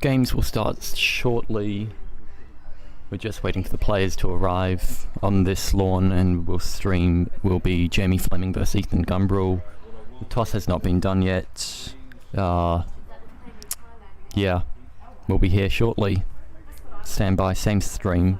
Games will start shortly. We're just waiting for the players to arrive on this lawn, and will be Jamie Fleming versus Ethan Gumbrell. The toss has not been done yet. Yeah, we'll be here shortly. Stand by, same stream.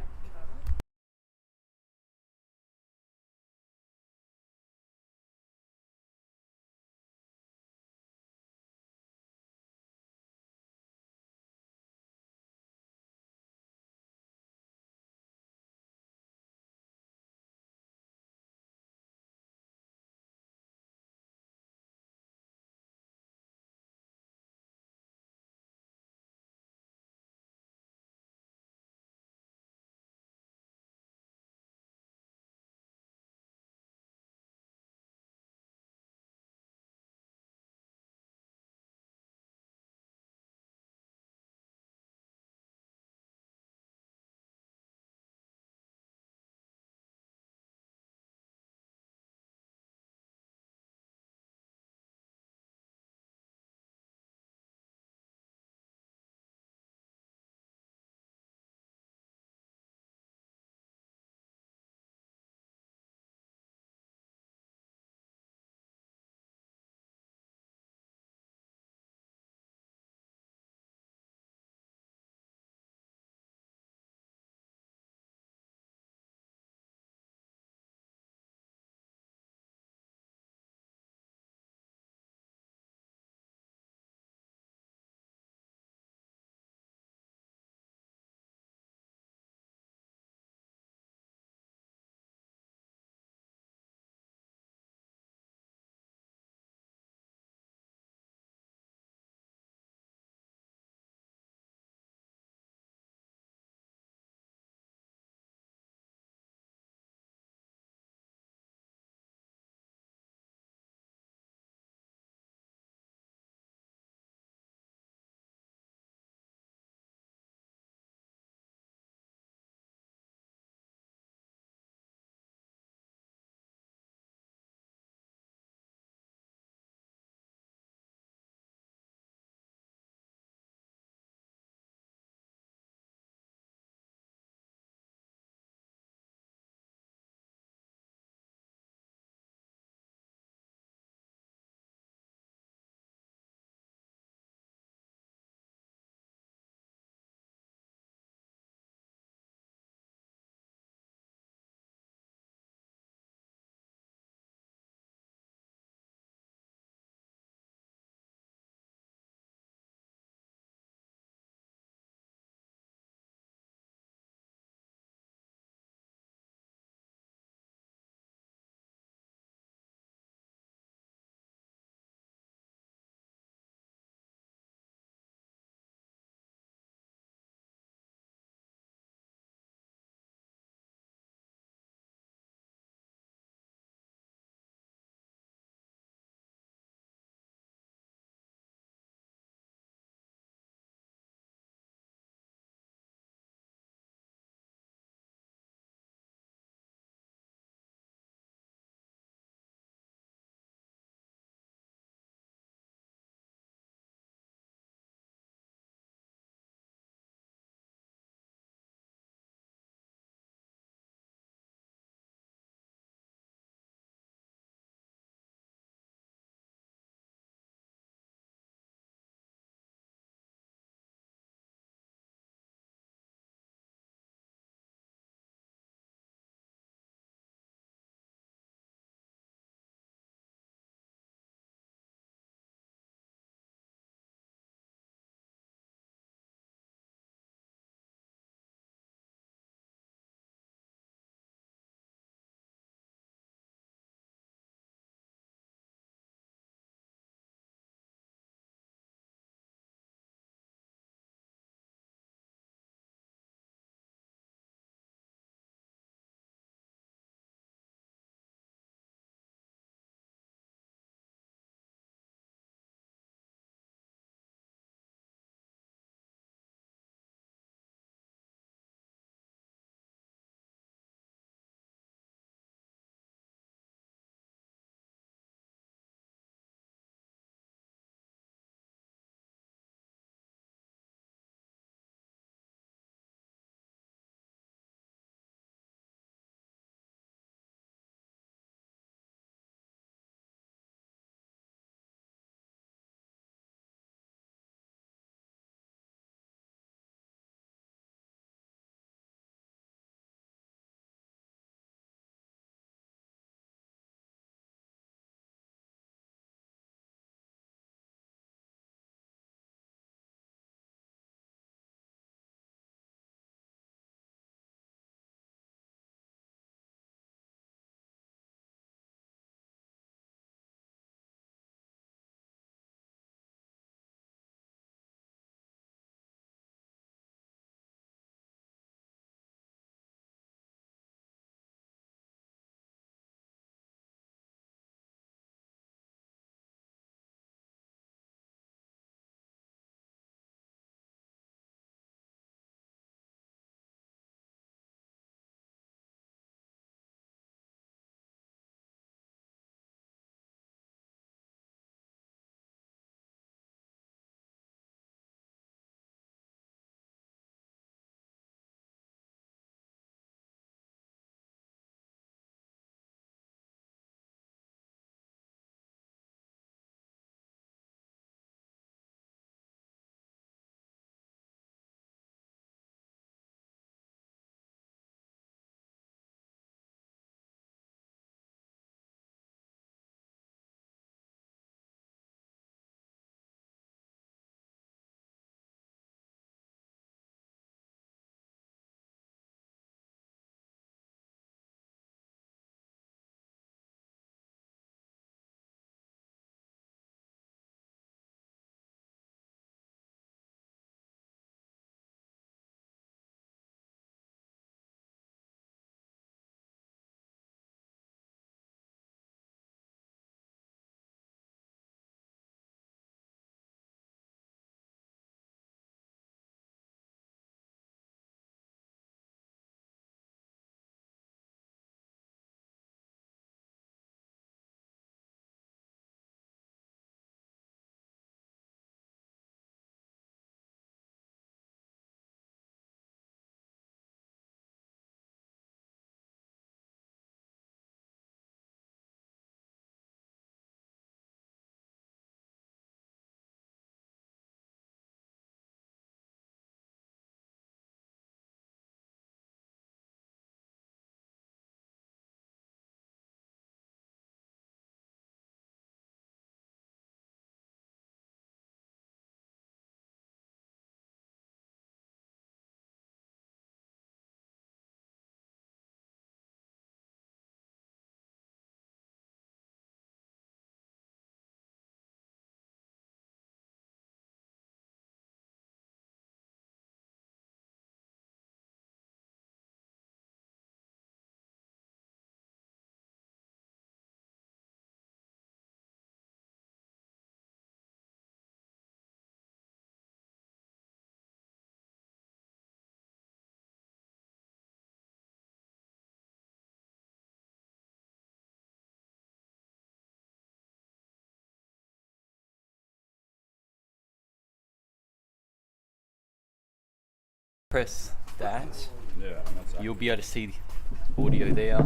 press that, Yeah, and that's you'll be able to see audio there.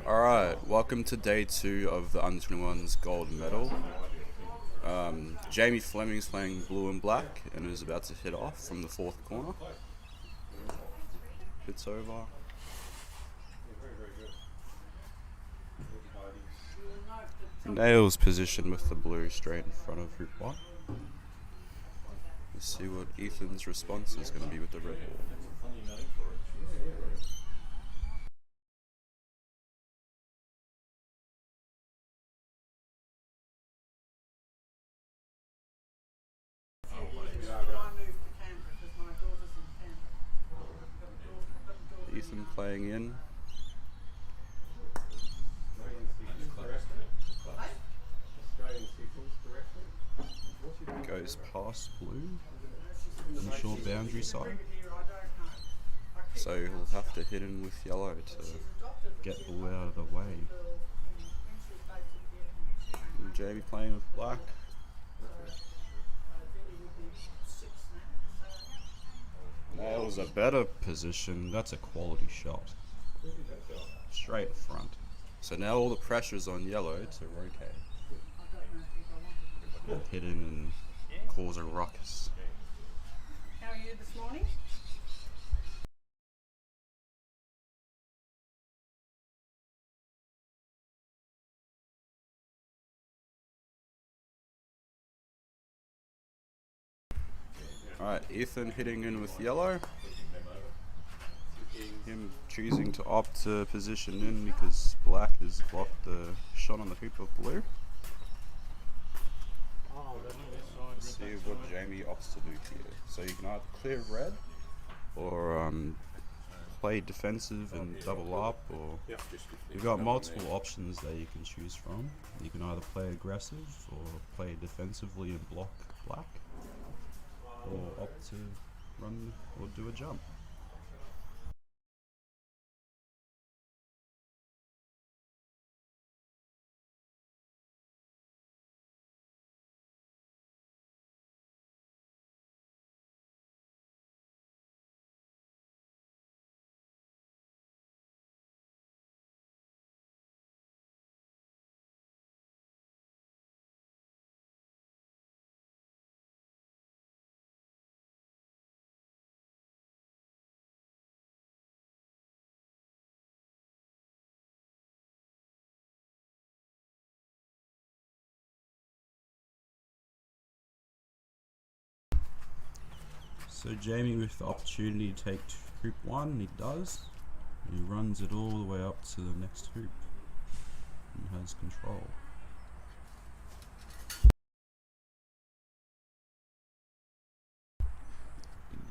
Alright, welcome to day 2 of the U21's gold medal. Jamie Fleming's playing blue and black and is about to hit off from the 4th corner. Hits over. Nails position with the blue straight in front of hoop 1. Let's see what Ethan's response is going to be with the red ball. Ethan playing in. Goes past blue on the short boundary side. So he'll have to hit in with yellow to get blue out of the way. And Jamie playing with black. Nails a better position. That's a quality shot. Straight front. So now all the pressure's on yellow to rotate. And hit in and cause a ruckus. How are you this morning? Alright, Ethan hitting in with yellow. Him choosing to opt to position in because black has blocked the shot on the hoop of blue. Let's see what Jamie opts to do here. So you can either clear red or play defensive and double up, or you've got multiple options that you can choose from. You can either play aggressive or play defensively and block black, or opt to run or do a jump. So Jamie with the opportunity to take hoop 1, he does. He runs it all the way up to the next hoop and has control.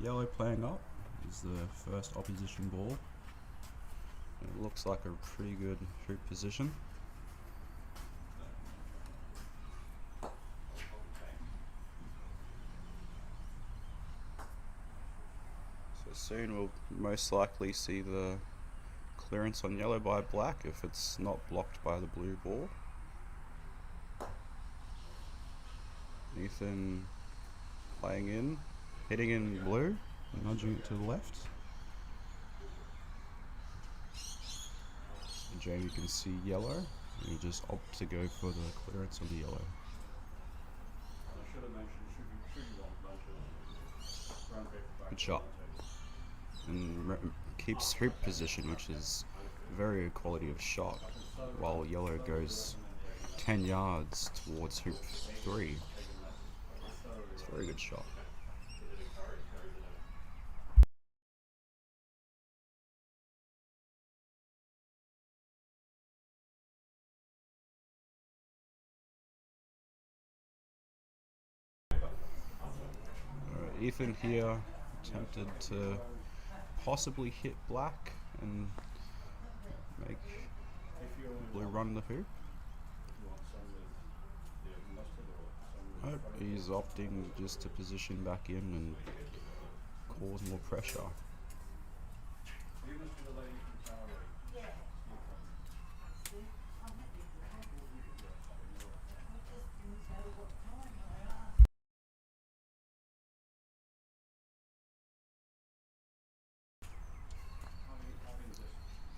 Yellow playing up is the first opposition ball. It looks like a pretty good hoop position. Soon we'll most likely see the clearance on yellow by black if it's not blocked by the blue ball. Ethan playing in, hitting in blue, nudging it to the left. And Jamie can see yellow, and he just opts to go for the clearance on the yellow. Good shot. And keeps hoop position, which is very good quality of shot, while yellow goes 10 yards towards hoop 3. It's a very good shot. Ethan here attempted to possibly hit black and make blue run the hoop. Nope, he's opting just to position back in and cause more pressure.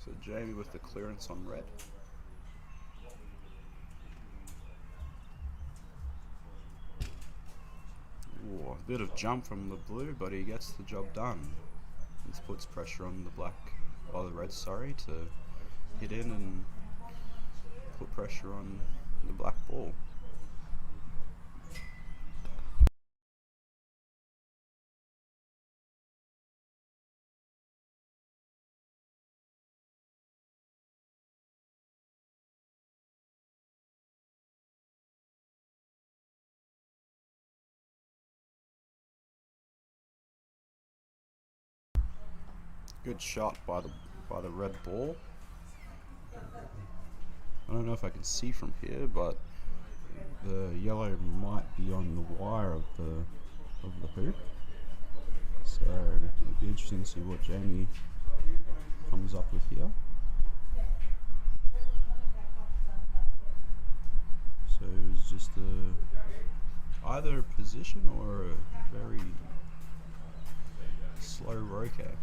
So Jamie with the clearance on red. Ooh, a bit of jump from the blue, but he gets the job done. This puts pressure on the black, or the red, sorry, to hit in and put pressure on the black ball. Good shot by the red ball. I don't know if I can see from here, but the yellow might be on the wire of the hoop. So it'll be interesting to see what Jamie comes up with here. So it's just either a position or a very slow roquet.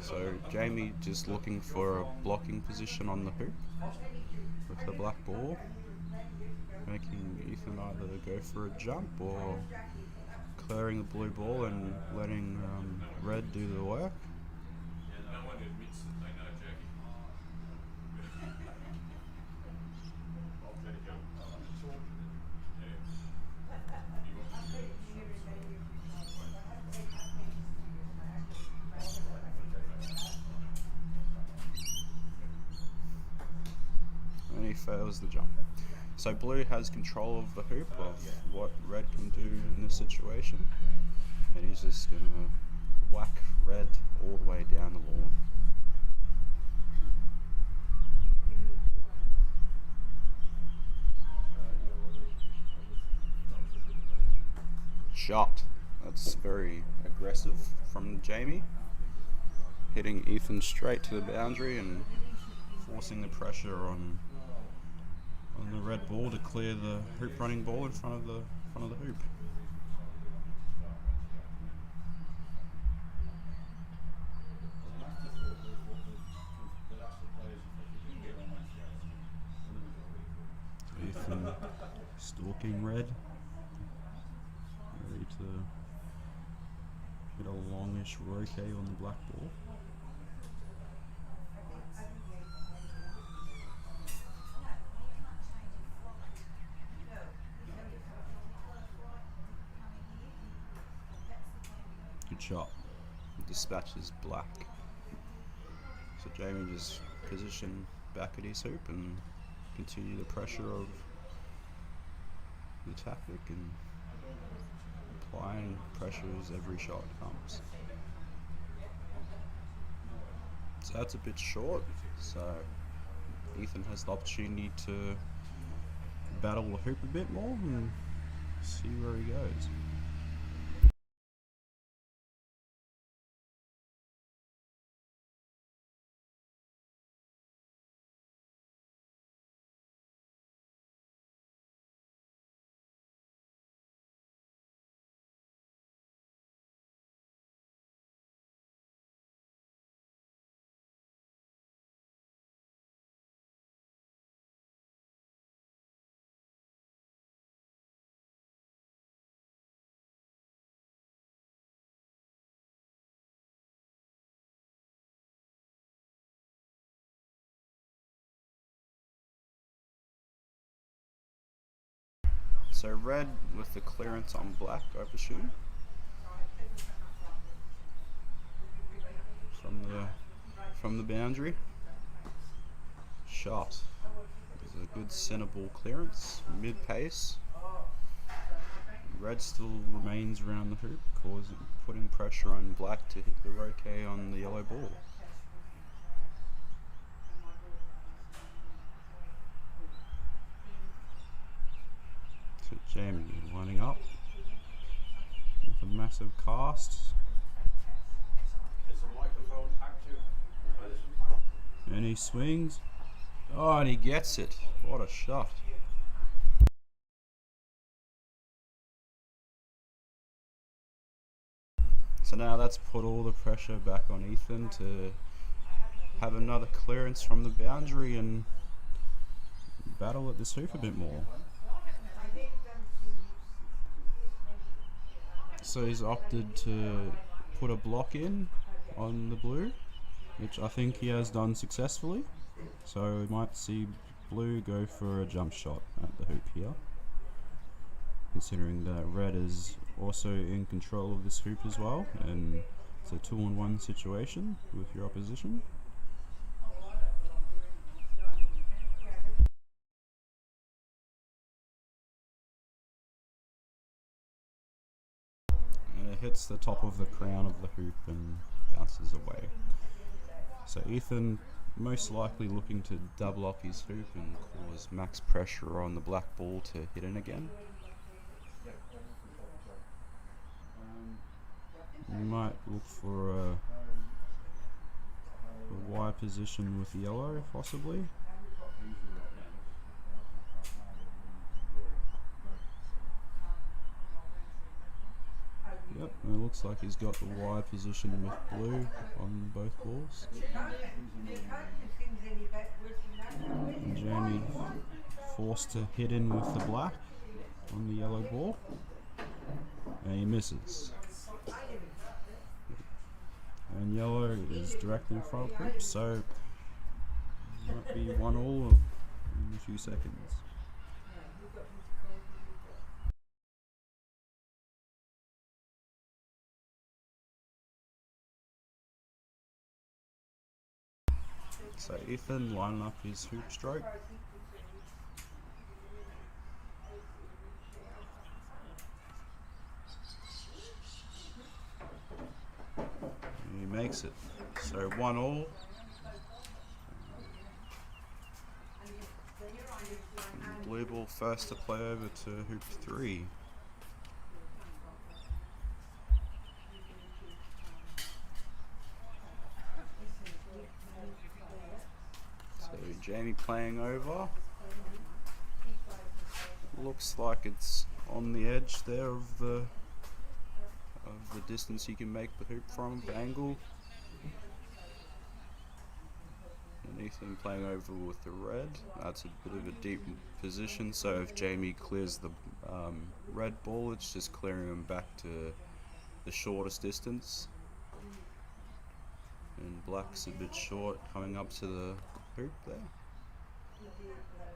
So Jamie just looking for a blocking position on the hoop with the black ball, making Ethan either go for a jump or clearing the blue ball and letting red do the work. And he fails the jump. So blue has control of the hoop of what red can do in this situation, and he's just going to whack red all the way down the lawn. Shot. That's very aggressive from Jamie, hitting Ethan straight to the boundary and forcing the pressure on the red ball to clear the hoop running ball in front of the hoop. Ethan stalking red, ready to hit a longish roquet on the black ball. Good shot. Dispatches black. So Jamie just position back at his hoop and continue the pressure of the tactic and applying pressure as every shot comes. So that's a bit short. So Ethan has the opportunity to battle the hoop a bit more and see where he goes. So red with the clearance on black, I presume. From the boundary. Shot. There's a good centre ball clearance, mid pace. red still remains around the hoop, putting pressure on black to hit the roquet on the yellow ball. So Jamie lining up with a massive cast. And he swings. Oh, and he gets it. What a shot. So now that's put all the pressure back on Ethan to have another clearance from the boundary and battle at this hoop a bit more. So he's opted to put a block in on the blue, which I think he has done successfully. So we might see blue go for a jump shot at the hoop here, considering that red is also in control of this hoop as well, and it's a 2-on-1 situation with your opposition. And it hits the top of the crown of the hoop and bounces away. So Ethan most likely looking to double up his hoop and cause max pressure on the black ball to hit in again. You might look for a wide position with yellow, possibly. Yep, and it looks like he's got the wide position with blue on both balls. And Jamie forced to hit in with the black on the yellow ball, and he misses. And yellow is directly in front of hoop, so it might be 1-1 in a few seconds. So Ethan lining up his hoop stroke. And he makes it. So 1-1. Blue ball first to play over to hoop 3. So Jamie playing over. Looks like it's on the edge there of the distance you can make the hoop from, the angle. And Ethan playing over with the red. That's a bit of a deep position, so if Jamie clears the red ball, it's just clearing him back to the shortest distance. And black's a bit short coming up to the hoop there.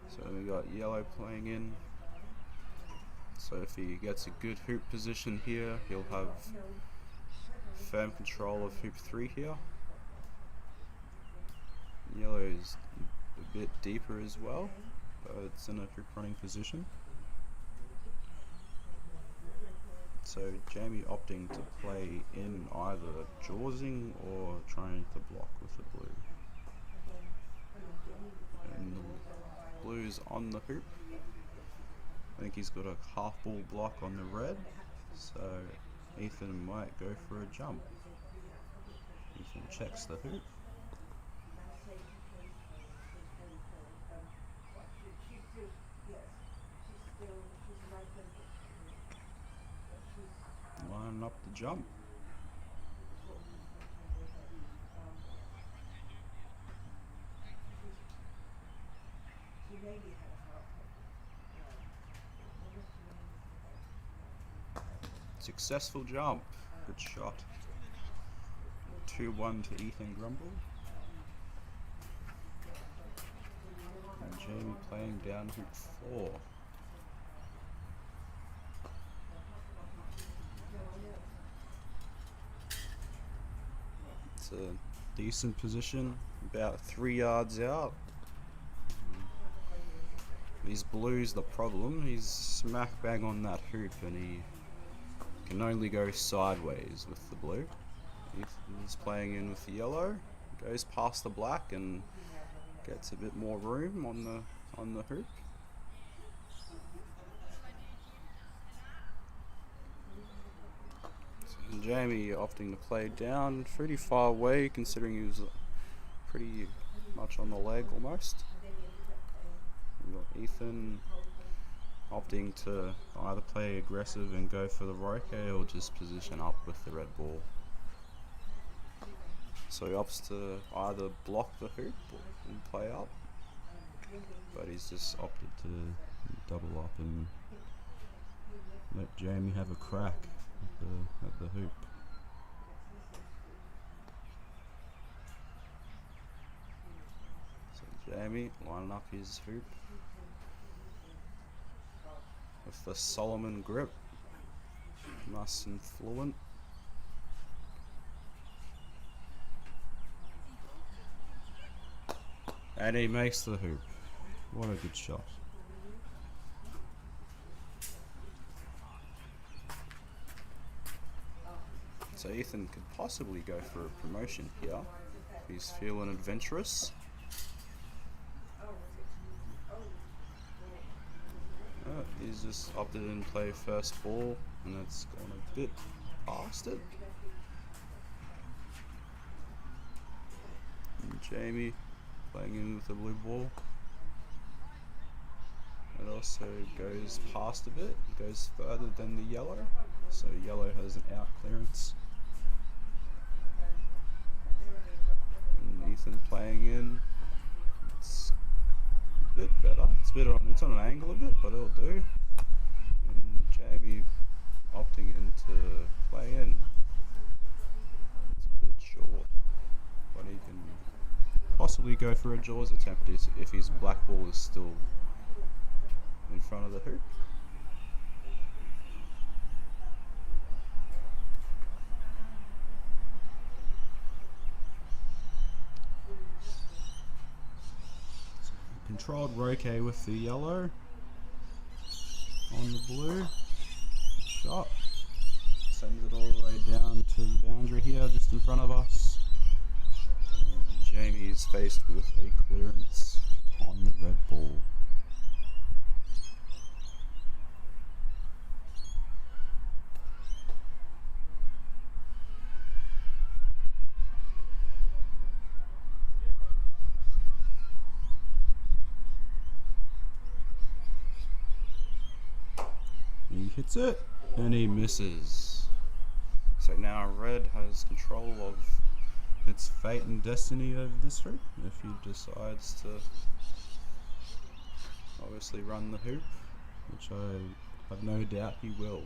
So we got yellow playing in. So if he gets a good hoop position here, he'll have firm control of hoop 3 here. Yellow is a bit deeper as well, but it's in a hoop running position. So Jamie opting to play in either jawsing or trying to block with the blue. And the blue's on the hoop. I think he's got a half ball block on the red, so Ethan might go for a jump. Ethan checks the hoop. Lining up the jump. Successful jump. Good shot. 2-1 to Ethan Grumble. And Jamie playing down hoop 4. It's a decent position, about 3 yards out. These blues the problem. He's smack bang on that hoop and he can only go sideways with the blue. Ethan's playing in with the yellow, goes past the black and gets a bit more room on the hoop. And Jamie opting to play down pretty far away, considering he was pretty much on the leg almost. We've got Ethan opting to either play aggressive and go for the roke or just position up with the red ball. So he opts to either block the hoop and play up, but he's just opted to double up and let Jamie have a crack at the hoop. So Jamie lining up his hoop with the Solomon grip, nice and fluent. And he makes the hoop. What a good shot. So Ethan could possibly go for a promotion here. He's feeling adventurous. He's just opted in to play first ball, and it's gone a bit past it. And Jamie playing in with the blue ball. It also goes past a bit, goes further than the yellow, so yellow has an out clearance. And Ethan playing in. It's a bit better. It's on an angle a bit, but it'll do. And Jamie opting in to play in. It's a bit short, but he can possibly go for a jaws attempt if his black ball is still in front of the hoop. So controlled roque with the yellow on the blue. Shot. Sends it all the way down to the boundary here, just in front of us. And Jamie is faced with a clearance on the red ball. He hits it and he misses. So now red has control of its fate and destiny over this hoop if he decides to obviously run the hoop, which I have no doubt he will.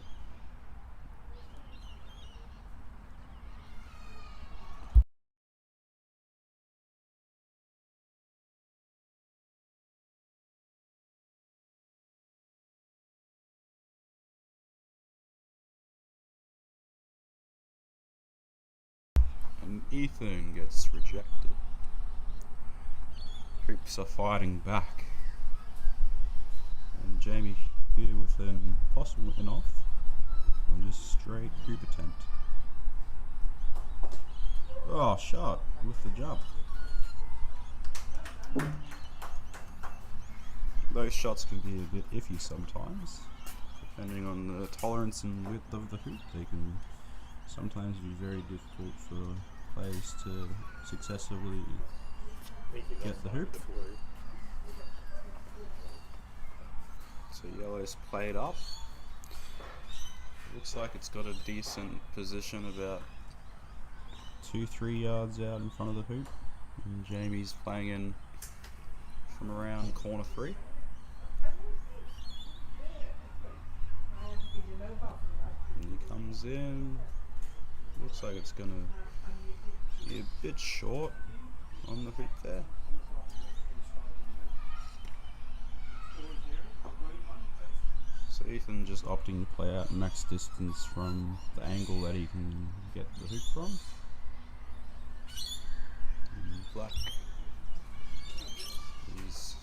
And Ethan gets rejected. Hoops are fighting back. And Jamie here with an possible in-off. And just straight hoop attempt. Oh, shot with the jump. Those shots can be a bit iffy sometimes. Depending on the tolerance and width of the hoop, they can sometimes be very difficult for players to successfully get the hoop. So yellow's played up. Looks like it's got a decent position about 2-3 yards out in front of the hoop. And Jamie's playing in from around corner 3. And he comes in. Looks like it's gonna be a bit short on the hoop there. So Ethan just opting to play out max distance from the angle that he can get the hoop from. And black is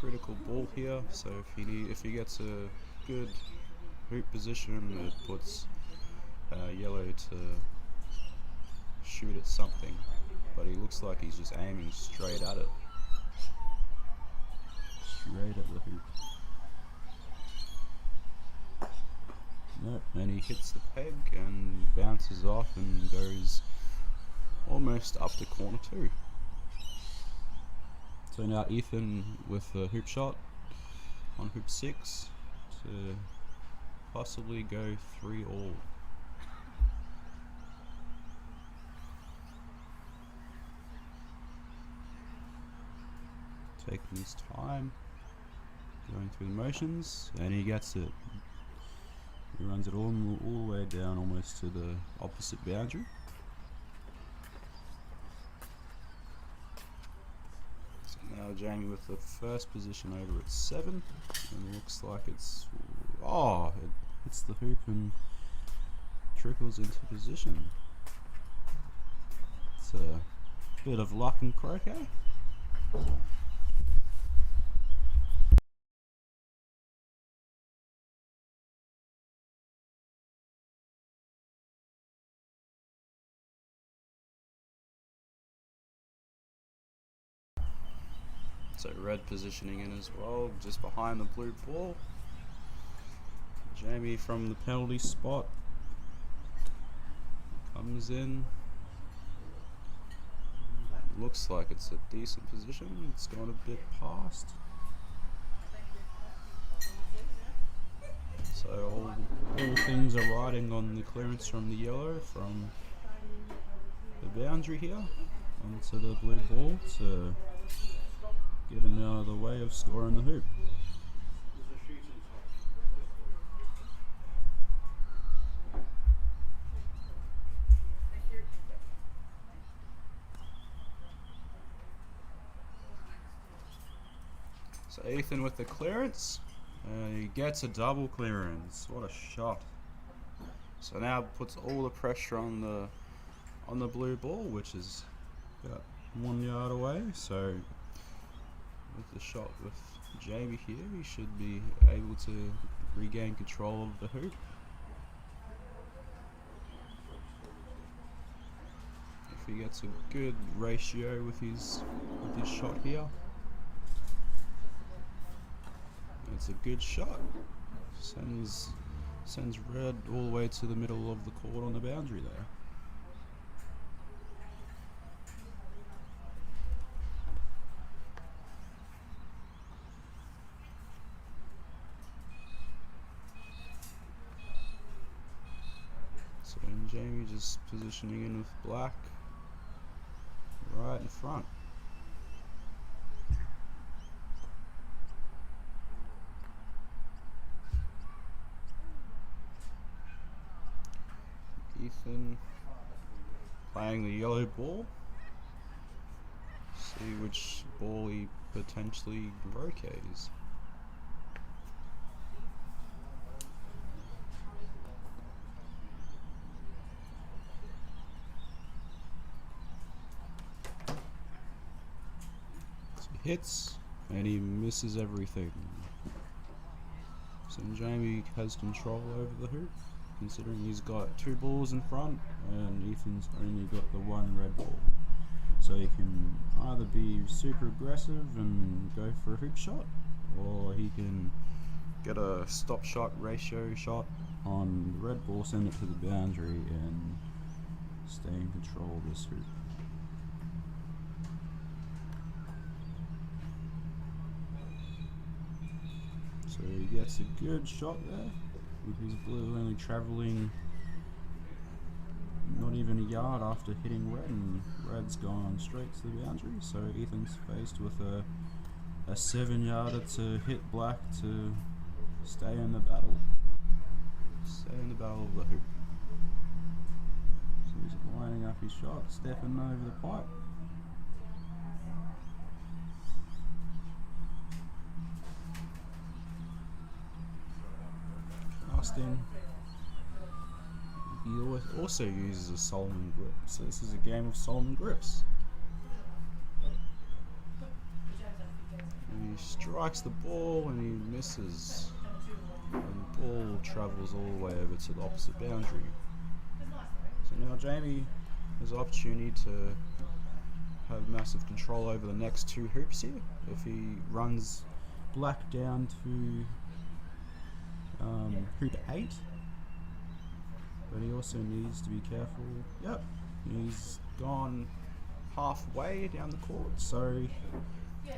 critical ball here, so if he gets a good hoop position, it puts yellow to shoot at something, but he looks like he's just aiming straight at it. Straight at the hoop. Nope, and he hits the peg and bounces off and goes almost up to corner 2. So now Ethan with the hoop shot on hoop 6 to possibly go 3-all. Taking his time, going through the motions, and he gets it. He runs it all the way down almost to the opposite boundary. So now Jamie with the first position over at 7, and looks like it's, it hits the hoop and trickles into position. It's a bit of luck in croquet. So red positioning in as well, just behind the blue ball. Jamie from the penalty spot comes in. Looks like it's a decent position. It's gone a bit past. So all things are riding on the clearance from the yellow from the boundary here onto the blue ball to get him out of the way of scoring the hoop. So Ethan with the clearance, he gets a double clearance. What a shot! So now puts all the pressure on the blue ball, which is about 1 yard away. So with the shot with Jamie here, he should be able to regain control of the hoop. If he gets a good ratio with his shot here, it's a good shot. Sends red all the way to the middle of the court on the boundary there. So Jamie just positioning in with black right in front. Ethan playing the yellow ball. See which ball he potentially rotates. So he hits and he misses everything. So Jamie has control over the hoop, considering he's got 2 balls in front and Ethan's only got the 1 red ball. So he can either be super aggressive and go for a hoop shot, or he can get a stop shot ratio shot on the red ball, send it to the boundary and stay in control of this hoop. So he gets a good shot there, with his blue only travelling not even a yard after hitting red, and red's gone straight to the boundary. So Ethan's faced with a 7-yarder to hit black to stay in the battle. Stay in the battle of the hoop. So he's lining up his shot, stepping over the pipe. Casting. He also uses a Solomon grip, so this is a game of Solomon grips. He strikes the ball and he misses. and the ball travels all the way over to the opposite boundary. So now Jamie has the opportunity to have massive control over the next two hoops here. If he runs black down to hoop 8, but he also needs to be careful. Yep, he's gone halfway down the court, so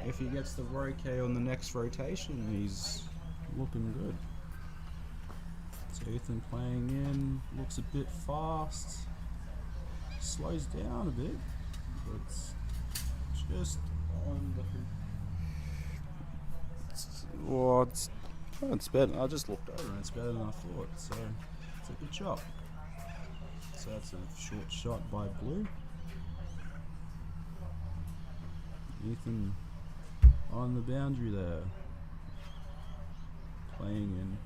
if he gets the roquet on the next rotation, he's looking good. So Ethan playing in, looks a bit fast, slows down a bit, but just on the hoop. It's better. I just looked over and it's better than I thought, so it's a good shot. So that's a short shot by Blue. Ethan on the boundary there, playing in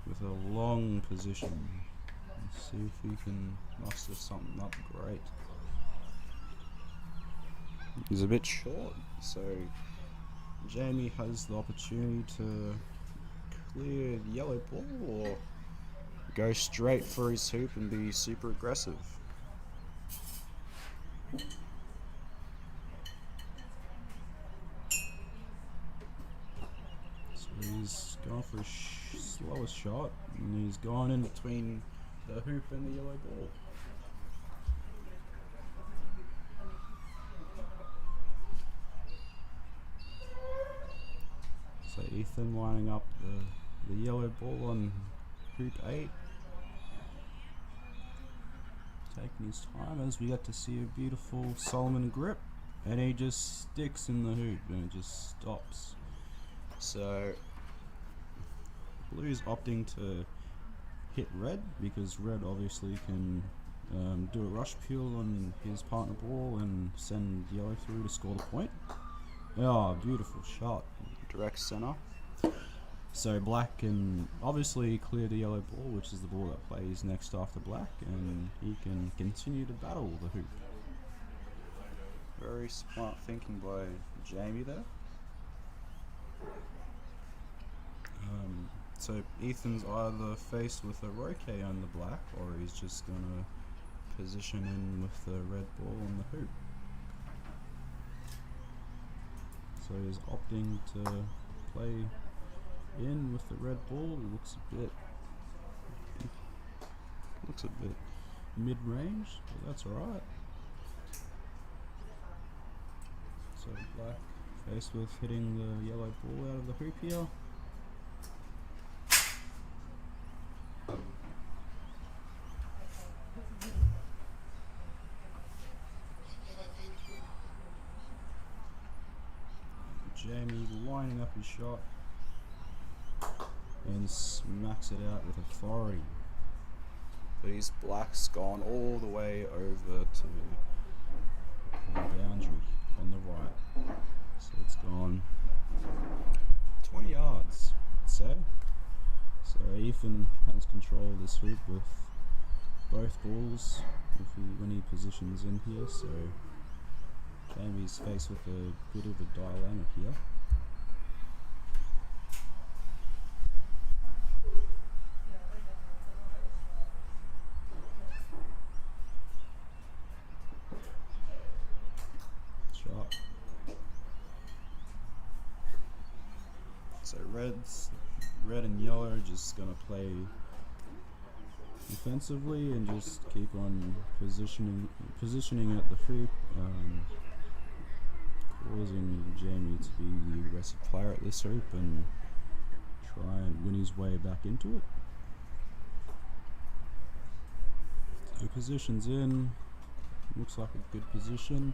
with a long position. Let's see if he can muster something up great. He's a bit short, so Jamie has the opportunity to clear the yellow ball or go straight for his hoop and be super aggressive. So he's gone for a slower shot and he's gone in between the hoop and the yellow ball. So Ethan lining up the yellow ball on hoop 8. Taking his time as we get to see a beautiful Solomon grip, and he just sticks in the hoop and it just stops. So Blue's opting to hit red because red obviously can do a rush peel on his partner ball and send yellow through to score the point. Oh, beautiful shot. Direct center. So black can obviously clear the yellow ball, which is the ball that plays next after black, and he can continue to battle the hoop. Very smart thinking by Jamie there. So Ethan's either faced with a roquet on the black, or he's just gonna position in with the red ball on the hoop. So he's opting to play in with the red ball. It looks a bit mid-range, but that's alright. So black faced with hitting the yellow ball out of the hoop here. Jamie lining up his shot and smacks it out with authority. But his black's gone all the way over to the boundary on the right. So it's gone 20 yards, I'd say. So Ethan has control of this hoop with both balls when he positions in here. So Jamie's faced with a bit of a dilemma here. Shot. So red and yellow are just gonna play defensively and just keep on positioning at the hoop. Causing Jamie to be the aggressive player at this hoop and try and win his way back into it. So positions in, looks like a good position.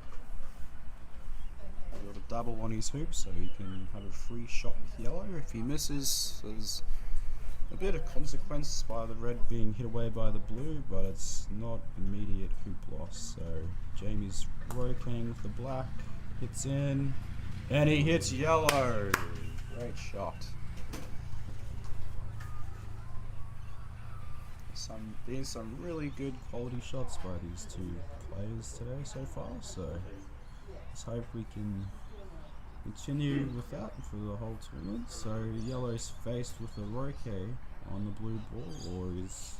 Got a double on his hoop so he can have a free shot with yellow. If he misses, there's a bit of consequence by the red being hit away by the blue, but it's not immediate hoop loss. So Jamie's rotating with the black. Hits in, and he hits yellow. Great shot. Been some really good quality shots by these two players today so far. So let's hope we can continue with that for the whole tournament. So yellow's faced with a roque on the blue ball, or is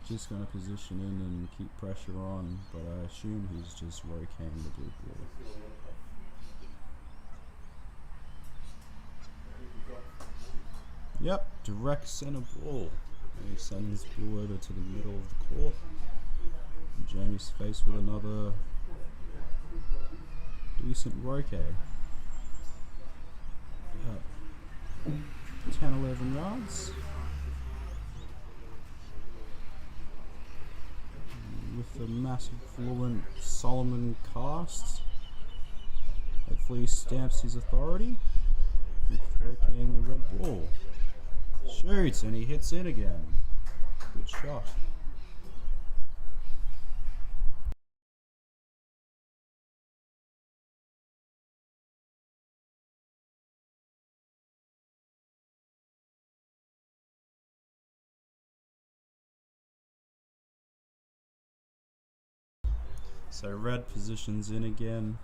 just going to position in and keep pressure on, but I assume he's just roqueing the blue ball. Yep, direct center ball. And he sends blue over to the middle of the court. And Jamie's faced with another decent roque. 10-11 yards. With the massive fluent Solomon cast. Hopefully he stamps his authority. With roqueing the red ball. Shoots, and he hits in again. Good shot. So red positions in again.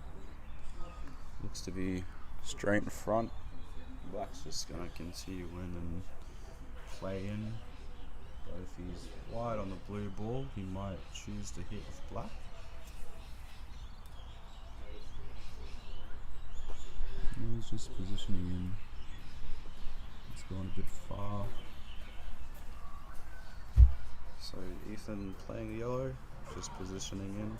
Looks to be straight in front. Black's just going to continue in and play in. But if he's wide on the blue ball, he might choose to hit with black. And he's just positioning in. It's going a bit far. So Ethan playing the yellow, just positioning in.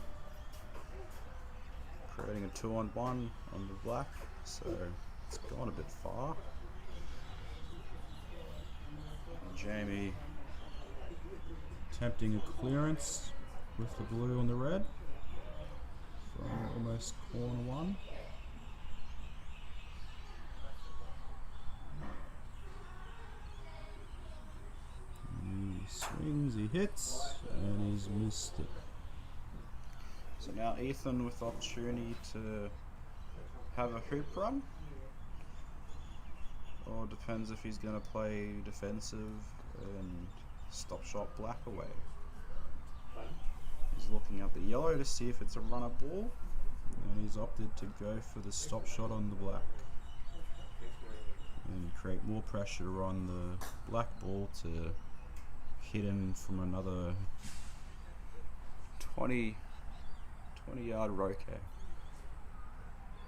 Creating a 2-on-1 on the black, so it's gone a bit far. And Jamie attempting a clearance with the blue and the red from almost corner one. He swings, he hits, and he's missed it. So now Ethan with the opportunity to have a hoop run, or depends if he's going to play defensive and stop shot black away. He's looking at the yellow to see if it's a runner ball, and he's opted to go for the stop shot on the black and create more pressure on the black ball to hit him from another 20-yard roque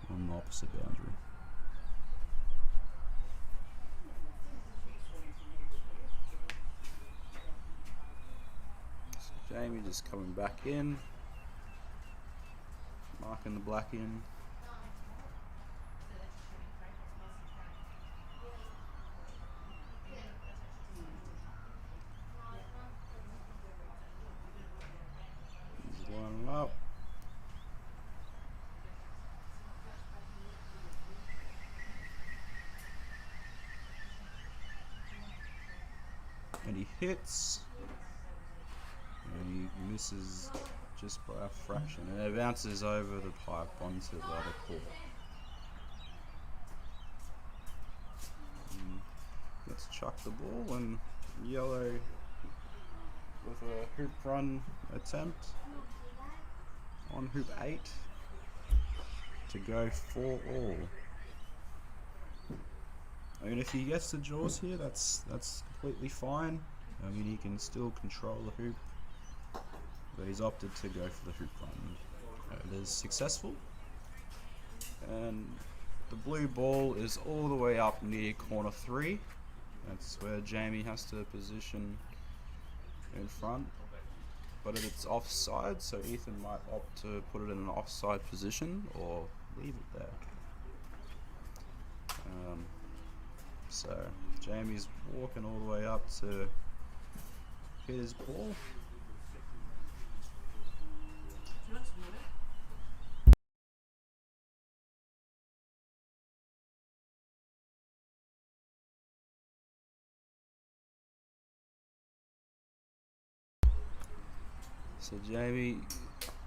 on the opposite boundary. So Jamie just coming back in, marking the black in. He's lining up. And he hits, and he misses just by a fraction, and it bounces over the pipe onto the other court. Let's chuck the ball, and yellow with a hoop run attempt on hoop 8 to go 4-all. I mean, if he gets the jaws here, that's completely fine. I mean, he can still control the hoop, but he's opted to go for the hoop run. It is successful, and the blue ball is all the way up near corner 3. That's where Jamie has to position in front, but it's offside, so Ethan might opt to put it in an offside position or leave it there. So Jamie's walking all the way up to hit his ball. So Jamie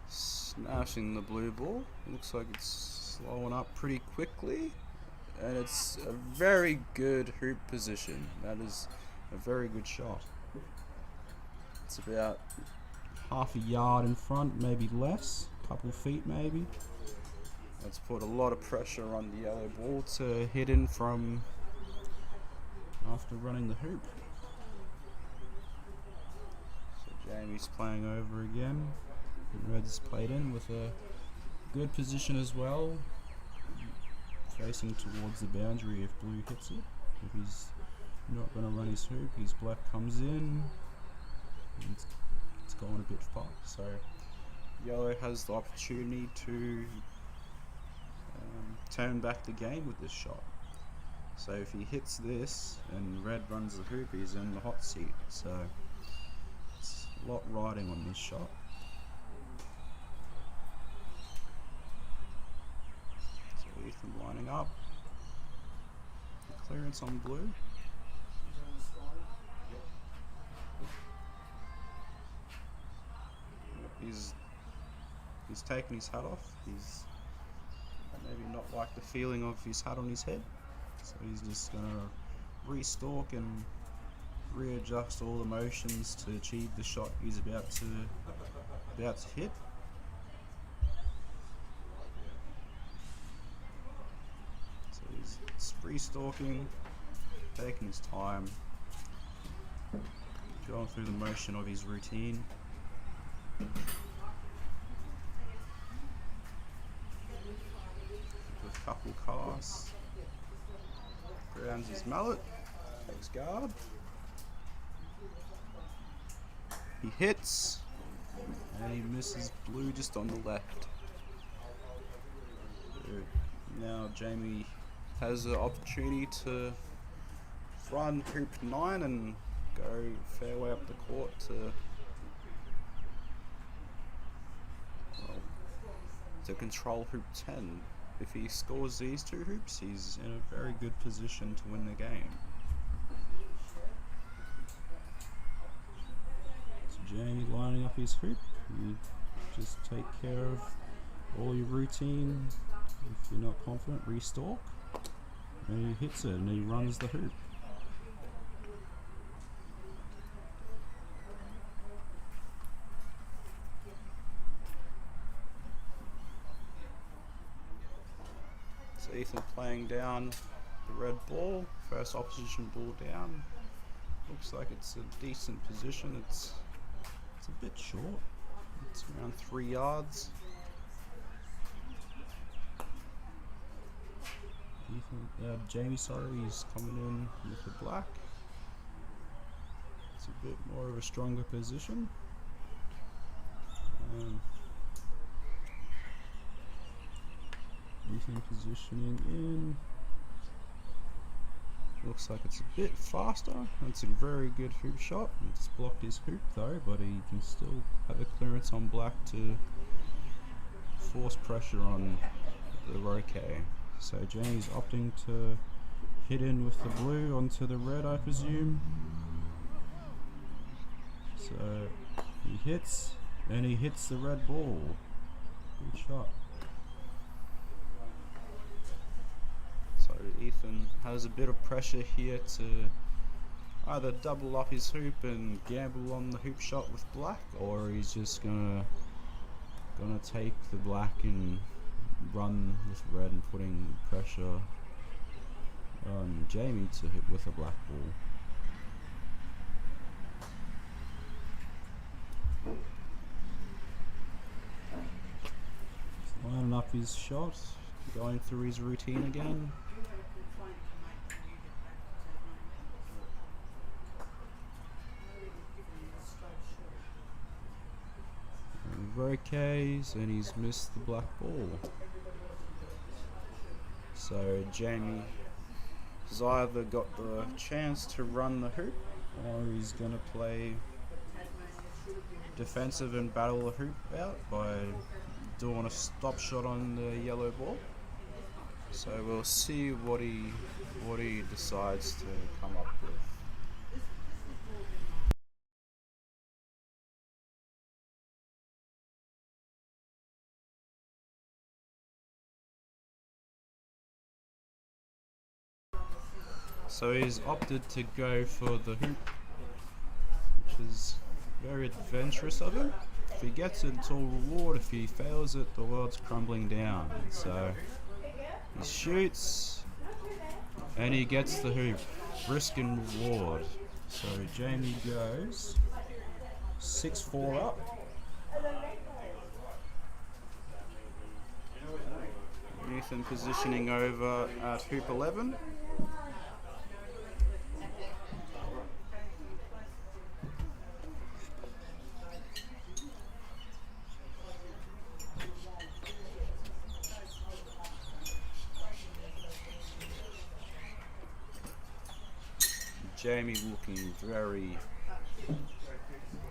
smashing the blue ball. Looks like it's slowing up pretty quickly. And it's a very good hoop position. That is a very good shot. It's about half a yard in front, maybe less, a couple feet maybe. Let's put a lot of pressure on the yellow ball to hit in from after running the hoop. So Jamie's playing over again. And Red's played in with a good position as well, facing towards the boundary if blue hits it. If he's not going to run his hoop, his black comes in. It's going a bit far, so yellow has the opportunity to turn back the game with this shot. So if he hits this and red runs the hoop, he's in the hot seat. So it's a lot riding on this shot. So Ethan lining up. Clearance on blue. He's taken his hat off. He's maybe not like the feeling of his hat on his head, so he's just gonna re-stalk and readjust all the motions to achieve the shot he's about to hit. So he's re-stalking, taking his time, going through the motion of his routine. With a couple casts, grounds his mallet, takes guard. He hits, and he misses blue just on the left. Now Jamie has the opportunity to run hoop 9 and go fairway up the court to control hoop 10. If he scores these two hoops, he's in a very good position to win the game. So Jamie lining up his hoop. You just take care of all your routine. If you're not confident, re-stalk. And he hits it and he runs the hoop. So Ethan playing down the red ball, first opposition ball down. Looks like it's a decent position. It's a bit short. It's around 3 yards. Jamie, he's coming in with the black. It's a bit more of a stronger position. Ethan positioning in. Looks like it's a bit faster. It's a very good hoop shot. It's blocked his hoop though, but he can still have a clearance on black to force pressure on the roquet. So Jamie's opting to hit in with the blue onto the red, I presume. So he hits, and he hits the red ball. Good shot. So Ethan has a bit of pressure here to either double up his hoop and gamble on the hoop shot with black, or he's just gonna take the black and run with red and putting pressure on Jamie to hit with a black ball. He's lining up his shot, going through his routine again. Roquets, and he's missed the black ball. So Jamie has either got the chance to run the hoop, or he's going to play defensive and battle the hoop out by doing a stop shot on the yellow ball. So we'll see what he decides to come up with. So he's opted to go for the hoop, which is very adventurous of him. If he gets it, it's all reward. If he fails it, the world's crumbling down. So he shoots and he gets the hoop. Risk and reward. So Jamie goes 6-4 up. Ethan positioning over at hoop 11. Jamie looking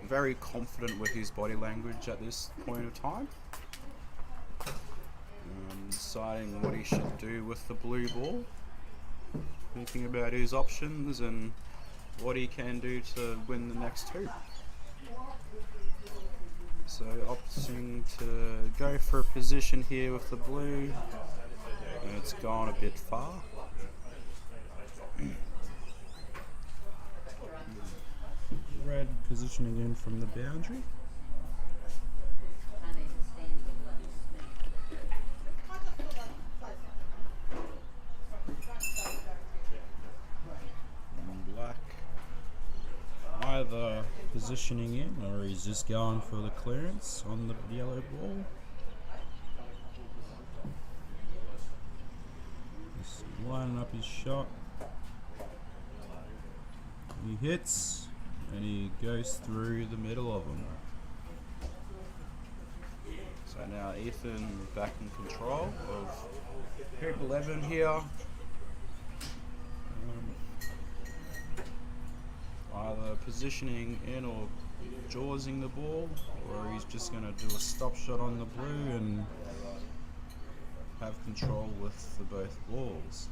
very confident with his body language at this point of time. Deciding what he should do with the blue ball. Thinking about his options and what he can do to win the next hoop. So opting to go for a position here with the blue, and it's gone a bit far. Red positioning in from the boundary. And black either positioning in or he's just going for the clearance on the yellow ball. Just lining up his shot. He hits and he goes through the middle of them. So now Ethan back in control of hoop 11 here. Either positioning in or jawsing the ball, or he's just going to do a stop shot on the blue and have control with the both balls.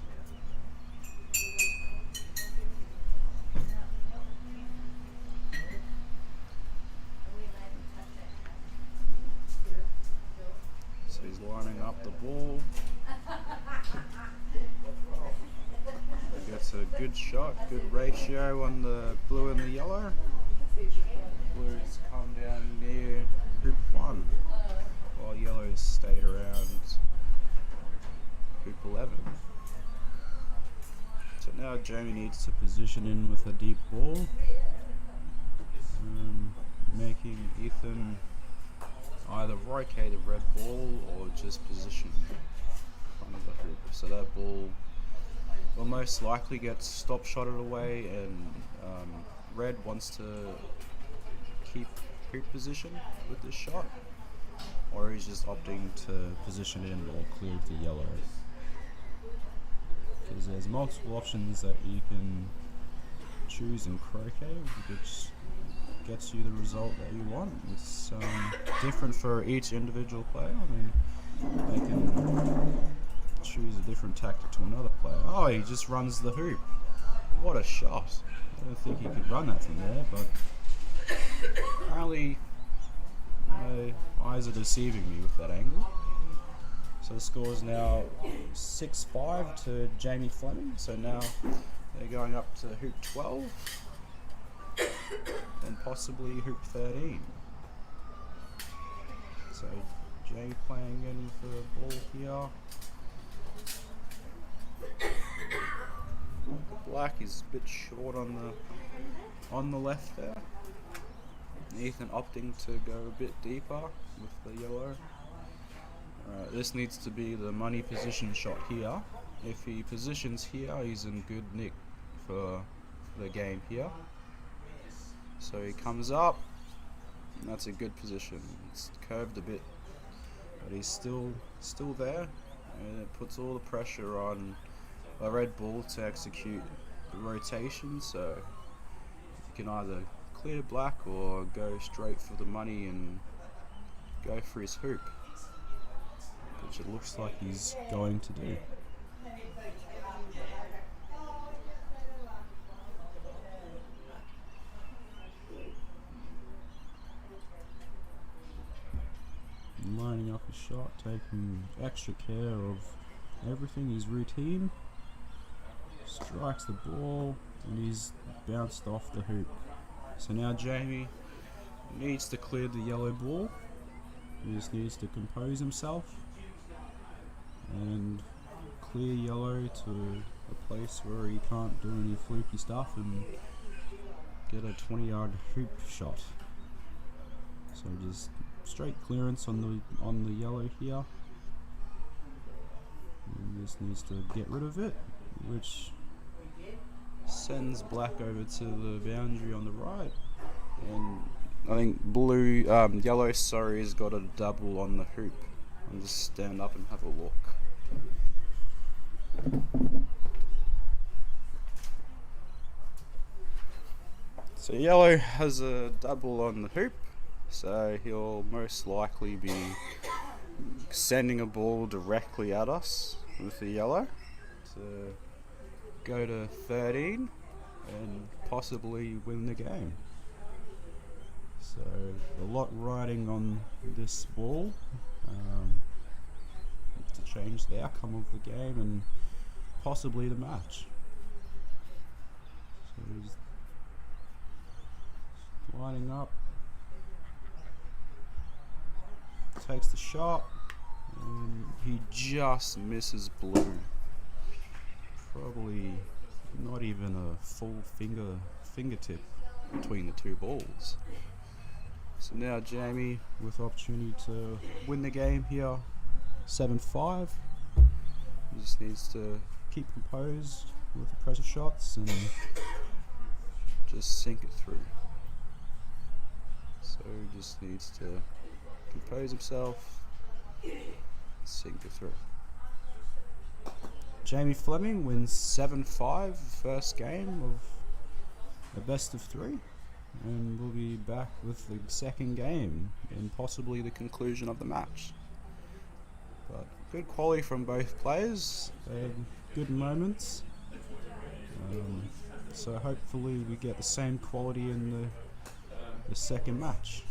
So he's lining up the ball. Gets a good shot, good ratio on the blue and the yellow. Blues come down near hoop 1, while yellows stayed around hoop 11. So now Jamie needs to position in with a deep ball, making Ethan either rotate the red ball or just position in front of the hoop. So that ball will most likely get stop shotted away, and red wants to keep hoop position with this shot, or he's just opting to position in or clear the yellow. Because there's multiple options that you can choose in croquet, which gets you the result that you want. It's different for each individual player. I mean, they can choose a different tactic to another player. Oh, he just runs the hoop. What a shot. I don't think he could run that from there, but apparently my eyes are deceiving me with that angle. So the score is now 6-5 to Jamie Fleming. So now they're going up to hoop 12 and possibly hoop 13. So Jamie playing in for the ball here. Black is a bit short on the left there. Ethan opting to go a bit deeper with the yellow. This needs to be the money position shot here. If he positions here, he's in good nick for the game here. So he comes up, and that's a good position. It's curved a bit, but he's still there, and it puts all the pressure on a red ball to execute the rotation. So you can either clear black or go straight for the money and go for his hoop, which it looks like he's going to do. Lining up his shot, taking extra care of everything, his routine. Strikes the ball and he's bounced off the hoop. So now Jamie needs to clear the yellow ball. He just needs to compose himself and clear yellow to a place where he can't do any fluky stuff and get a 20-yard hoop shot. So just straight clearance on the yellow here. And just needs to get rid of it, which sends black over to the boundary on the right. And I think yellow, sorry, has got a double on the hoop. I'll just stand up and have a look. So yellow has a double on the hoop, so he'll most likely be sending a ball directly at us with the yellow to go to 13 and possibly win the game. So a lot riding on this ball to change the outcome of the game and possibly the match. So he's lining up, takes the shot, and he just misses blue. Probably not even a full fingertip between the two balls. So now Jamie with opportunity to win the game here, 7-5. He just needs to keep composed with the pressure shots and just sink it through. So he just needs to compose himself, sink it through. Jamie Fleming wins 7-5, first game of a best of 3. And we'll be back with the second game and possibly the conclusion of the match. But good quality from both players, good moments. So hopefully we get the same quality in the second match.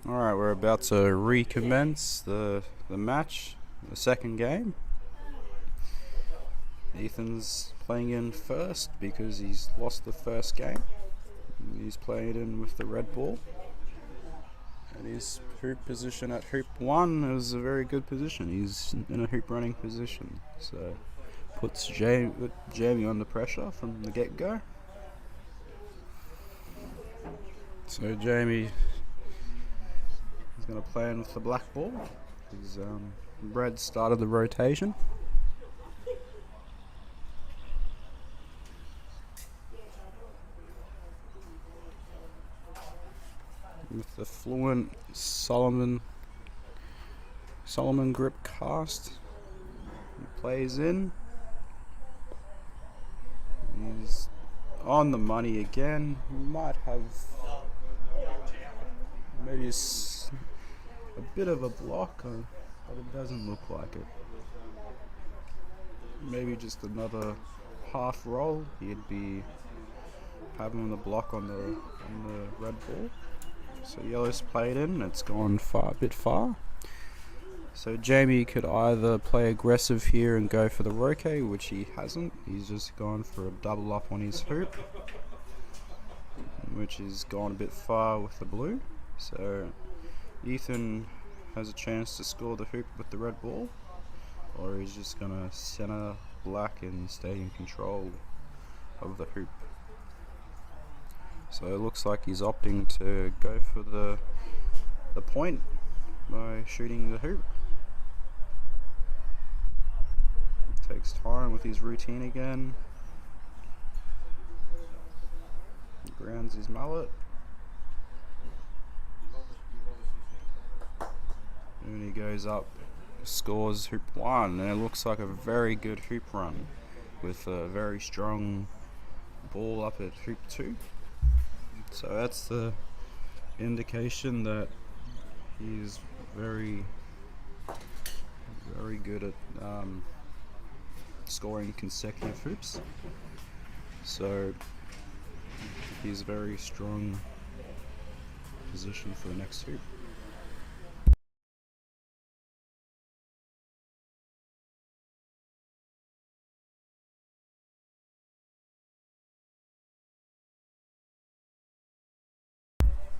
Alright, we're about to recommence the match, the second game. Ethan's playing in first because he's lost the first game. He's playing in with the red ball. And his hoop position at hoop 1 is a very good position. He's in a hoop running position. So puts Jamie under pressure from the get-go. So Jamie is going to play in with the black ball. His red started the rotation. With the fluent Solomon grip cast, he plays in. He's on the money again. He might have maybe a bit of a block, but it doesn't look like it. Maybe just another half roll. He'd be having the block on the red ball. So yellow's played in. It's gone a bit far. So Jamie could either play aggressive here and go for the roque, which he hasn't. He's just gone for a double up on his hoop, which is gone a bit far with the blue. So Ethan has a chance to score the hoop with the red ball, or he's just gonna center black and stay in control of the hoop. So it looks like he's opting to go for the point by shooting the hoop. Takes time with his routine again. Grounds his mallet. And he goes up, scores hoop 1, and it looks like a very good hoop run with a very strong ball up at hoop 2. So that's the indication that he's very good at scoring consecutive hoops. So he's a very strong position for the next hoop.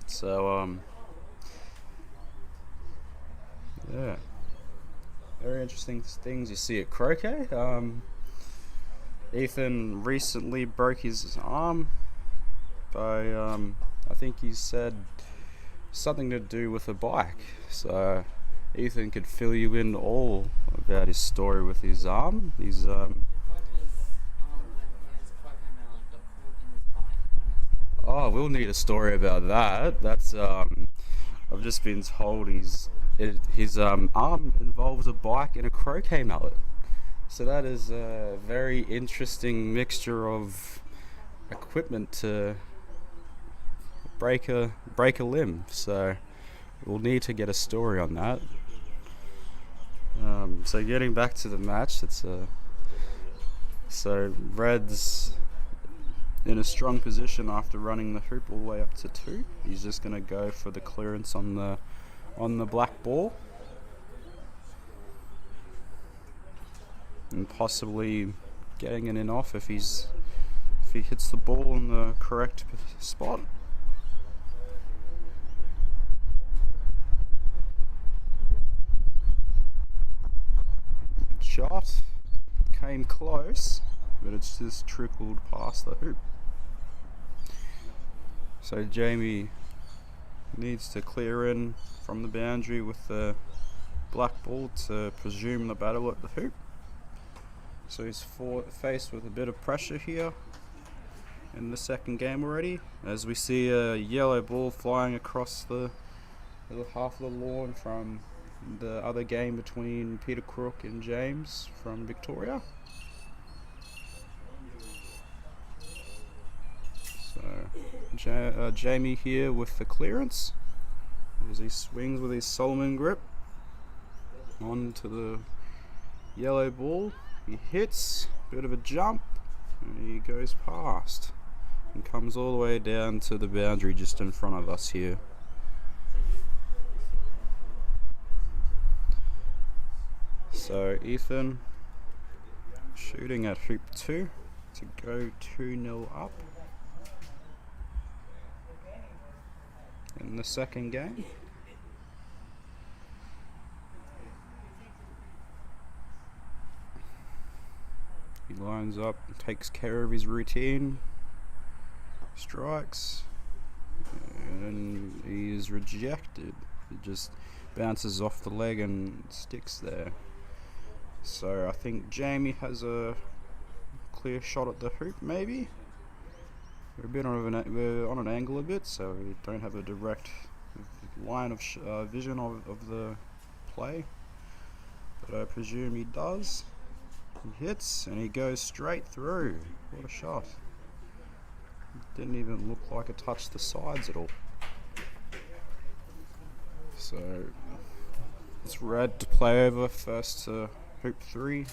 So yeah, very interesting things you see at croquet. Ethan recently broke his arm by I think he said something to do with a bike. So Ethan could fill you in all about his story with his arm. He's oh, we'll need a story about that. That's I've just been told his arm involves a bike and a croquet mallet. So that is a very interesting mixture of equipment to break a limb. So we'll need to get a story on that. So getting back to the match, so Red's in a strong position after running the hoop all the way up to 2. He's just going to go for the clearance on the black ball, and possibly getting it in off if he hits the ball in the correct spot. Shot came close, but it's just trickled past the hoop. So Jamie needs to clear in from the boundary with the black ball to presume the battle at the hoop. So he's faced with a bit of pressure here in the second game already, as we see a yellow ball flying across the half of the lawn from the other game between Peter Crook and James from Victoria. So Jamie here with the clearance as he swings with his Solomon grip onto the yellow ball. He hits, bit of a jump, and he goes past and comes all the way down to the boundary just in front of us here. So Ethan shooting at hoop 2 to go 2-0 up in the second game. He lines up, takes care of his routine, strikes, and he is rejected. It just bounces off the leg and sticks there. So I think Jamie has a clear shot at the hoop, maybe. We're a bit we're on an angle a bit, so we don't have a direct line of vision of the play. But I presume he does. He hits and he goes straight through. What a shot. Didn't even look like it touched the sides at all. So it's red to play over first to hoop 3.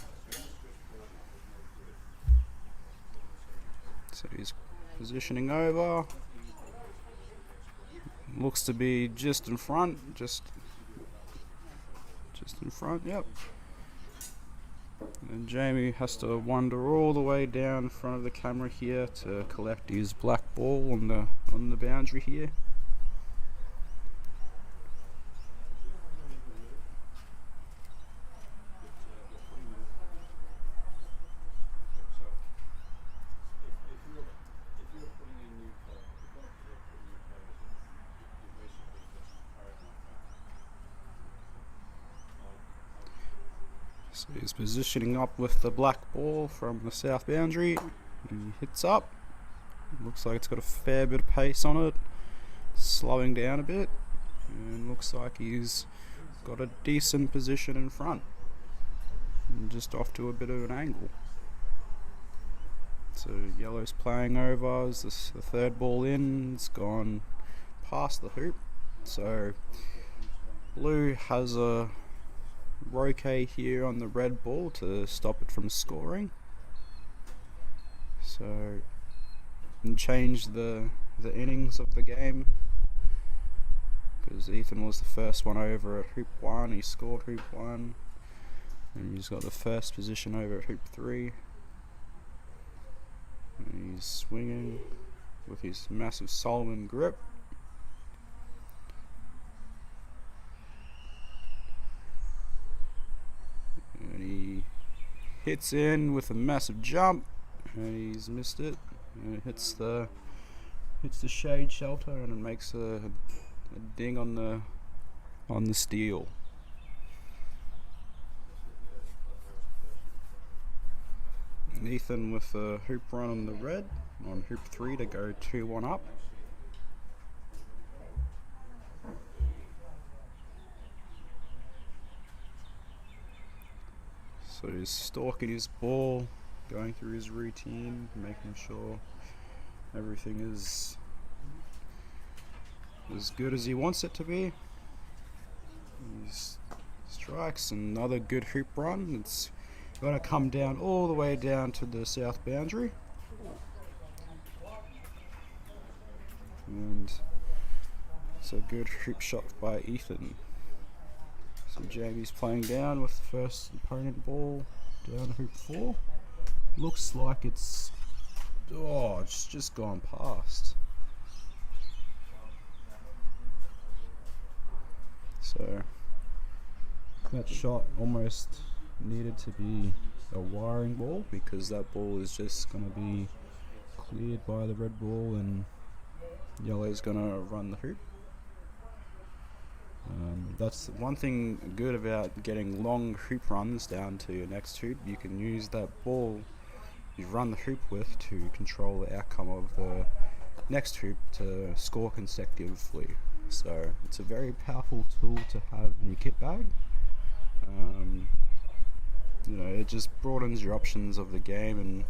So he's positioning over. Looks to be just in front, just in front, yep. And Jamie has to wander all the way down in front of the camera here to collect his black ball on the boundary here. So he's positioning up with the black ball from the south boundary. He hits up. Looks like it's got a fair bit of pace on it. Slowing down a bit. And looks like he's got a decent position in front. And just off to a bit of an angle. So yellow's playing over. Is this the third ball in? It's gone past the hoop. So blue has a roquet here on the red ball to stop it from scoring. So and change the innings of the game, because Ethan was the first one over at hoop 1. He scored hoop 1 and he's got the first position over at hoop 3, and he's swinging with his massive Solomon grip. And he hits in with a massive jump, and he's missed it. And it hits the shade shelter, and it makes a ding on the steel. And Ethan with a hoop run on the red on hoop 3 to go 2-1 up. So he's stalking his ball, going through his routine, making sure everything is as good as he wants it to be. He strikes, another good hoop run. It's going to come down all the way down to the south boundary. And it's a good hoop shot by Ethan. So Jamie's playing down with the first opponent ball down hoop 4. Looks like it's just gone past. So that shot almost needed to be a wiring ball, because that ball is just going to be cleared by the red ball and yellow's going to run the hoop. That's one thing good about getting long hoop runs down to your next hoop. You can use that ball you run the hoop with to control the outcome of the next hoop to score consecutively. So it's a very powerful tool to have in your kit bag. It just broadens your options of the game and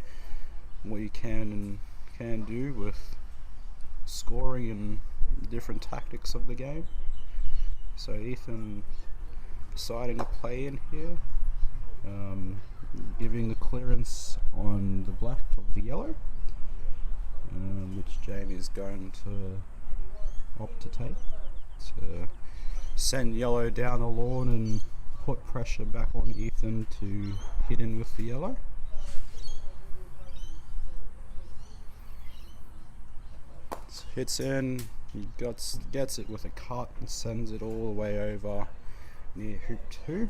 what you can do with scoring and different tactics of the game. So Ethan deciding to play in here, giving the clearance on the black of the yellow, which Jamie is going to opt to take to send yellow down the lawn and put pressure back on Ethan to hit in with the yellow. So hits in, he gets it with a cut and sends it all the way over near hoop 2.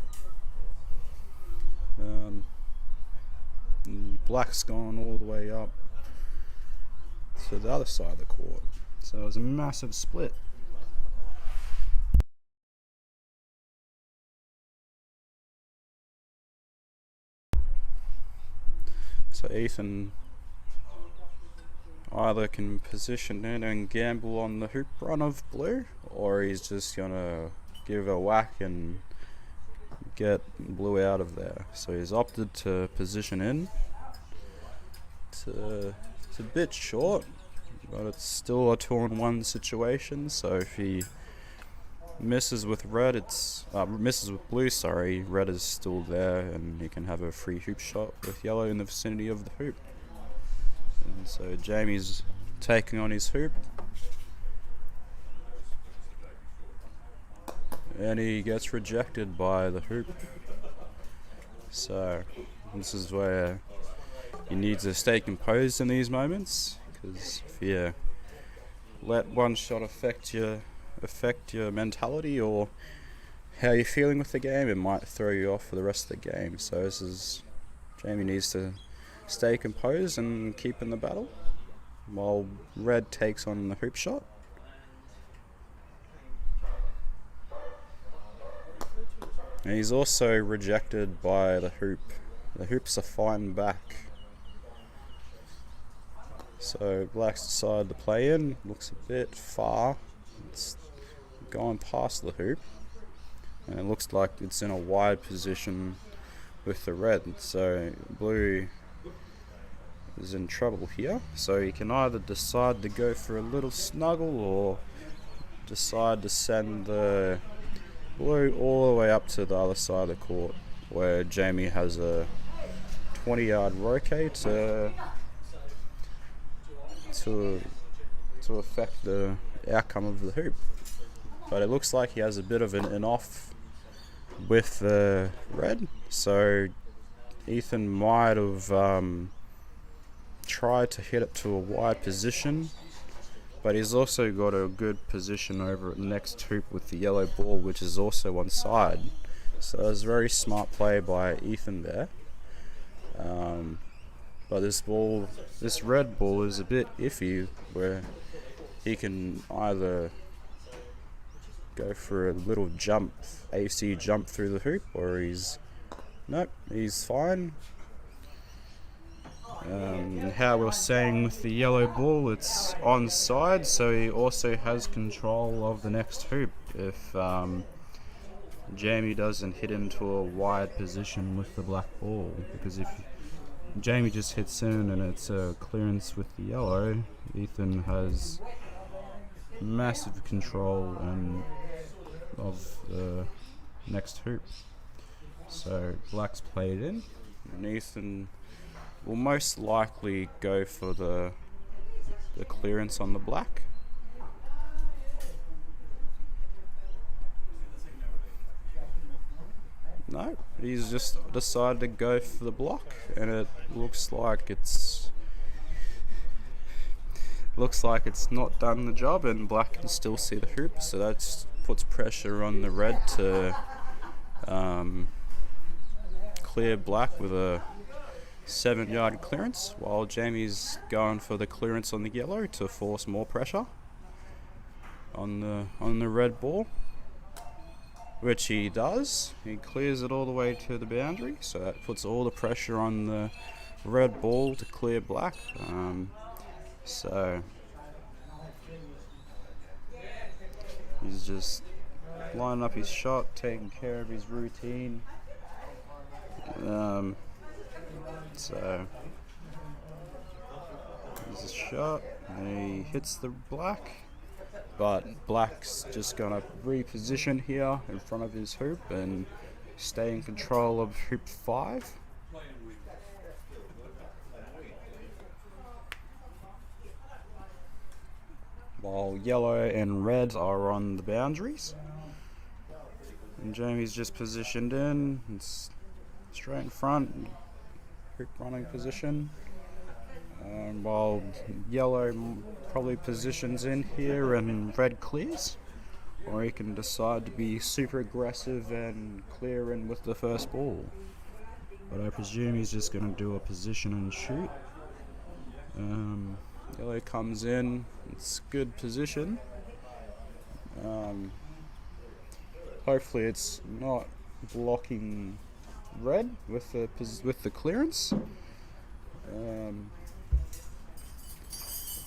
And black's gone all the way up to the other side of the court. So it was a massive split. So Ethan either can position in and gamble on the hoop run of blue, or he's just gonna give a whack and get blue out of there. So he's opted to position in. It's a bit short, but it's still a 2-on-1 situation. So if he misses with red, misses with blue, sorry, red is still there, and he can have a free hoop shot with yellow in the vicinity of the hoop. And so Jamie's taking on his hoop, and he gets rejected by the hoop. So this is where you need to stay composed in these moments, because if you let one shot affect your mentality or how you're feeling with the game, it might throw you off for the rest of the game. So Jamie needs to stay composed and keep in the battle while red takes on the hoop shot. And he's also rejected by the hoop. The hoop's a fine back. So black's decided to play in. Looks a bit far. It's gone past the hoop. And it looks like it's in a wide position with the red. So blue is in trouble here. So he can either decide to go for a little snuggle or decide to send the blue all the way up to the other side of the court, where Jamie has a 20-yard rotate to affect the outcome of the hoop. But it looks like he has a bit of an off with the red, so Ethan might have tried to hit it to a wide position, but he's also got a good position over at the next hoop with the yellow ball, which is also on side. So it was a very smart play by Ethan there. But this red ball is a bit iffy, where he can either go for a little jump, AC jump through the hoop, or he's fine. How we're saying with the yellow ball, it's onside, so he also has control of the next hoop if Jamie doesn't hit into a wide position with the black ball. Because if Jamie just hits in and it's a clearance with the yellow, Ethan has massive control of the next hoop. So black's played in, and Ethan will most likely go for the clearance on the black. No, he's just decided to go for the block, and it looks like it's not done the job, and black can still see the hoop, so that puts pressure on the red to clear black with a 7-yard clearance, while Jamie's going for the clearance on the yellow to force more pressure on the red ball, which he does. He clears it all the way to the boundary, so that puts all the pressure on the red ball to clear black. So he's just lining up his shot, taking care of his routine. So there's a shot, and he hits the black, but black's just gonna reposition here in front of his hoop and stay in control of hoop 5. While yellow and red are on the boundaries. And Jamie's just positioned in. It's straight in front, hoop running position. While yellow probably positions in here and red clears. Or he can decide to be super aggressive and clear in with the first ball. But I presume he's just going to do a position and shoot. Yellow comes in, it's good position. Hopefully it's not blocking red with the clearance.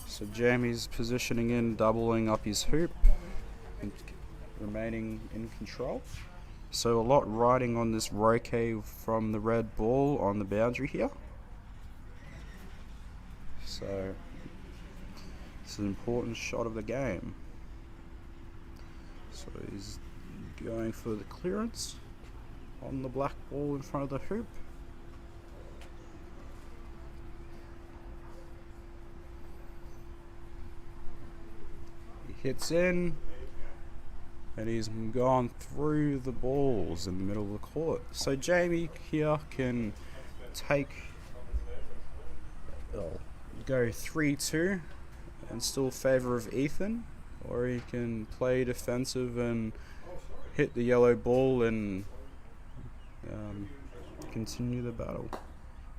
So Jamie's positioning in, doubling up his hoop, and remaining in control. So a lot riding on this roquet from the red ball on the boundary here. So it's an important shot of the game. So he's going for the clearance on the black ball in front of the hoop. He hits in, and he's gone through the balls in the middle of the court. So Jamie here can go 3-2 and still favour of Ethan, or he can play defensive and hit the yellow ball and continue the battle.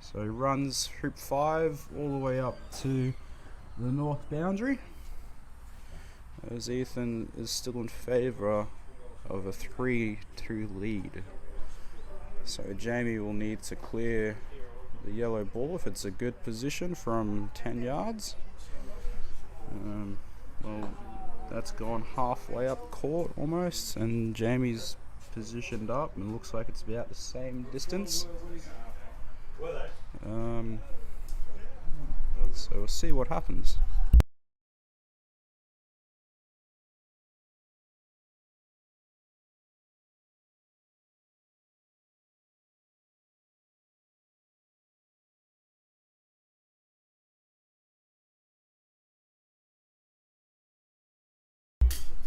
So he runs hoop 5 all the way up to the north boundary, as Ethan is still in favour of a 3-2 lead. So Jamie will need to clear the yellow ball if it's a good position from 10 yards. Well, that's gone halfway up court almost, and Jamie's positioned up and looks like it's about the same distance. So we'll see what happens.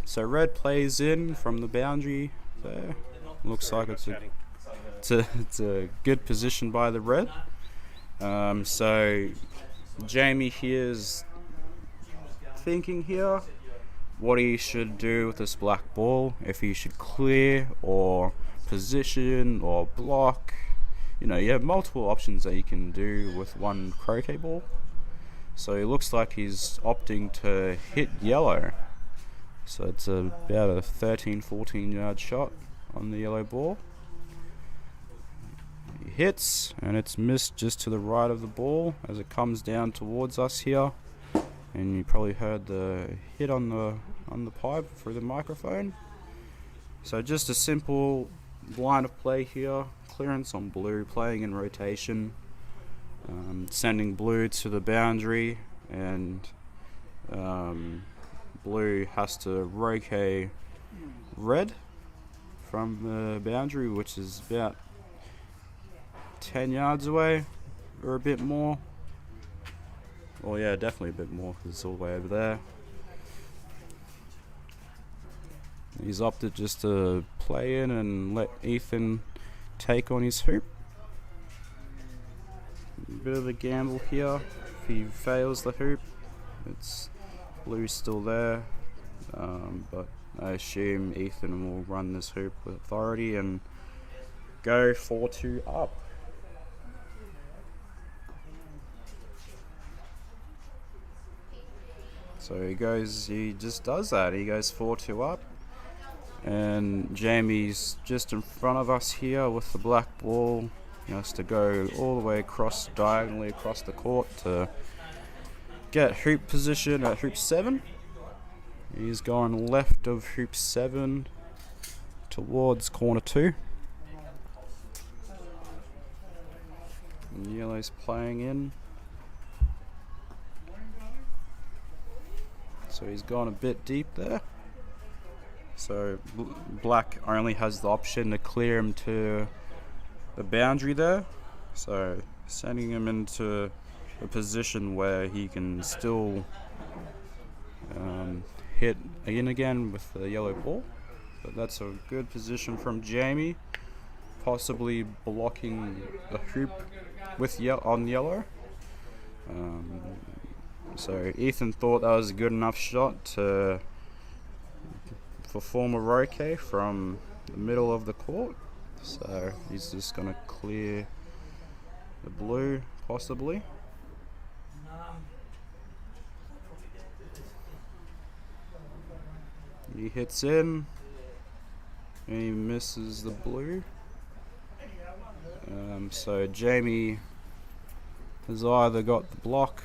So red plays in from the boundary there. Looks like it's a good position by the red. So Jamie here's thinking here what he should do with this black ball, if he should clear or position or block. You know, you have multiple options that you can do with one croquet ball. So it looks like he's opting to hit yellow. So it's about a 13-14 yard shot on the yellow ball. He hits, and it's missed just to the right of the ball as it comes down towards us here. And you probably heard the hit on the pipe through the microphone. So just a simple line of play here. Clearance on blue, playing in rotation, sending blue to the boundary, and blue has to roquet red from the boundary, which is about 10 yards away or a bit more. Well, yeah, definitely a bit more because it's all the way over there. He's opted just to play in and let Ethan take on his hoop. A bit of a gamble here. If he fails the hoop, it's blue's still there, but I assume Ethan will run this hoop with authority and go 4-2 up. So he just does that. He goes 4-2 up, and Jamie's just in front of us here with the black ball. He has to go all the way diagonally across the court to get hoop position at hoop 7. He's going left of hoop 7 towards corner 2. And yellow's playing in. So he's gone a bit deep there. So black only has the option to clear him to the boundary there. So sending him into a position where he can still hit in again with the yellow ball. but that's a good position from Jamie, possibly blocking the hoop with on yellow. So Ethan thought that was a good enough shot for former Roque from the middle of the court. So he's just going to clear the blue, possibly. He hits in, and he misses the blue. So Jamie has either got the block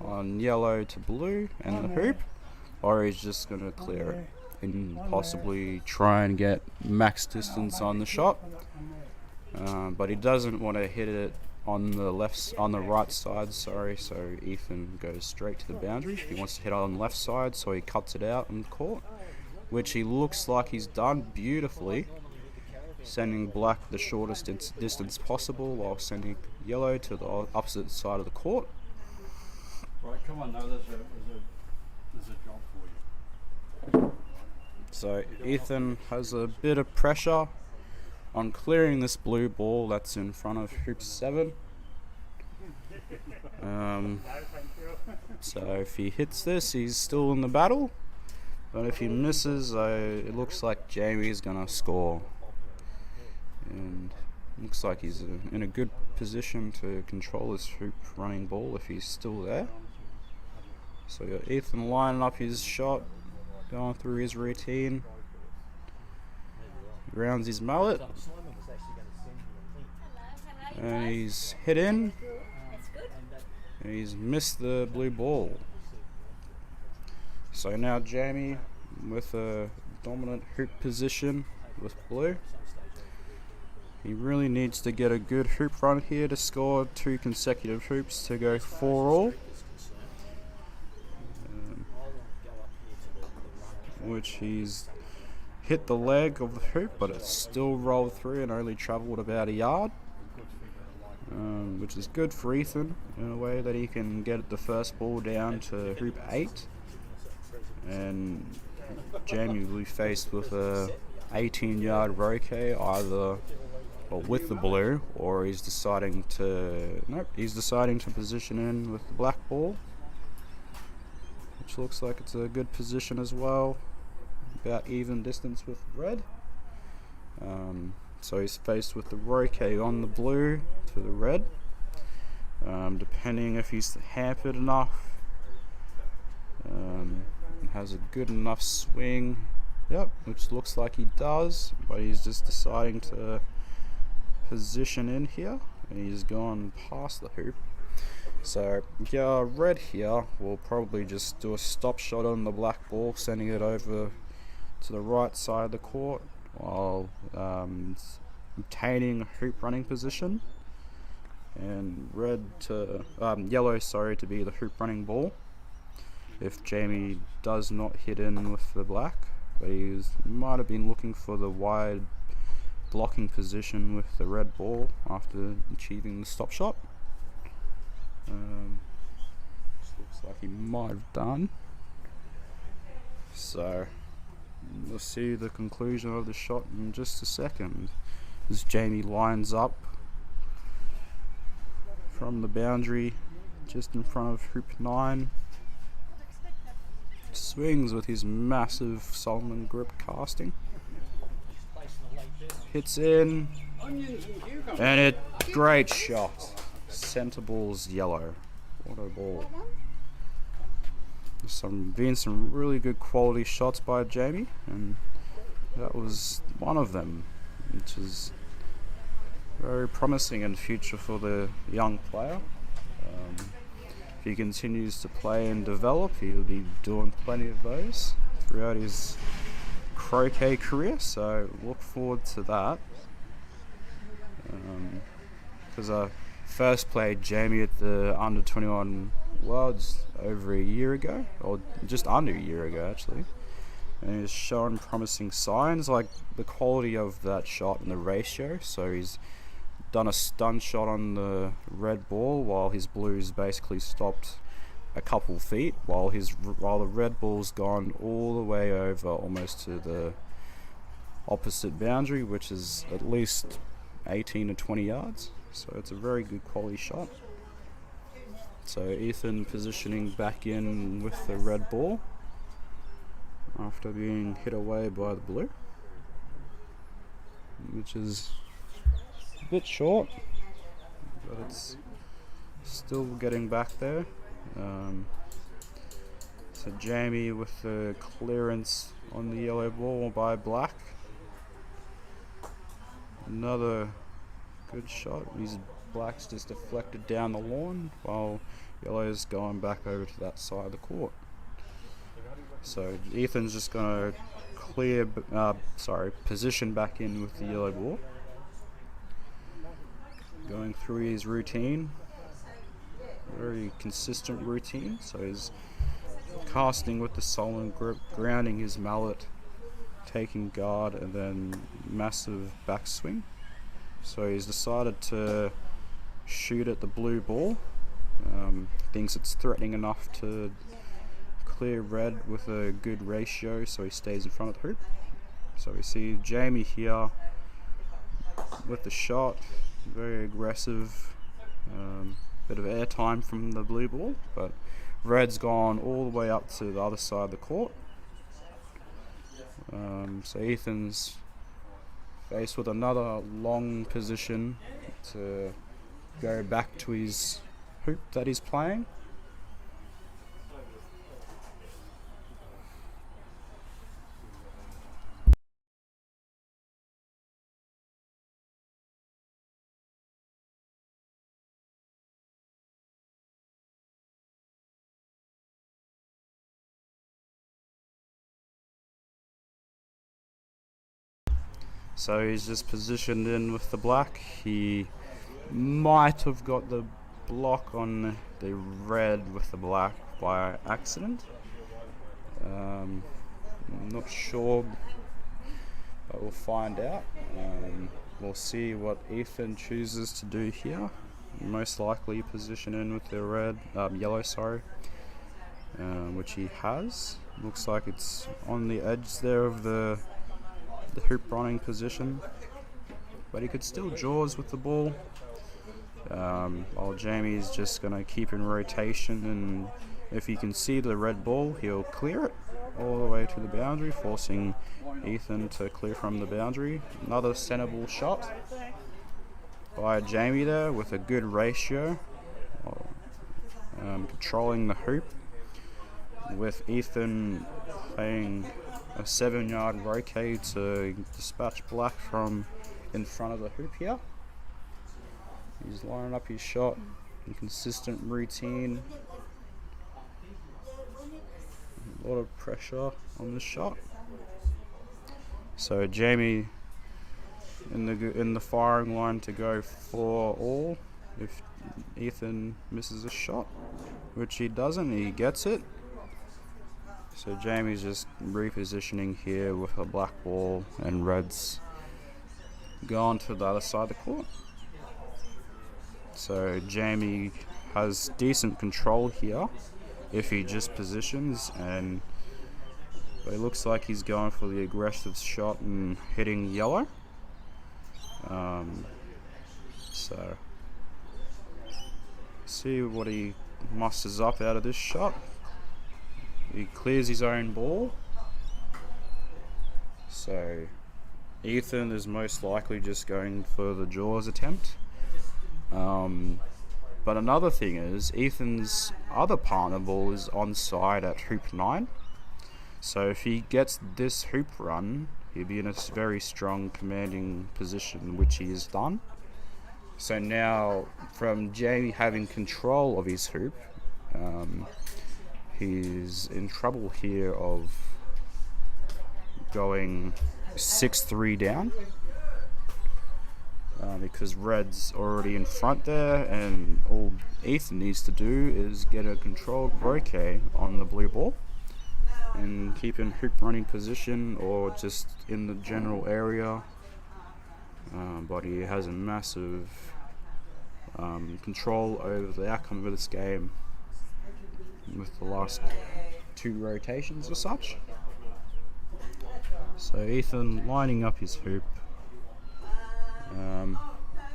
on yellow to blue and the hoop, or he's just going to clear it and possibly try and get max distance on the shot. But he doesn't want to hit it on the right side, so Ethan goes straight to the boundary. He wants to hit it on the left side, so he cuts it out on the court, which he looks like he's done beautifully, sending black the shortest distance possible while sending yellow to the opposite side of the court. Right, come on now, there's a job for you. So Ethan has a bit of pressure on clearing this blue ball that's in front of hoop 7. So if he hits this, he's still in the battle, but if he misses, it looks like Jamie's gonna score, and looks like he's in a good position to control this hoop running ball if he's still there. So you got Ethan lining up his shot, going through his routine. He rounds his mallet, and he's hit in, and he's missed the blue ball. So now Jamie with a dominant hoop position with blue. He really needs to get a good hoop run here to score 2 consecutive hoops to go 4-all. Which he's hit the leg of the hoop, but it's still rolled through and only travelled about a yard, which is good for Ethan in a way that he can get the first ball down to hoop 8, and Jamie will be faced with a 18-yard Roque either with the blue, or he's deciding to position in with the black ball, which looks like it's a good position as well, about even distance with red. So he's faced with the Roque on the blue to the red, depending if he's hampered enough and has a good enough swing, which looks like he does, but he's just deciding to position in here, and he's gone past the hoop. So red here will probably just do a stop shot on the black ball, sending it over to the right side of the court while obtaining a hoop running position, and yellow to be the hoop running ball if Jamie does not hit in with the black, but he might have been looking for the wide blocking position with the red ball after achieving the stop shot. Looks like he might have done. So we'll see the conclusion of the shot in just a second, as Jamie lines up from the boundary just in front of hoop 9, swings with his massive Solomon grip casting, hits in, and great shot. Centre ball's yellow. What a ball. Been some really good quality shots by Jamie, and that was one of them, which is very promising in the future for the young player. If he continues to play and develop, he'll be doing plenty of those throughout his croquet career, so look forward to that. Because I first played Jamie at the under-21 Worlds over a year ago, or just under a year ago actually, and he's shown promising signs, like the quality of that shot and the ratio. So he's done a stun shot on the red ball while his blue's basically stopped a couple feet, while the red ball's gone all the way over almost to the opposite boundary, which is at least 18 to 20 yards. So it's a very good quality shot. So Ethan positioning back in with the red ball after being hit away by the blue, which is a bit short, but it's still getting back there. So Jamie with the clearance on the yellow ball by black. Another good shot. Black's just deflected down the lawn while yellow's going back over to that side of the court. So Ethan's just going to position back in with the yellow ball. Going through his routine. Very consistent routine. So he's casting with the solid grip, grounding his mallet, taking guard, and then massive backswing. So he's decided to shoot at the blue ball. Thinks it's threatening enough to clear red with a good ratio, so he stays in front of the hoop. So we see Jamie here with the shot, very aggressive, bit of air time from the blue ball, but red's gone all the way up to the other side of the court. So Ethan's faced with another long position to go back to his hoop that he's playing. So he's just positioned in with the black. He might have got the block on the red with the black by accident. I'm not sure, but we'll find out. We'll see what Ethan chooses to do here. Most likely position in with the yellow, which he has. Looks like it's on the edge there of the hoop running position, but he could still jaws with the ball, while Jamie's just going to keep in rotation, and if he can see the red ball, he'll clear it all the way to the boundary, forcing Ethan to clear from the boundary. Another center ball shot by Jamie there with a good ratio, controlling the hoop, with Ethan playing a 7-yard roquet to dispatch black from in front of the hoop here. He's lining up his shot in consistent routine. A lot of pressure on the shot. So Jamie in the firing line to go for all if Ethan misses a shot, which he doesn't. He gets it. So Jamie's just repositioning here with a black ball, and red's gone to the other side of the court. So Jamie has decent control here if he just positions, and it looks like he's going for the aggressive shot and hitting yellow. So see what he musters up out of this shot. He clears his own ball. So Ethan is most likely just going for the jaws attempt. But another thing is, Ethan's other partner ball is onside at hoop 9. So if he gets this hoop run, he'll be in a very strong commanding position, which he has done. So now, from Jamie having control of his hoop, he's in trouble here of going 6-3 down, because red's already in front there, and all Ethan needs to do is get a controlled roquet on the blue ball and keep in hoop running position or just in the general area. But he has a massive control over the outcome of this game with the last 2 rotations or such. So Ethan lining up his hoop.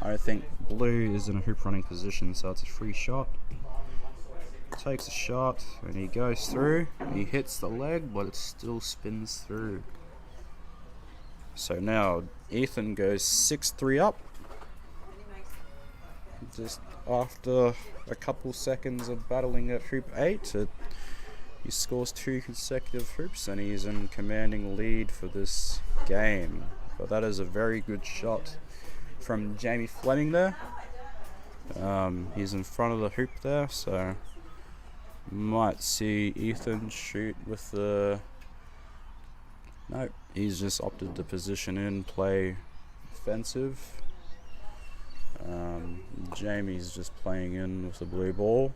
I think blue is in a hoop running position, so it's a free shot. Takes a shot and he goes through. He hits the leg, but it still spins through. So now Ethan goes 6-3 up. Just after a couple seconds of battling at hoop 8, he scores 2 consecutive hoops and he's in commanding lead for this game. But that is a very good shot from Jamie Fleming there. He's in front of the hoop there, so might see Ethan shoot with the... Nope, he's just opted to position in, play defensive. Jamie's just playing in with the blue ball.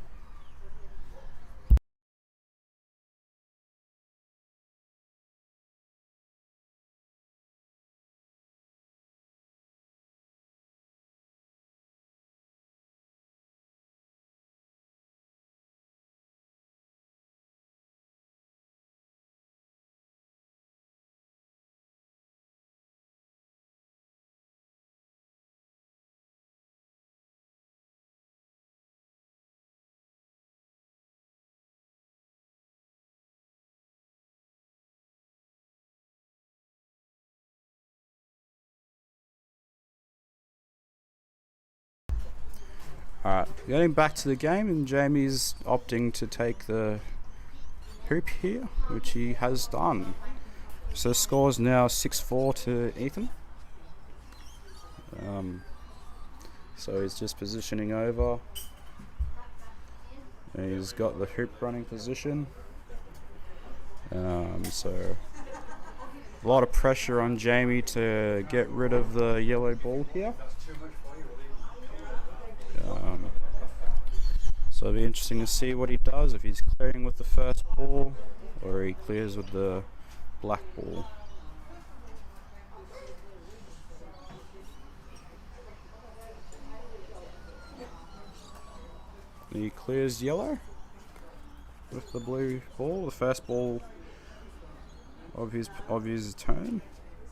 Alright, getting back to the game, and Jamie's opting to take the hoop here, which he has done. So the score's now 6-4 to Ethan. So he's just positioning over. And he's got the hoop running position. So a lot of pressure on Jamie to get rid of the yellow ball here. So it'll be interesting to see what he does, if he's clearing with the first ball or he clears with the black ball. He clears yellow with the blue ball, the first ball of his turn,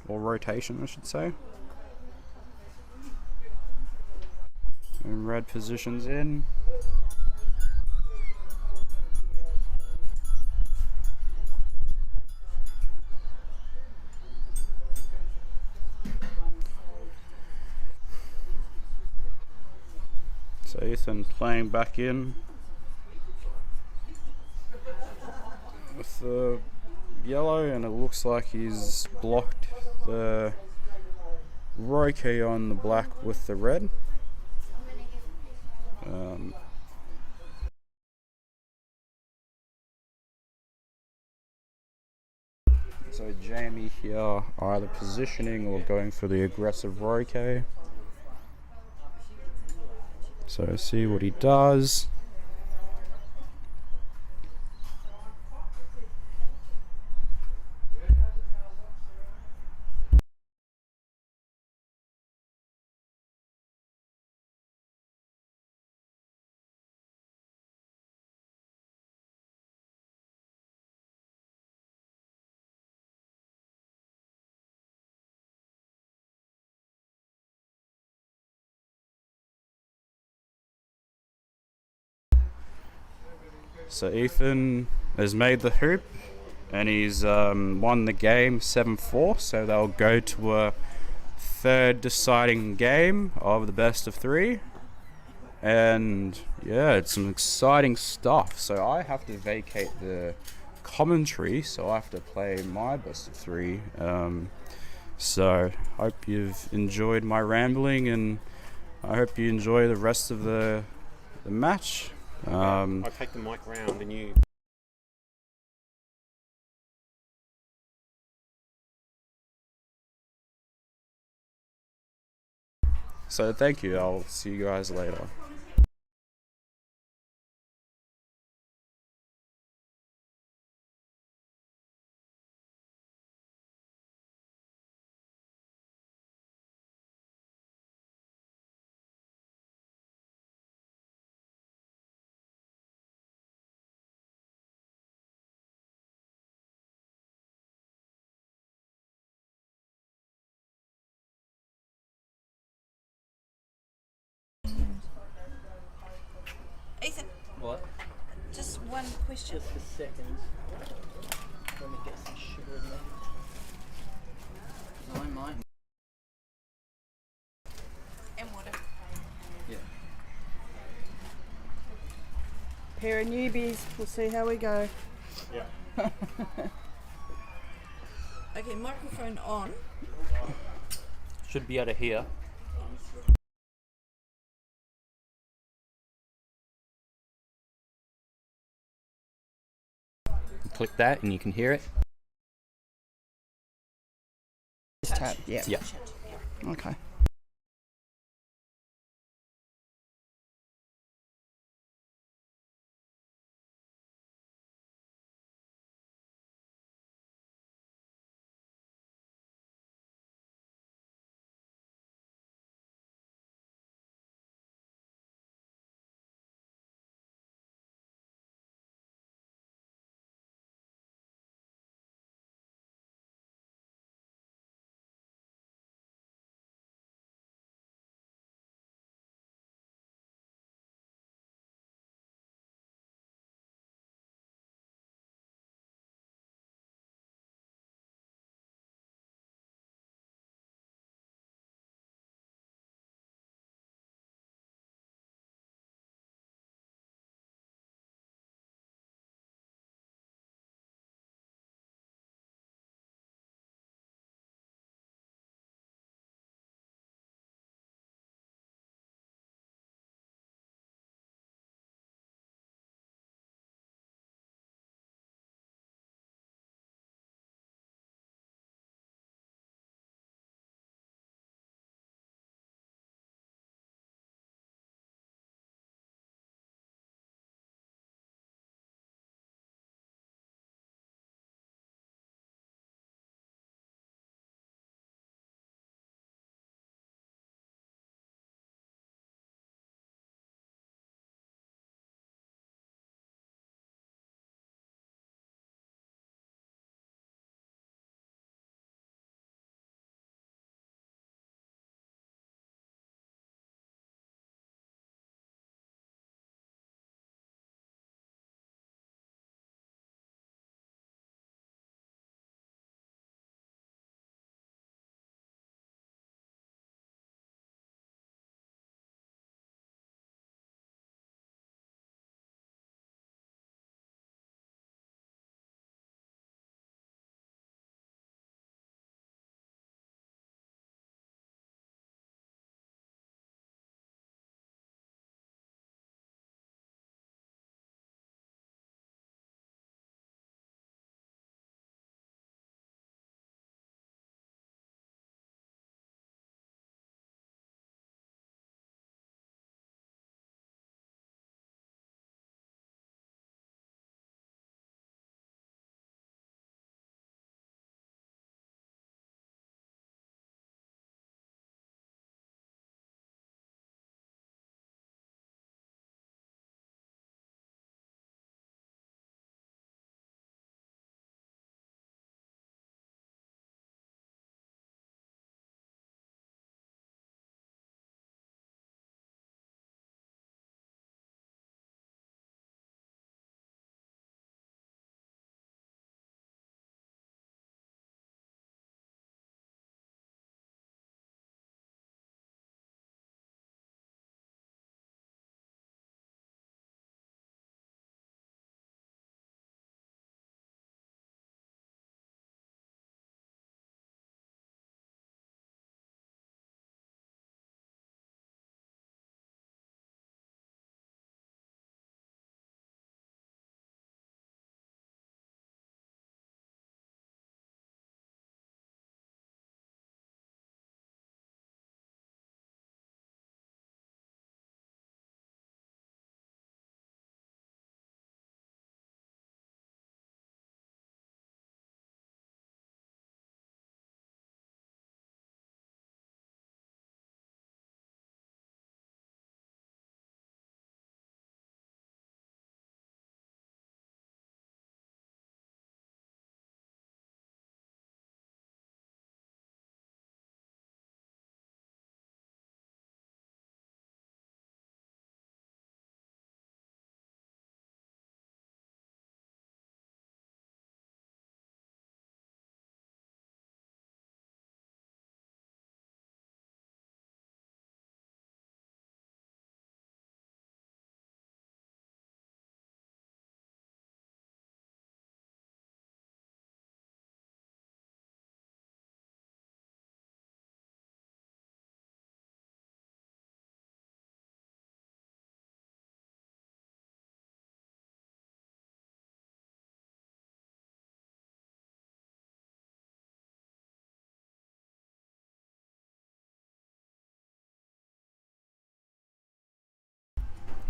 or rotation I should say. And red positions in. So Ethan playing back in with the yellow, and it looks like he's blocked the roque on the black with the red. So Jamie here either positioning or going for the aggressive roque. So see what he does. So Ethan has made the hoop and he's won the game 7-4, so they'll go to a third deciding game of the best of 3. And yeah, it's some exciting stuff. So I have to vacate the commentary, so I have to play my best of 3. So hope you've enjoyed my rambling, and I hope you enjoy the rest of the match. I take the mic round and you... So thank you, I'll see you guys later. one question. Just a second. Let me get some sugar in there. I might. And water. Yeah. Pair of newbies. We'll see how we go. Yeah. Okay, microphone on. Should be able to hear. Click that and you can hear it. Tap, yeah. Yeah. Okay.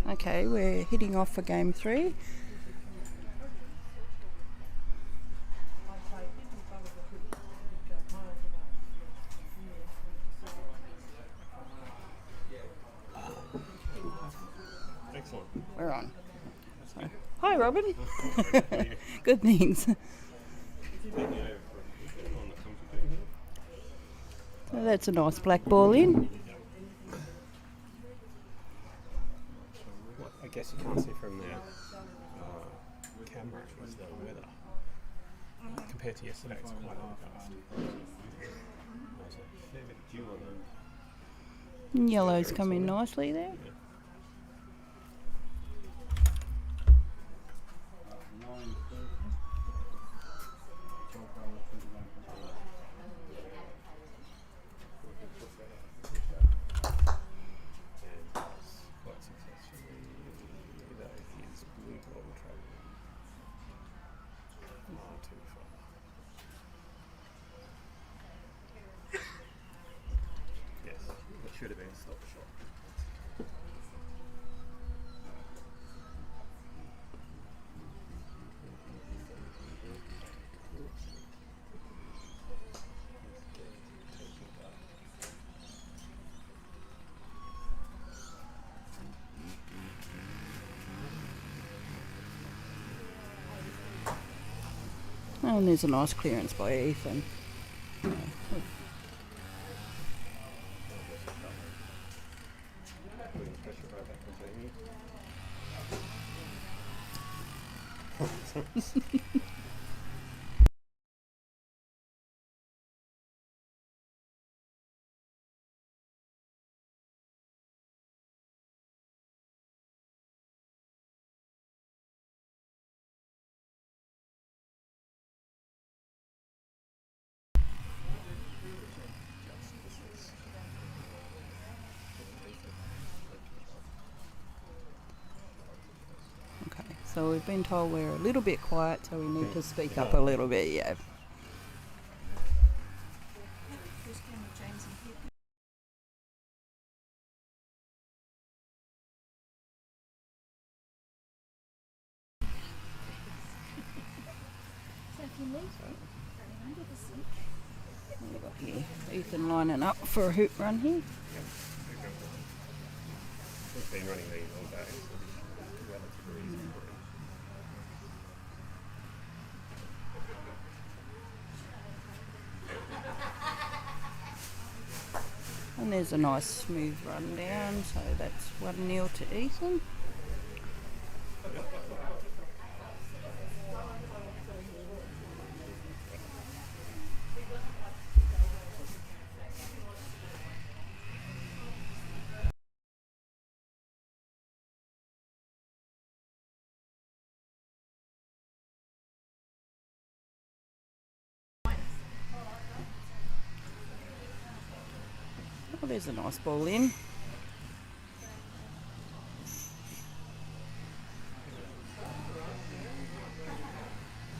Okay, we're heading off for game 3. Excellent. We're on. Hi, Robin. Good things. So that's a nice black ball in. What I guess you can't see from the camera is the weather. Compared to yesterday, it's quite overcast. There's a fair bit of dew on them. Yellow's come in nicely there. Quite successfully, that is blue ball travelling. Not too far. Yes, it should have been a stop shot. Oh, and there's a nice clearance by Ethan. Putting pressure right back on Jamie. Okay, so we've been told we're a little bit quiet, so we need to speak up a little bit, yeah. What have we got here? Ethan lining up for a hoop run here. We've been running these all day, so it's relatively easy for him. And there's a nice smooth run down, so that's 1-0 to Ethan. Oh, there's a nice ball in.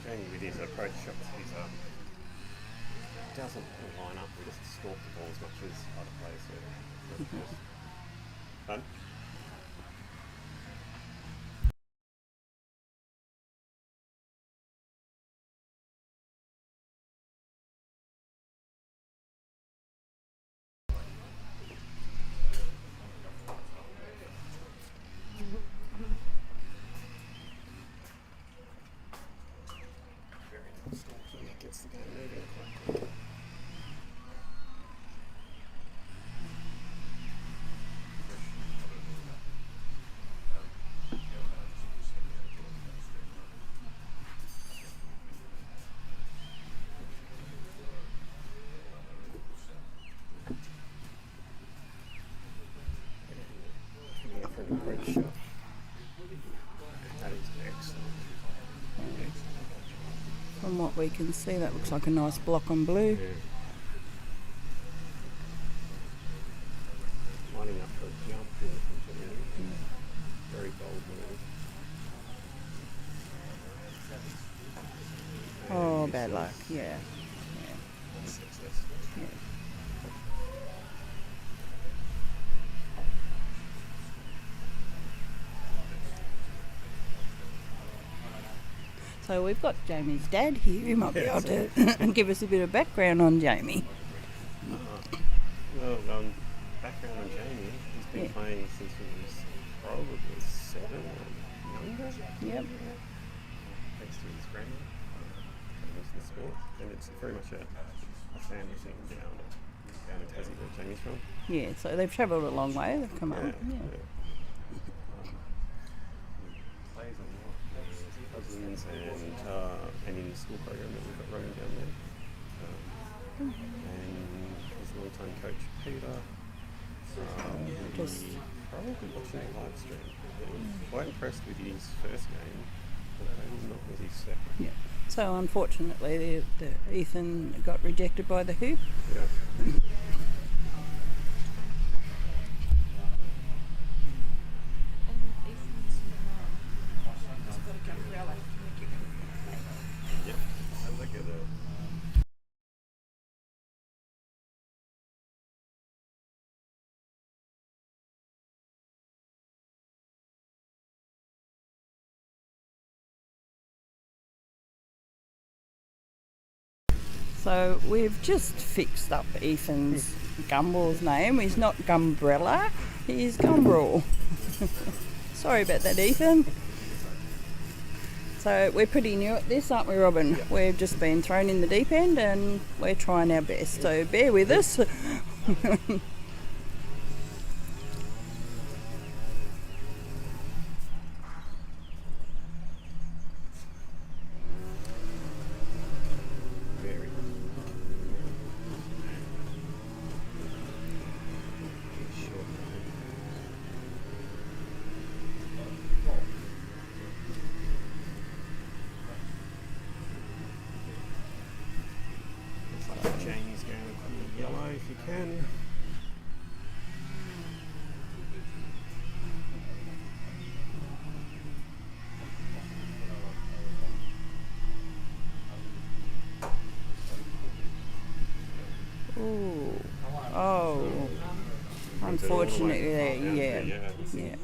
Jamie with his approach shots, doesn't line up, we just stalk the ball as much as other players do. Fun? Very nice stalking, it gets the game moving quite quick. For an approach shot. That is excellent. From what we can see, that looks like a nice block on blue. Yeah. Lining up for a jump here from Jamie. Very bold move. Oh, bad luck, yeah. Success. Yeah. So we've got Jamie's dad here who might be able to give us a bit of background on Jamie. Well, background on Jamie, he's been playing since he was probably 7 or younger. Yep. Thanks to his grandma. In the sport. And it's very much a family thing down in Tassie where Jamie's from. Yeah, so they've travelled a long way. They've come up. Yeah. Plays a lot with his cousins and in the school program that we've got running down there. And his long-time coach Peter. Just Probably watching a live stream. He was quite impressed with his first game, but not with his second. yeah. So unfortunately, the Ethan got rejected by the hoop. Yeah. Yep. Sounds like it. So we've just fixed up Ethan's Gumball's name. He's not Gumbrella, he's Gumbrel. Sorry about that, Ethan. So we're pretty new at this, aren't we, Robin? Yep. We've just been thrown in the deep end and we're trying our best, so bear with us. Jamie's going to yellow if you can. Ooh. Oh. Unfortunately, yeah. Yeah.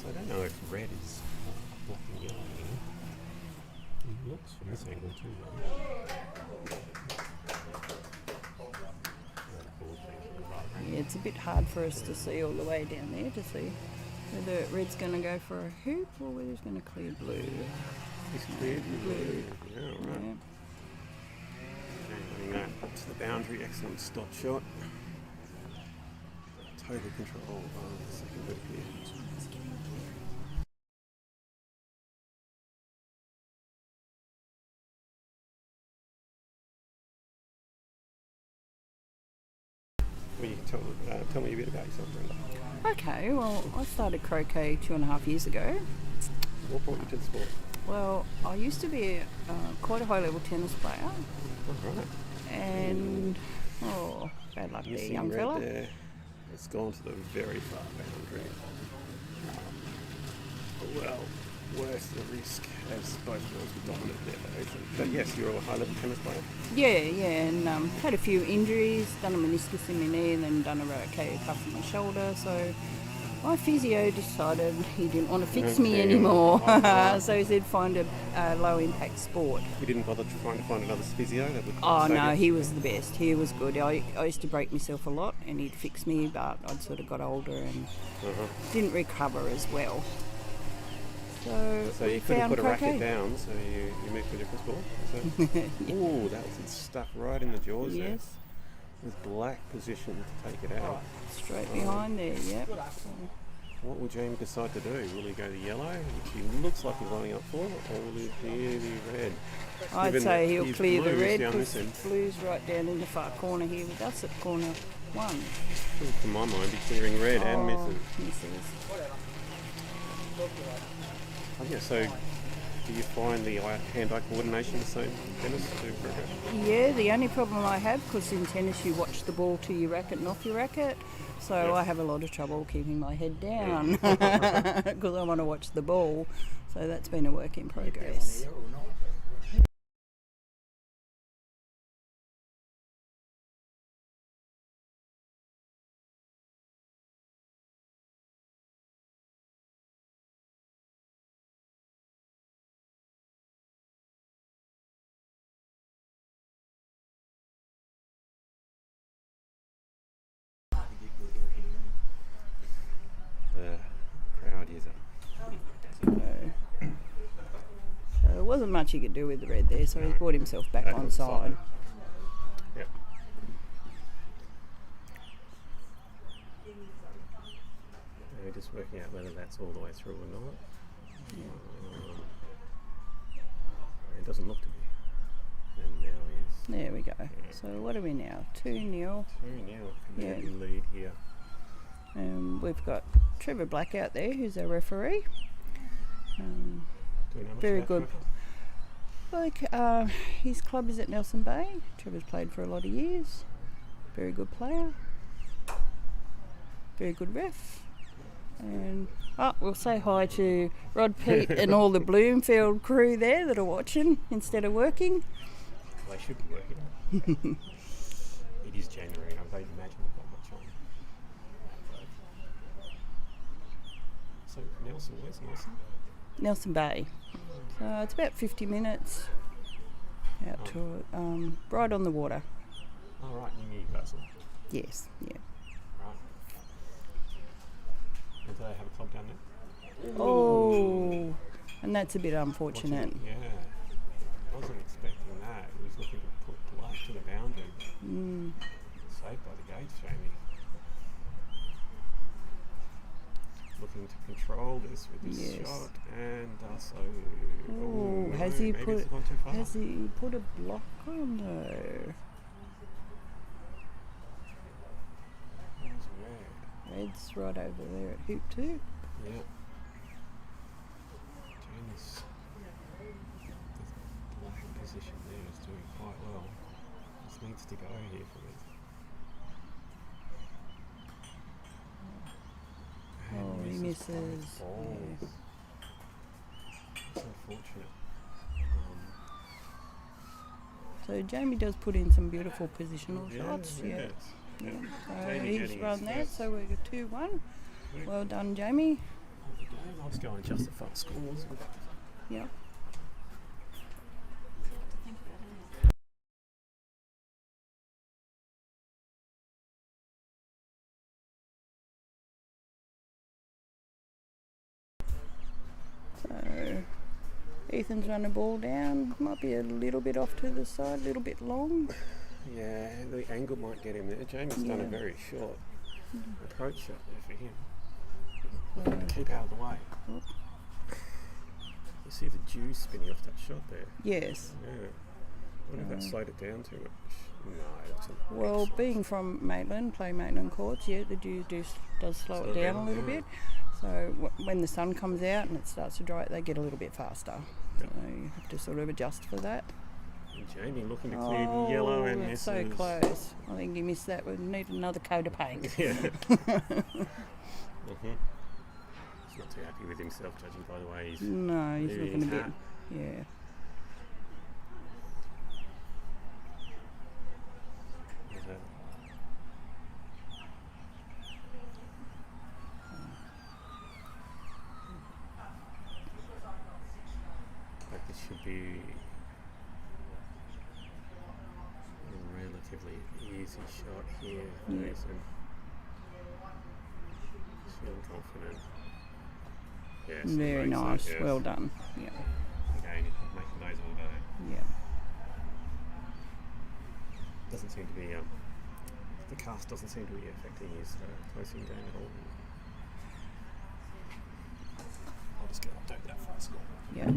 So I don't know if red is blocking yellow here. It looks from this angle too though. Yeah, it's a bit hard for us to see all the way down there to see whether red's going to go for a hoop or whether it's going to clear blue. It's cleared blue. Yeah, right. Yeah. Running that to the boundary, excellent stop shot. Total control of the second hoop here. Well, you can tell me a bit about yourself, Brenda. Okay, well, I started croquet 2.5 years ago. What brought you to the sport? Well, I used to be quite a high-level tennis player, All right. and bad luck You there, see young red fella. there. It's gone to the very far boundary. Well, worth the risk as both girls were dominant there though. But yes, you're a high-level tennis player. Yeah, and had a few injuries, done a meniscus in my knee and then done a rotator cuff in my shoulder, so my physio decided he didn't want to fix me anymore. So he said find a low-impact sport. You didn't bother trying to find another physio that would Oh save no, you? he was the best. He was good. I used to break myself a lot and he'd fix me, but I'd sort of got older and didn't recover as well. So you we couldn't found put a croquet. racket down, so you moved to a different sport? Ooh, that was stuck right in the jaws there. Yes, With black position to take it out. straight behind there, yep. What will Jamie decide to do? Will he go to yellow, which he looks like he's lining up for, or will he clear the red? I'd Given say that he'll his clear the blue's red down because this end. blue's right down in the far corner here with us at corner 1. Should, to my mind, be clearing red and missing. Misses. Oh, yeah, so Do you find the hand-eye coordination the same in tennis to cricket? Yeah, the only problem I have, because in tennis you watch the ball to your racket and off your racket, so I have a lot of trouble keeping my head down because I want to watch the ball. So that's been a work in progress. The crowd is up. So there wasn't much he could do with the red there, so he's brought himself back on side. Yep. We're just working out whether that's all the way through or not. It doesn't look to be. And now he's There we go. So what are we now? 2-0. 2-0. Commanding lead here. We've got Trevor Black out there, who's our referee. Do we know much Very about good. Trevor? Like, his club is at Nelson Bay. Trevor's played for a lot of years. Very good player. Very good ref. And we'll say hi to Rod, Pete and all the Bloomfield crew there that are watching instead of working. They should be working. It is January. I don't imagine they've got much on. So Nelson, where's Nelson? Nelson Bay. So it's about 50 minutes out to right on the water. Oh right, you Newcastle. Yes, yeah. Right. And do they have a club down there? Oh, and that's a bit unfortunate. Yeah. I wasn't expecting that. He was looking to put Black to the boundary. Saved by the gates, Jamie. Looking to control this with this shot, and so. Oh, has he put a block on though? Where's Red? Red's right over there at hoop 2. Yeah. Jamie's the Black position there is doing quite well. This needs to go here for me. Oh, he misses. Balls. It's unfortunate. So Jamie does put in some beautiful positional shots. Yeah. So Jamie he's getting run his that. first. So we're 2-1. Well done, Jamie. I'll just go and adjust the front scores. Yep. So Ethan's run the ball down. Might be a little bit off to the side, a little bit long. Yeah, the angle might get him there. Jamie's done a very short approach shot there for him. Looking to keep out of the way. You see the dew spinning off that shot there. Yes. Yeah. I wonder if that slowed it down too much. No, that's a Well, shot. being from Maitland, playing Maitland courts, the dew does slow it down a little bit. So when the sun comes out and it starts to dry, they get a little bit faster. So you have to sort of adjust for that. And Jamie looking to clear the yellow and it's misses. so close. I think he missed that. We need another coat of paint. Yeah. He's not too happy with himself, judging by the way he's. No, he's moving looking a his bit. hat. Yeah. Is that- Like this should be a relatively easy shot here. Mason. He's feeling confident. Yes, Very makes it, nice. yes. Well done. Yeah. Again, making those all day. Yeah. Doesn't seem to be the cast doesn't seem to be affecting his closing game at all. I'll just go update that front score. Yeah.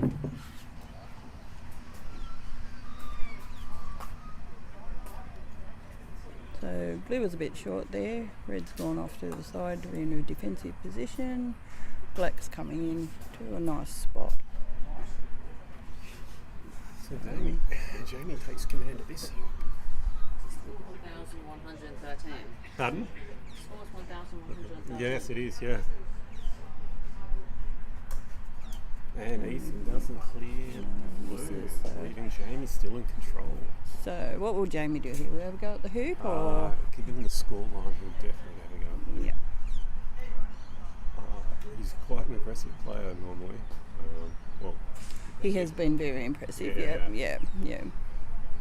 So blue was a bit short there. Red's gone off to the side in a defensive position. Black's coming in to a nice spot. So Jamie takes command of this. 1,113. Pardon? Score's 1,113. Yes, it is, yeah. And Ethan doesn't clear blue, leaving Jamie still in control. So what will Jamie do here? Will he have a go at the hoop or? Given the scoreline, he'll definitely have a go at the hoop. Yeah. He's quite an aggressive player normally. He has been very impressive. Yeah.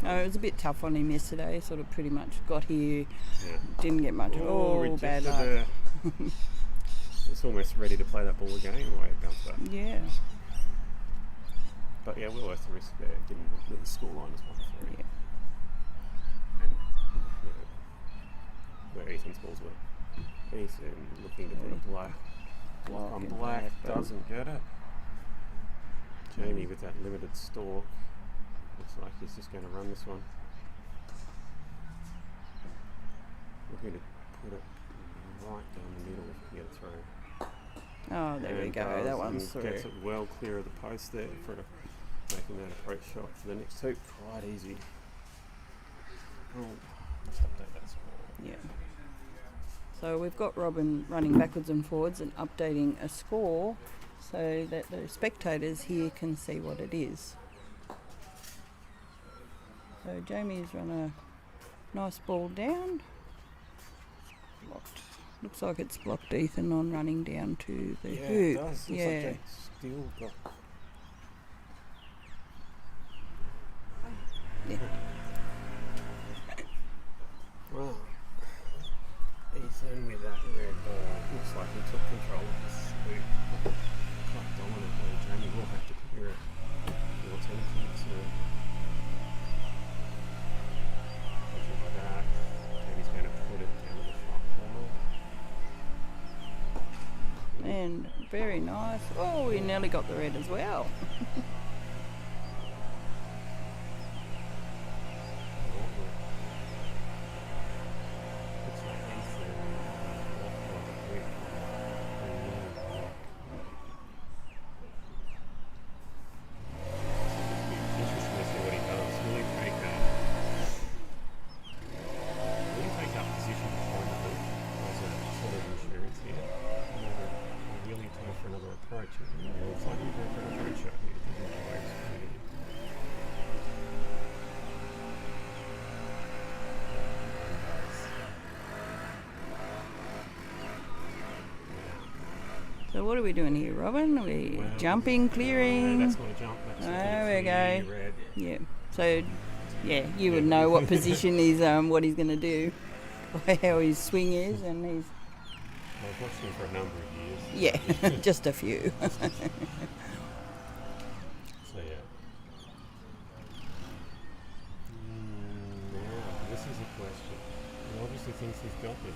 Oh, it was a bit tough on him yesterday. Sort of pretty much got here, didn't get much. Oh, bad luck. It's almost ready to play that ball again. Anyway, it bounced back. Yeah. But yeah, well worth the risk there, given the scoreline is 1-3. Yeah. And where Ethan's balls were. Ethan looking to put a block on black, doesn't get it. Jamie with that limited stalk. Looks like he's just going to run this one. Looking to put it right down the middle if he can get it through. Oh, there we go. That one's through. Gets it well clear of the post there for making that approach shot for the next hoop. Quite easy. Oh, just update that score. Yeah. So we've got Robin running backwards and forwards and updating a score so that the spectators here can see what it is. So Jamie's run a nice ball down. It's blocked. Looks like it's blocked Ethan on running down to the hoop. It does. Looks like Jake's still got... Yeah. Well, Ethan with that red ball looks like he took control of this hoop quite dominantly. Jamie will have to clear it. He wants anything to something like that. Jamie's going to put it down the shot corner. And very nice. Oh, we nearly got the red as well. So what are we doing here, Robin? Are we jumping, clearing? That's not a jump. That's There we go. red. Yeah. So, yeah, you would know what position he's, what he's going to do, by how his swing is, and he's. I've watched him for a number of years. Yeah, just a few. So yeah. Now, this is a question. He obviously thinks he's got this.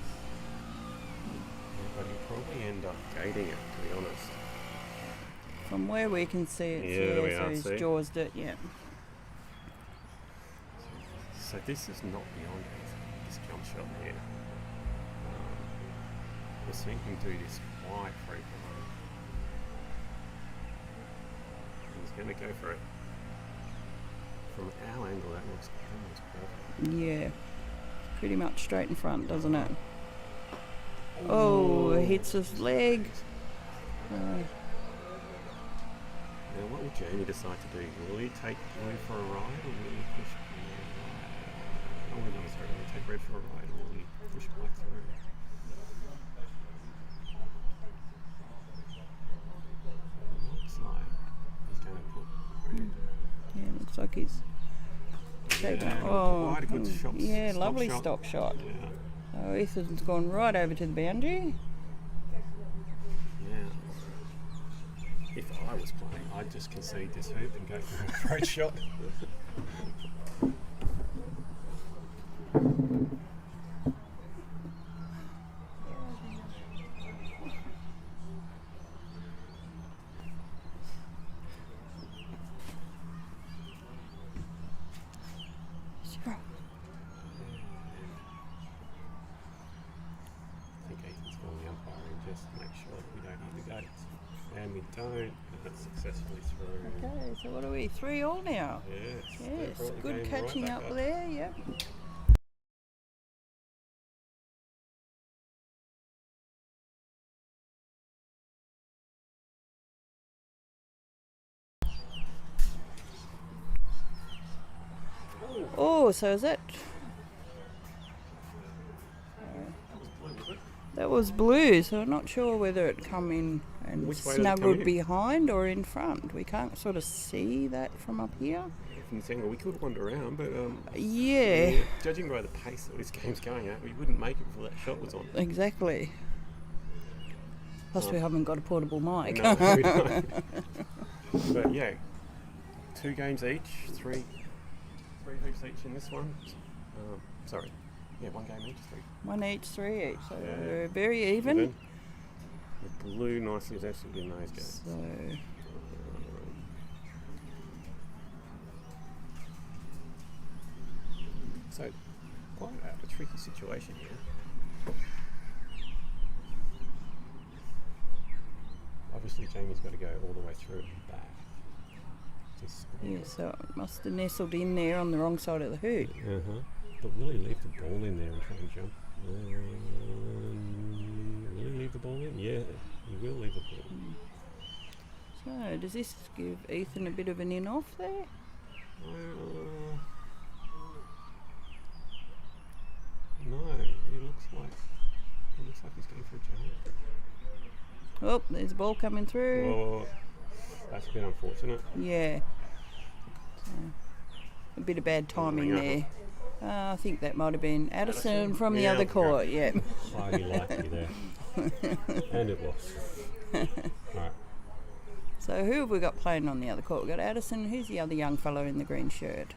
But he'll probably end up gating it, to be honest. From where we can see it, Yeah, we so are, he's see? jawsed it, yeah. So this is not beyond this jump shot here. We're seeing him do this quite frequently. He's going to go for it. From our angle, that looks almost perfect. Yeah. Pretty much straight in front, doesn't it? Oh, it hits his leg. Now, what will Jamie decide to do? Will he take blue for a ride, or will he push blue? Oh, no, sorry. Will he take red for a ride, or will he push black through? Looks like he's going to put red. Yeah, looks like he's taken. Oh, quite a good shot. yeah, Stop lovely shot. stop shot. Yeah. So Ethan's gone right over to the boundary. Yeah. If I was playing, I'd just concede this hoop and go for an approach shot. Sure. I think Ethan's calling the umpire and just make sure that we don't hit the gates. And we don't. And that's successfully through. Okay, so what are we? 3 all now. Yes. they Yes, brought the good game right catching back up there. Yep. Oh, so is that? That was blue, so I'm not sure whether it come in and Which way did it come snuggled in? behind or in front. We can't sort of see that from up here. From this angle, we could wander around, but Yeah, judging by the pace that this game's going at, we wouldn't make it before that shot was on. exactly. Plus, we haven't got a portable mic. No, we don't. But yeah, 2 games each, three hoops each in this one. Sorry, yeah, 1 game each, 3. 1 each, 3 each. So Yeah. very even. The blue nicely is actually in those games. So So, quite a tricky situation here. Obviously, Jamie's got to go all the way through and back. yeah, so it must have nestled in there on the wrong side of the hoop. But will he leave the ball in there and try and jump? Will he leave the ball in? Yeah, he will leave the ball. So does this give Ethan a bit of an in off there? No, it looks like he's going for a jump. Oh, there's a ball coming through. Well, that's a bit unfortunate. Yeah. So, a bit of bad timing there. I think that might have been Addison from the Yeah, other court. Yeah. Highly likely there. And it was. Right. So who have we got playing on the other court? We've got Addison. Who's the other young fellow in the green shirt?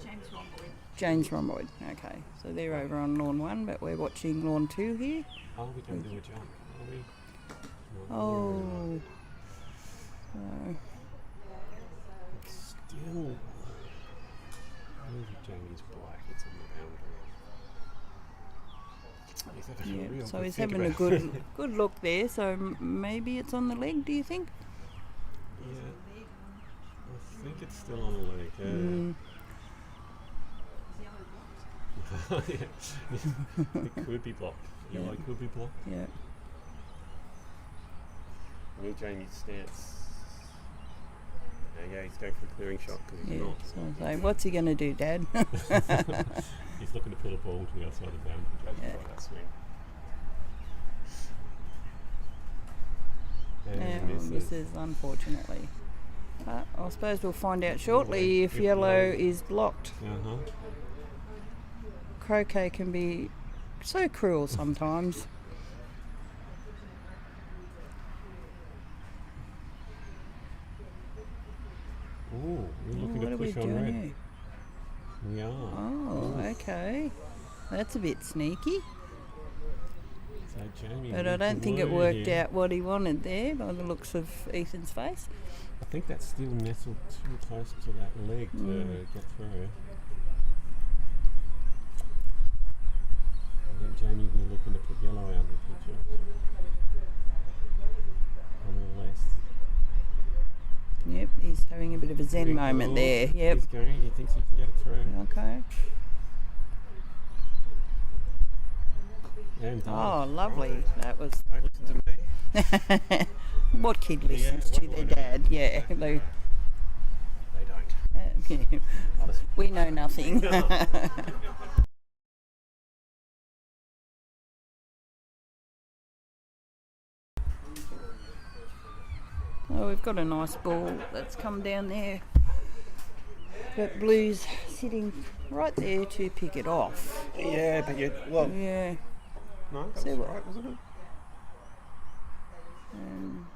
James Romboy. James Romboy. Okay. So they're over on lawn 1, but we're watching lawn 2 here. Oh, we don't do a jump, are we? No. Oh. So, It's still. Maybe Jamie's black. It's on the boundary. He's having a yeah. real So good he's think having a about it. good look there. So maybe it's on the leg, do you think? Yeah. I think it's still on the leg. Yeah. Mm. Yeah. It could be blocked. Yellow could be blocked. Yeah. Will Jamie's stance. Yeah, he's going for a clearing shot because he's Yeah. not. So I was like, what's he going to do, Dad? He's looking to put a ball to the outside of the boundary. Yeah. Try that swing. And misses, unfortunately. But I suppose we'll find out shortly if yellow is blocked. Uh-huh. Croquet can be so cruel sometimes. Ooh, we're looking What to are we push on doing red. here? We are. Oh, okay. That's a bit sneaky. So Jamie. But I don't think it worked out what he wanted there by the looks of Ethan's face. I think that's still nestled too close to that leg to get through. I think Jamie will be looking to put yellow out of the picture. Unless. Yep, he's having a bit of a zen moment there. Yep. He's going, he thinks he can get it through. Okay. And Oh, lovely. That was. Don't listen to me. What kid listens to their dad? Yeah. They, They don't. we know nothing. Oh, we've got a nice ball that's come down there. But Blue's sitting right there to pick it off. Yeah, but well, Yeah. no, that See was what- right, wasn't it? Um,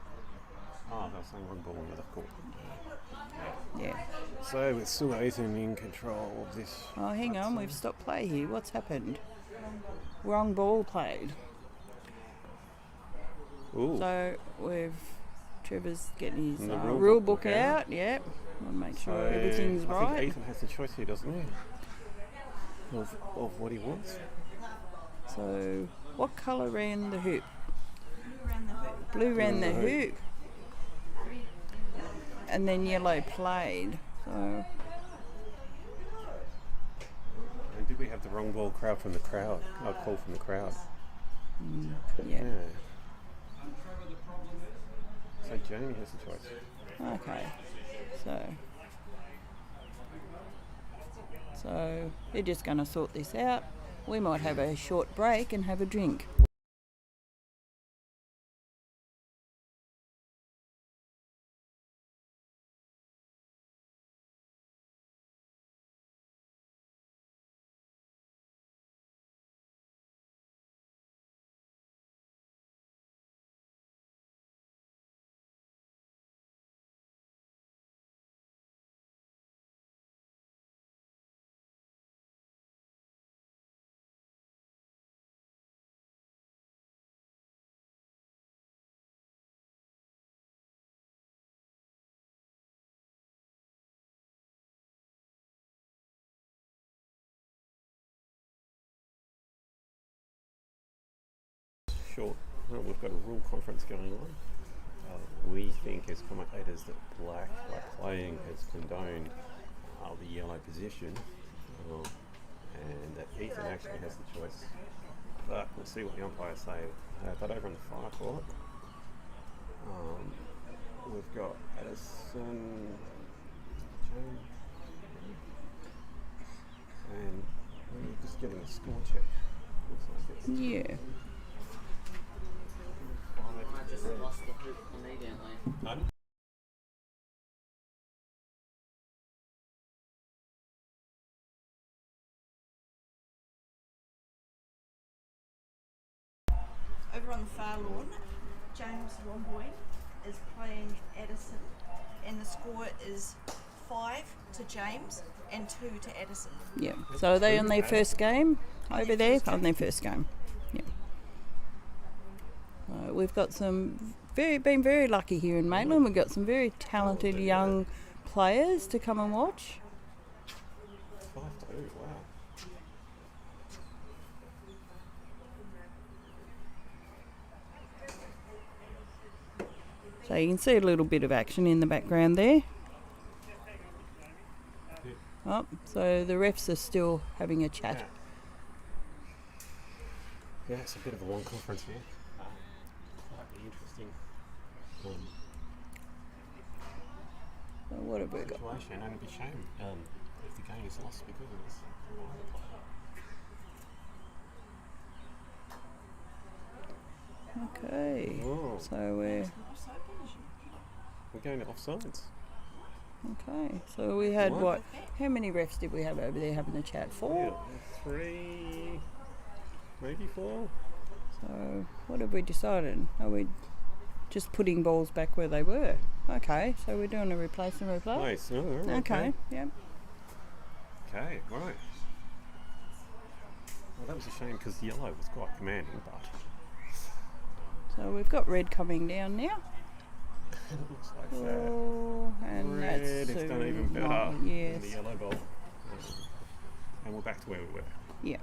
Oh, they were saying one ball on the other court. yeah. So it's still Ethan in control of this. Oh, hang on, we've stopped play here. What's happened? Wrong ball played. Ooh. So Trevor's getting his And the rule book out. Yep. Want to make So sure everything's I right. think Ethan has the choice here, doesn't he? Of what he wants. So what colour ran the hoop? Blue ran the hoop. and then yellow played. So And did we have the wrong ball crowd from the crowd? Call from the crowd. yeah. So Jamie has the choice. Okay. So they're just going to sort this out. We might have a short break and have a drink. Short. Well, we've got a rule conference going on. We think as commentators that black, by playing, has condoned the yellow position, and that Ethan actually has the choice. But we'll see what the umpires say. But over on the far court, we've got Addison, James, and we're just getting a score check. Looks like it's Yeah. I just lost the hoop immediately. Pardon? Over on the far lawn, James Romboy is playing Addison, and the score is 5 to James and 2 to Addison. Yeah. So are they on their first game over there? On their first game. Yeah. We've got been very lucky here in Maitland. We've got some very talented young players to come and watch. 5-2, wow. So you can see a little bit of action in the background there. Oh, so the refs are still having a chat. Yeah, it's a bit of a long conference here. Quite interesting So what have we got? situation, and it'd be a shame if the game is lost because of this. Okay. Oh, So we're going to offsides. okay. So we had what? How many refs did we have over there having a chat? 4. 3, maybe 4. So what have we decided? Are we just putting balls back where they were? Okay. So we're doing a replace and replay. Nice. Oh, Okay. Yep. Okay, right. Well, that was a shame because yellow was quite commanding, but So we've got red coming down now. it looks like that. Oh, and Red, that's it's done even better not- yes. than the yellow ball. And we're back to where we were. Yeah.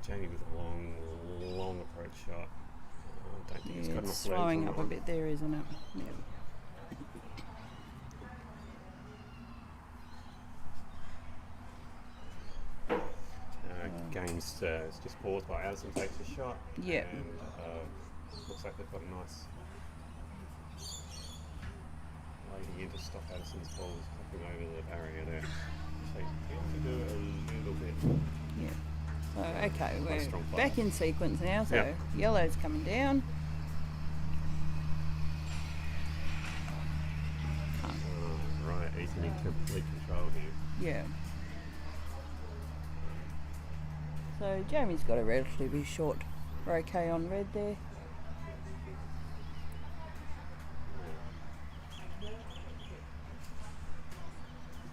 Jamie with a long approach shot. I don't think he's got It's enough slowing legs up on a bit there, isn't it? Yeah. Game's it's just paused by Addison takes a shot. Yeah. And looks like they've got a nice lady in to stop Addison's balls popping over the barrier there. They tend to do it a little bit. Yeah. So okay, Quite a we're strong player. back in sequence now. So Yeah. yellow's coming down. Right, Ethan in complete control here. Yeah. So Jamie's got a relatively short roquet on red there.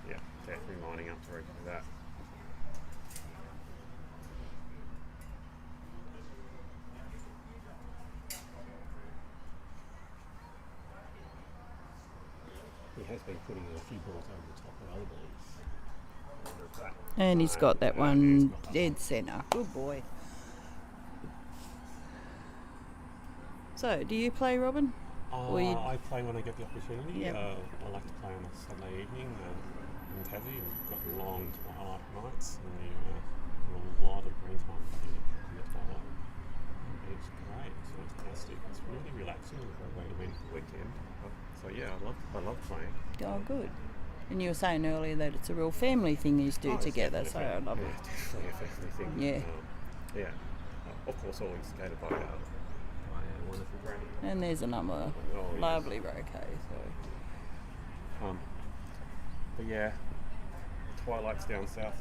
Yeah, definitely lining up to that. He has been putting a few balls over the top of other balls. I wonder if that- And he's got that he's one got that dead centre. Good boy. So, do you play, Robin? I play when I get the opportunity. Yep. I like to play on a Saturday evening in Tassie. We've got long twilight nights and a lot of green time in the twilight. It's great. It's fantastic. It's really relaxing and a great way to end the weekend. So yeah, I love playing. Oh, good. And you were saying earlier that it's a real family thing you do It's together, so I love yeah, it. definitely a family thing. Yeah. Yeah. Of course, always skated by our wonderful granny. And there's another yes. lovely bouquet. So But yeah, twilights down south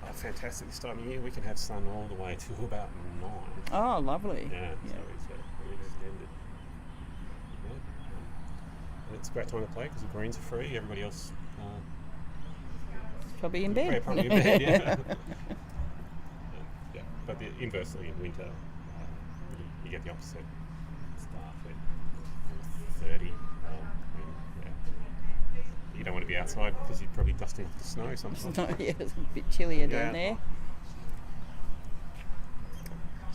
are fantastic this time of year. We can have sun all the way to about 9. oh, lovely. Yeah, so it's really extended. Yeah. And it's a great time to play because the greens are free. Everybody else Probably in bed. yeah, probably in bed, yeah. Yeah. But inversely, in winter, you get the opposite start at 30. You don't want to be outside because you're probably dusting off the snow sometimes. No, yeah, it's a bit chillier Yeah. down there.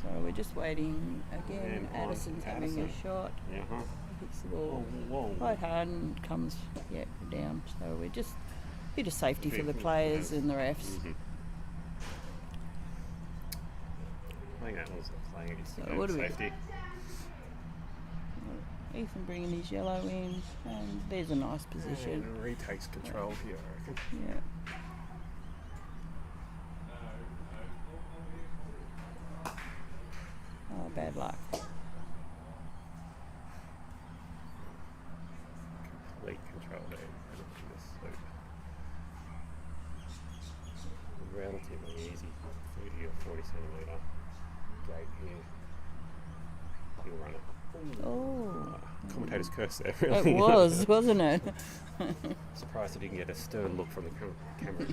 So we're just waiting again. Yeah, Addison's having a Addison. shot. Yeah, huh? Hits the ball Whoa. quite hard and comes down. So we're just a bit of safety for the players and the refs. Mm-hmm. I think that was playing against the So what do we- safety. Ethan bringing his yellow in, and there's a nice position. And retakes control here, I reckon. Yeah. Oh, bad luck. Complete control there. Relatively easy 30 or 40 centimetre gate here. He'll run it. Oh, Commentator's curse there, really. it was, wasn't it? Surprised I didn't get a stern look from the camera.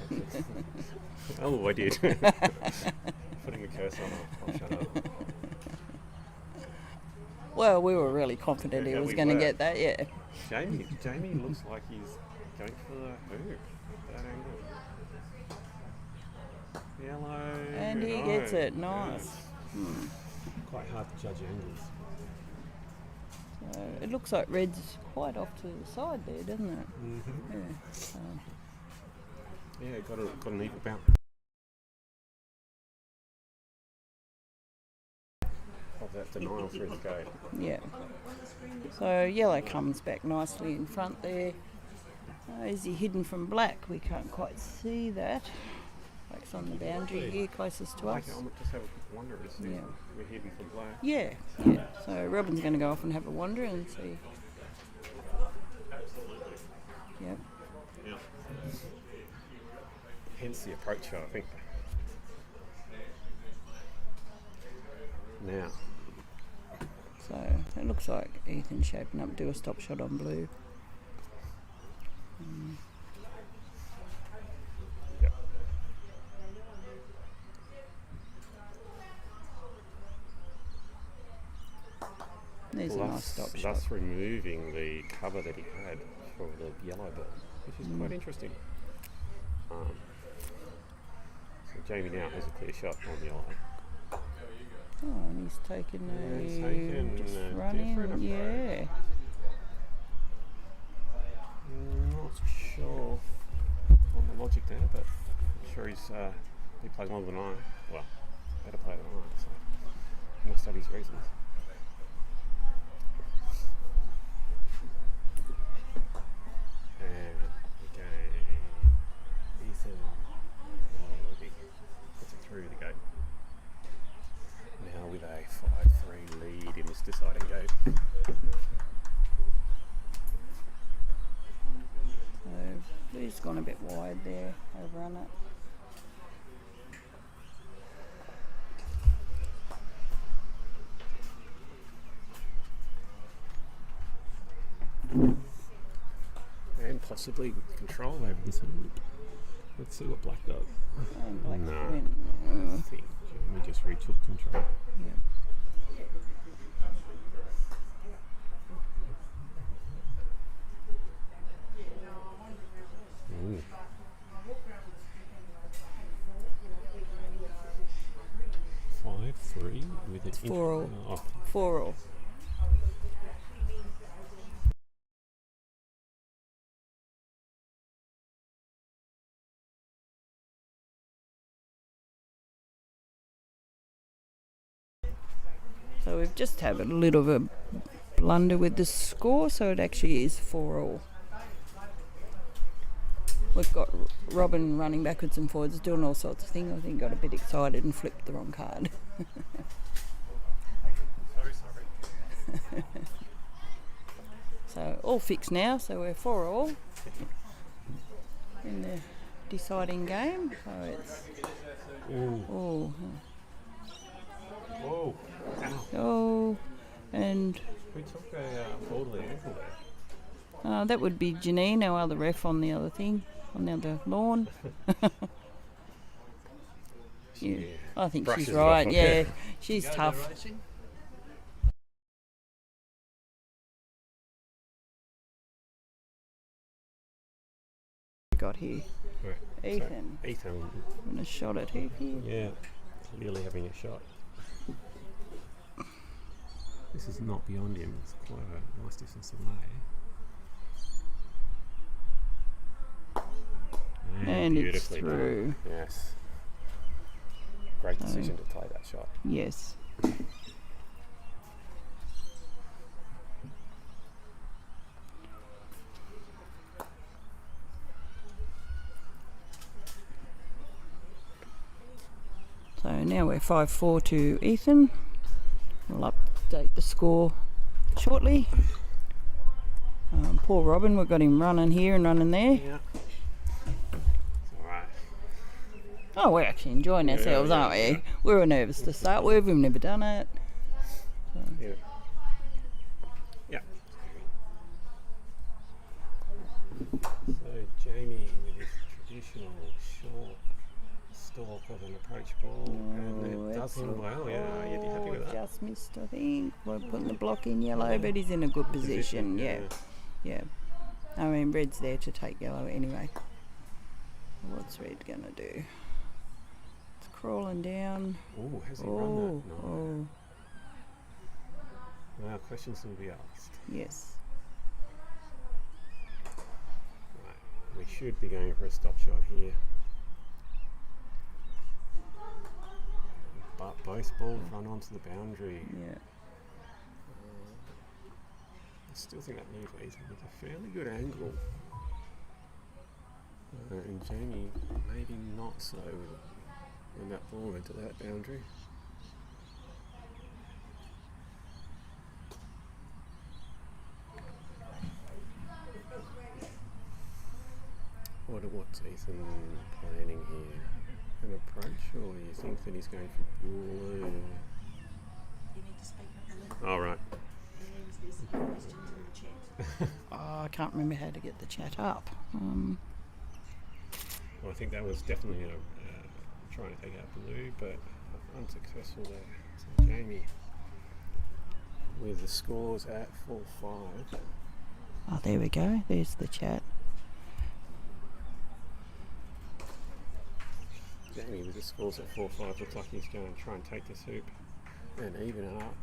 Oh, I did. Putting the curse on, I'll shut up. Well, we were really confident he Yeah, was we going to were. get that, yeah. Jamie looks like he's going for the hoop. That angle. Yellow. And he gets it, nice. Yes. Quite hard to judge angles. So it looks like red's quite off to the side there, doesn't it? Mm-hmm. Yeah. So, Yeah, got an equal bounce. Of that denial through the gate. yeah. So yellow comes back nicely in front there. Is he hidden from black? We can't quite see that. Black's on the boundary here, closest to us. Okay, I'll just have a quick wander to see Yeah. if we're hidden from black. Yeah. So Robin's going to go off and have a wander and see. Yep. Yeah. Hence the approach shot, I think. Now. So it looks like Ethan's shaping up to do a stop shot on blue. Yep. There's a nice stop shot. Thus removing the cover that he had for the yellow ball, which is quite interesting. So Jamie now has a clear shot on yellow. Oh, and he's taken He's a taken just a running, different approach. yeah. Not sure on the logic there, but I'm sure he plays longer than I. Well, better player than I, so he must have his reasons. And again, Ethan puts it through the gate. Now with a 5-3 lead in this deciding game. So blue's gone a bit wide there, overrun it. And possibly control over this one. Let's see what black does. And black's No. went, I think we just retook control. yeah. Ooh. 5-3 with an 4-all. oh, 4-all. So we've just had a little of a blunder with the score, so it actually is 4-all. We've got Robin running backwards and forwards, doing all sorts of things. I think got a bit excited and flipped the wrong card. Sorry. So all fixed now, so we're 4-all in the deciding game. So it's Ooh. Whoa. Ow. oh, and We took a ball to the ankle there. that would be Janine, our other ref on the other thing, on the other lawn. Yeah, I think brushes she's it right. off, Yeah, okay. she's tough. Got here, Right. Ethan. So, Ethan, And a shot at Hoop here. yeah, clearly having a shot. This is not beyond him. It's quite a nice distance away. And it's beautifully through. done. Yes. Great decision to play that shot. Yes. So now we're 5-4 to Ethan. We'll update the score shortly. Poor Robin, we've got him running here and running there. Yeah. It's alright. Oh, we're actually enjoying ourselves, aren't we? yeah. We were nervous to start with, we've never done it. Yeah. Yeah. So Jamie with his traditional short stalk of an approach ball, and it does him well. Yeah, you'd be happy with that. Just missed, I think. We're putting the block in yellow, but he's in a good position. Yeah. I mean, red's there to take yellow anyway. What's red gonna do? It's crawling down. Oh, has he run that? No. Oh, Well, questions will be asked. yes. Right, we should be going for a stop shot here. But both balls run onto the boundary. Yeah. I still think that leaves Ethan with a fairly good angle. And Jamie maybe not so when that ball went to that boundary. What's Ethan planning here? An approach, or you think that he's going for blue? You need to speak up a little. Oh, right. There's questions in the chat. Oh, I can't remember how to get the chat up. Well, I think that was definitely trying to take out blue, but unsuccessful there. So Jamie with the scores at 4-5. Oh, there we go. There's the chat. Jamie with the scores at 4-5 looks like he's going to try and take this hoop and even it up.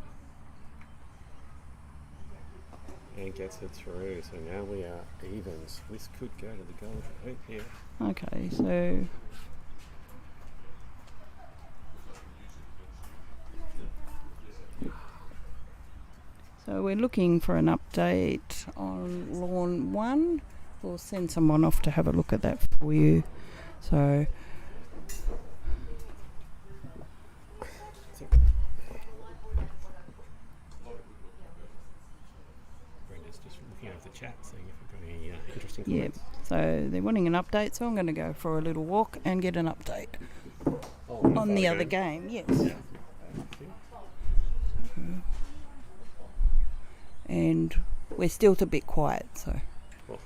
And gets it through. So now we are evens. This could go to the golden hoop here. Okay, so we're looking for an update on lawn 1. We'll send someone off to have a look at that for you. So Brenda's just looking over the chat, seeing if we've got any interesting yeah, comments. so they're wanting an update, so I'm going to go for a little walk and get an update on the other game. Yes. And we're still a bit quiet, so. Oh.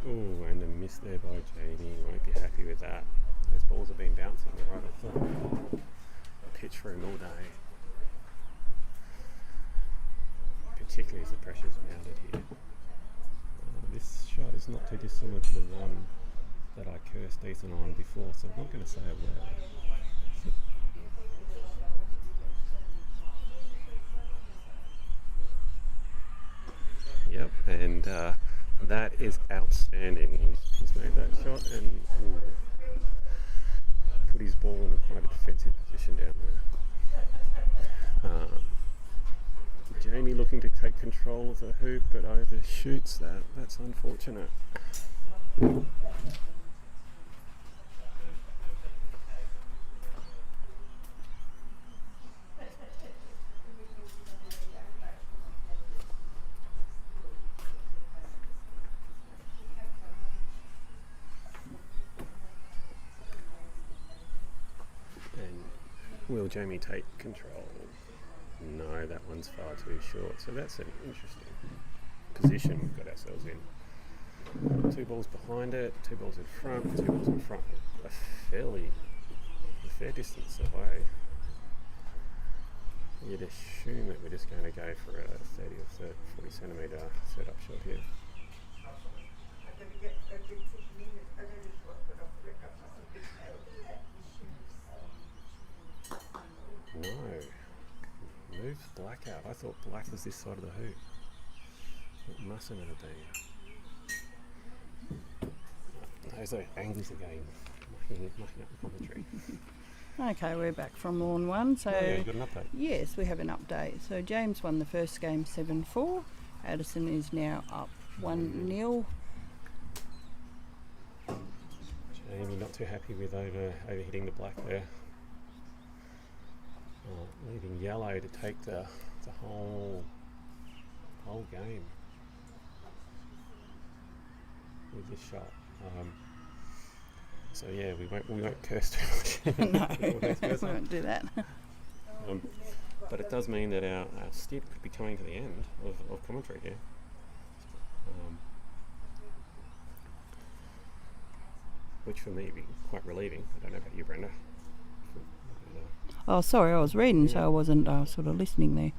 Ooh, and a miss there by Jamie. Won't be happy with that. Those balls have been bouncing right off the pitch for him all day. Particularly as the pressure's mounted here. This shot is not too dissimilar to the one that I cursed Ethan on before, so I'm not going to say a word. Yep, and That is outstanding. He's made that shot and put his ball in quite a defensive position down there. Jamie looking to take control of the hoop, but overshoots that. That's unfortunate. And will Jamie take control? No, that one's far too short. So that's an interesting position we've got ourselves in. 2 balls behind it, 2 balls in front, 2 balls in front. A fair distance away. You'd assume that we're just going to go for a 30 or 40 centimetre set-up shot here. No. Moves black out. I thought black was this side of the hoop. It mustn't have been. Those are angles again. Mucking up the commentary. Okay, we're back from lawn 1. So Oh, yeah, you got an update. yes, we have an update. So James won the first game 7-4. Addison is now up 1-0. Jamie not too happy with overhitting the black there. Leaving yellow to take the whole game with this shot. So yeah, we won't curse too much. No, we won't do that. But it does mean that our stint could be coming to the end of commentary here. Which for me would be quite relieving. I don't know about you, Brenda. Oh, sorry, I was reading, so I wasn't sort of listening there.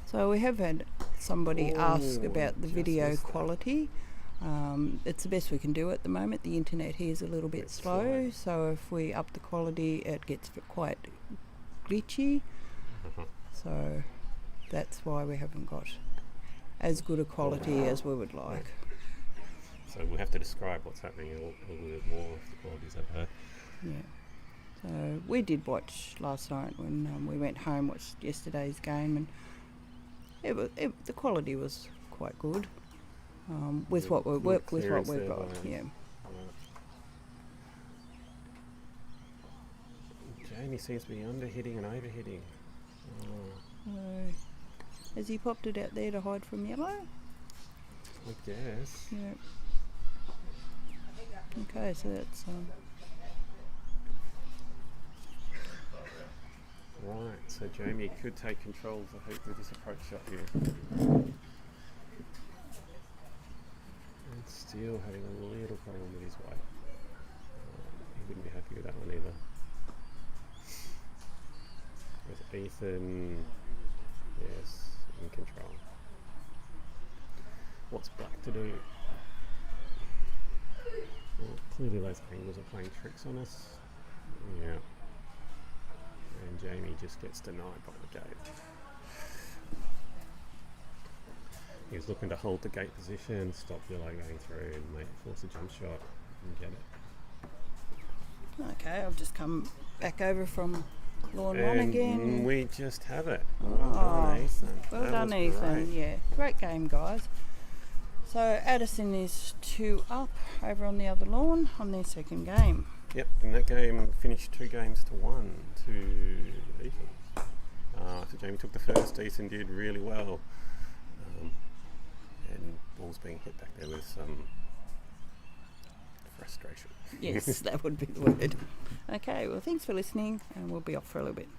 So we have had somebody ask about the video quality. It's the best we can do at the moment. The internet here is a little bit slow, so if we up the quality, it gets quite glitchy. So that's why we haven't got as good a quality as we would like. So we'll have to describe what's happening a little bit more if the quality's up there. Yeah. So we did watch last night when we went home, watched yesterday's game, and the quality was quite good with what we've got. Yeah. Jamie seems to be underhitting and overhitting. Has he popped it out there to hide from yellow? I guess. Yeah. Okay, so that's right. So Jamie could take control of the hoop with this approach shot here, and still having a little problem with his weight. He wouldn't be happy with that one either. With Ethan, yes, in control. What's black to do? Well, clearly those angles are playing tricks on us. Yeah. And Jamie just gets denied by the gate. He was looking to hold the gate position, stop yellow going through, and force a jump shot and get it. okay. I've just come back over from lawn 1 again. And we just have it. Oh, Well done, Ethan. Well That done, was Ethan. great. Yeah, great game, guys. So Addison is 2 up over on the other lawn on their second game. Yep, and that game finished 2-1 to Ethan. After Jamie took the first, Ethan did really well. And ball's being hit back there with some frustration. Yes, that would be the word. Okay, well, thanks for listening, and we'll be off for a little bit.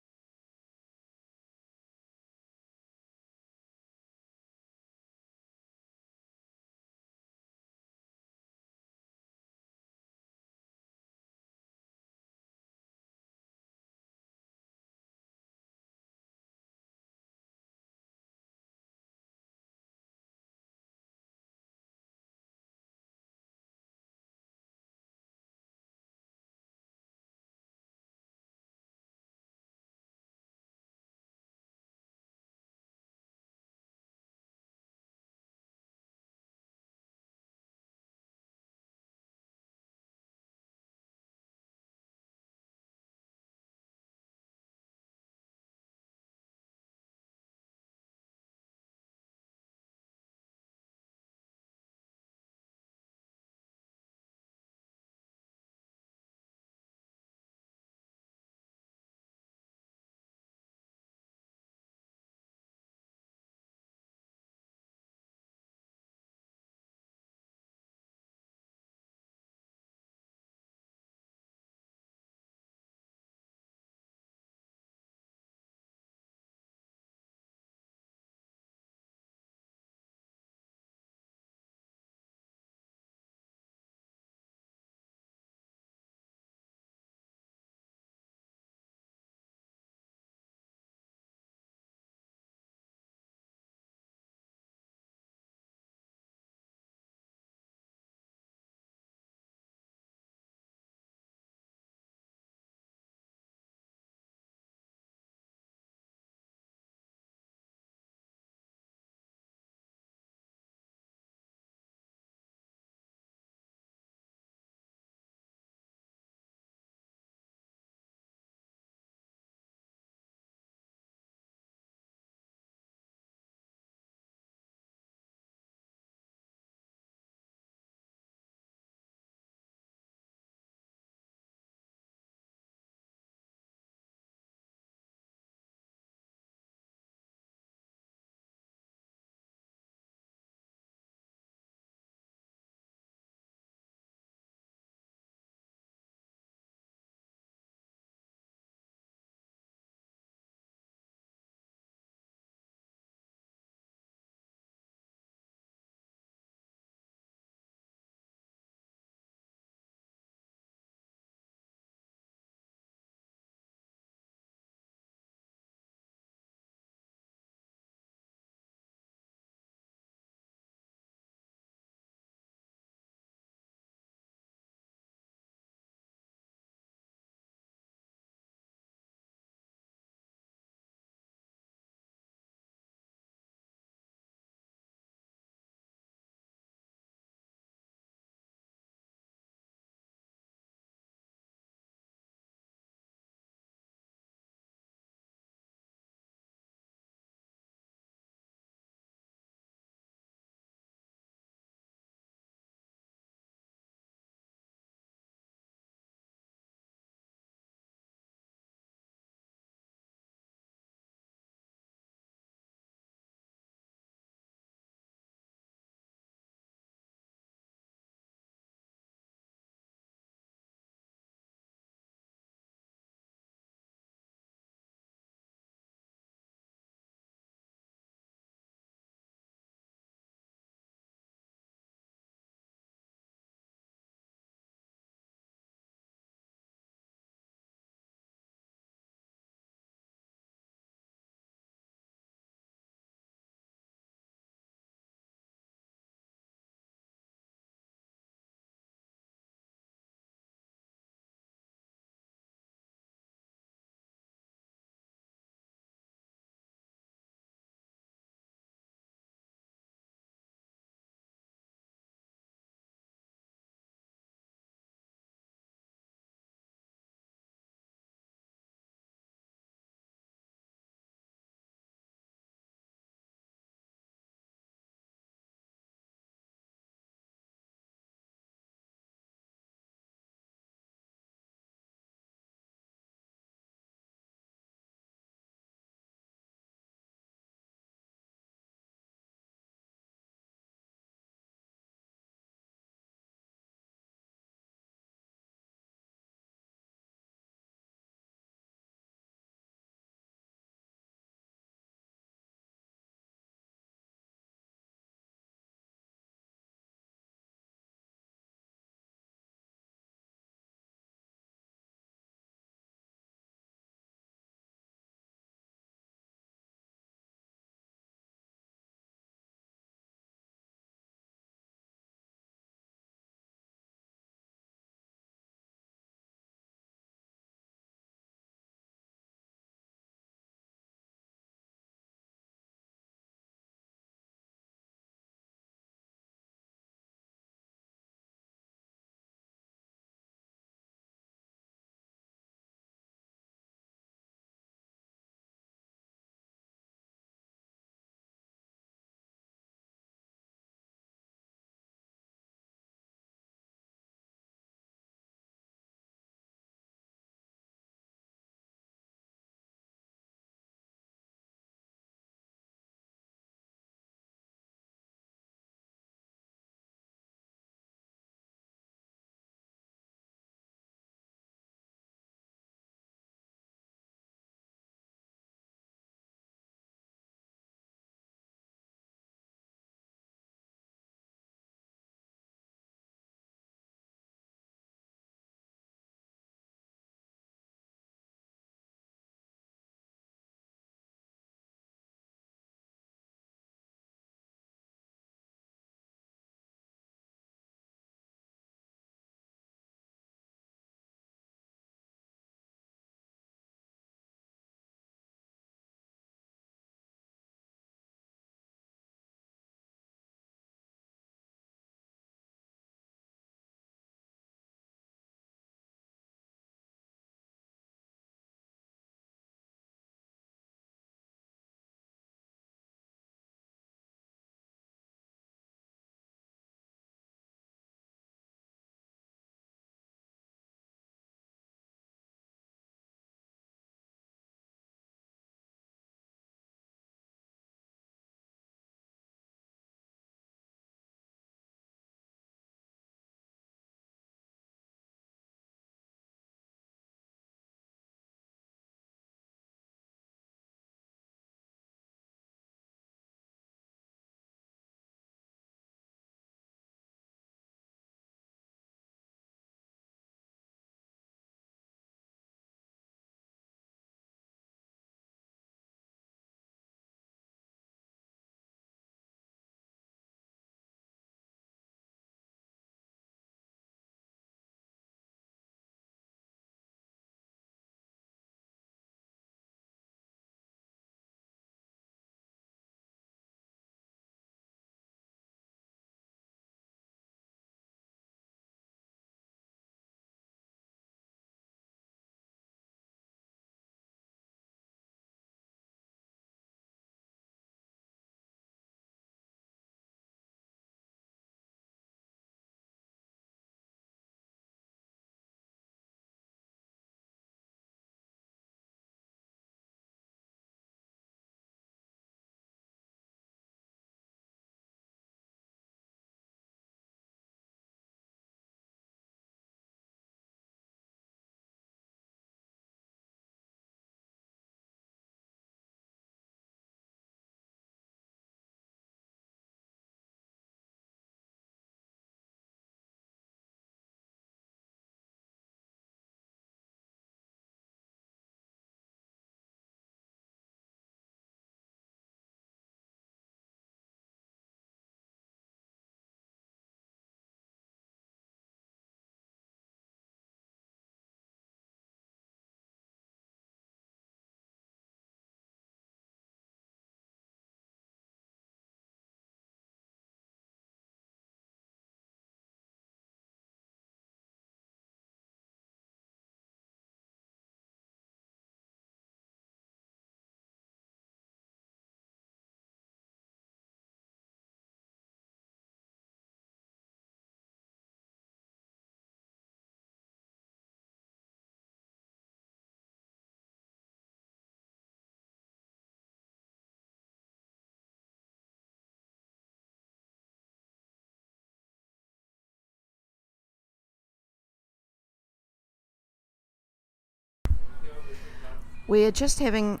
We're just having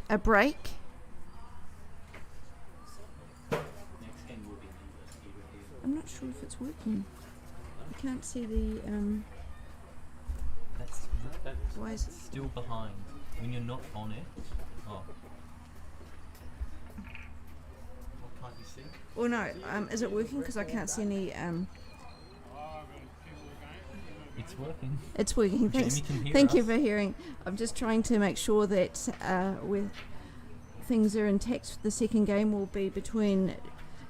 a break. I'm not sure if it's working. I can't see the. That's Why is it? still behind. When you're not on it. Oh. What can't you see? Well, no. Is it working? Because I can't see any. It's working. It's working. Thanks. Jamie can hear Thank you us. for hearing. I'm just trying to make sure that things are intact. The second game will be between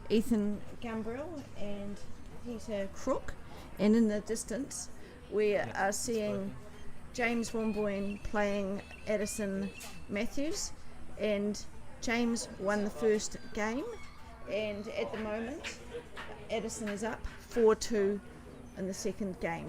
Ethan Gumbrill and Peter Crook, and in the distance we are seeing James Womboyne playing Addison Matthews, and James won the first game, and at the moment Addison is up 4-2 in the second game.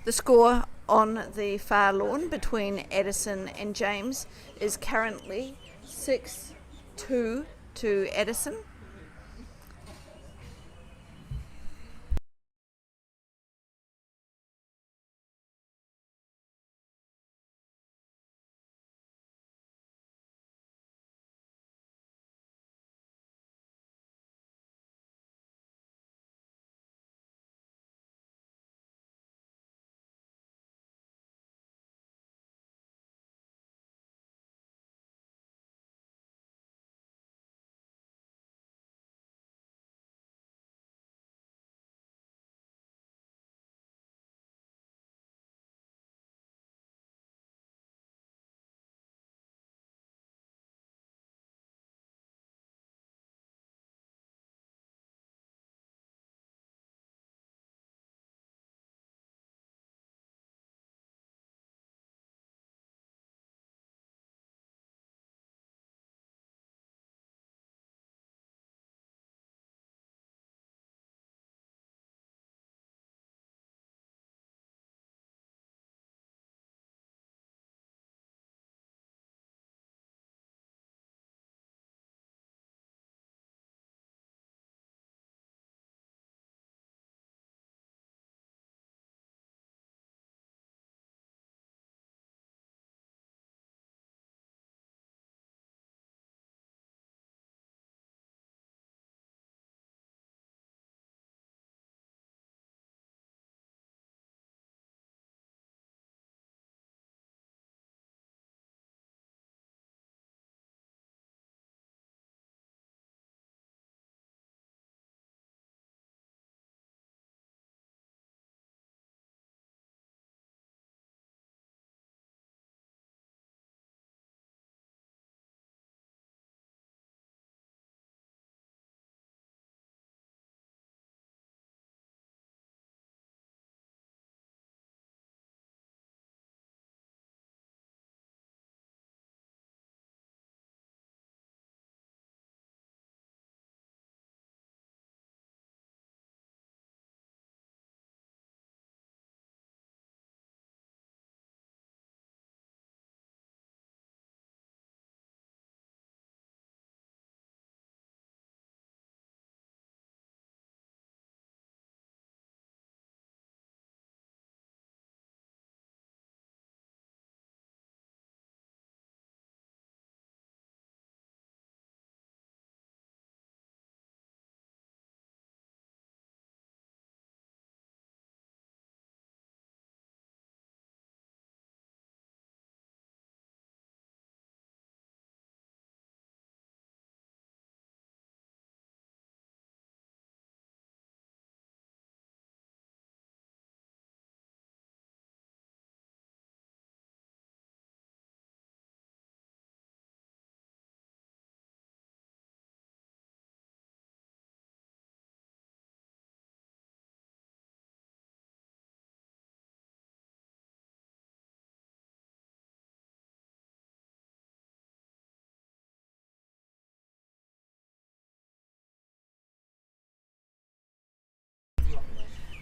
The score on the far lawn between Addison and James is currently 6-2 to Addison.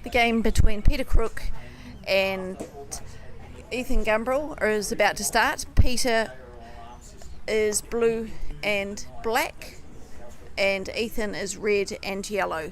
The game between Peter Crook and Ethan Gumbrell is about to start. Peter is blue and black, and Ethan is red and yellow.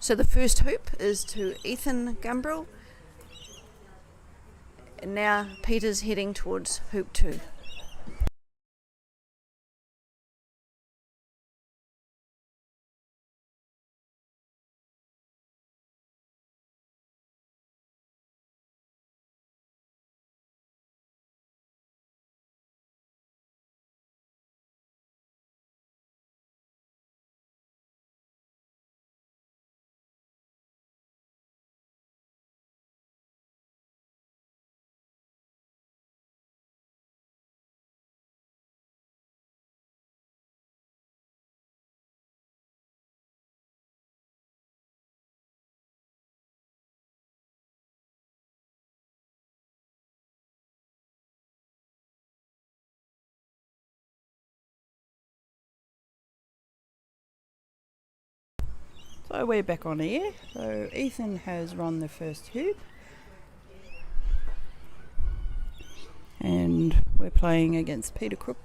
So the first hoop is to Ethan Gumbrill. And now Peter's heading towards hoop 2. So we're back on air. So Ethan has run the first hoop. And we're playing against Peter Crook.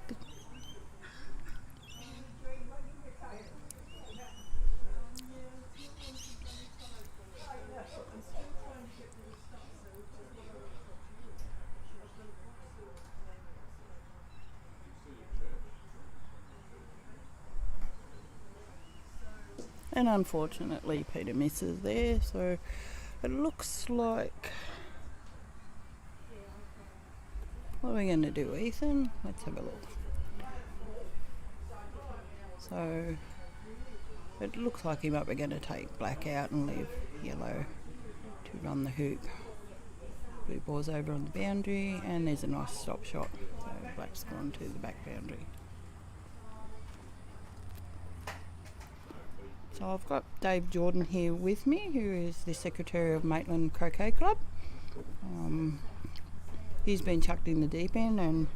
And unfortunately Peter misses there, so it looks like... What are we going to do, Ethan? Let's have a look. So it looks like he might be going to take black out and leave yellow to run the hoop. Blue ball's over on the boundary, and there's a nice stop shot. So black's gone to the back boundary. So I've got Dave Jordan here with me, who is the secretary of Maitland Croquet Club. He's been chucked in the deep end and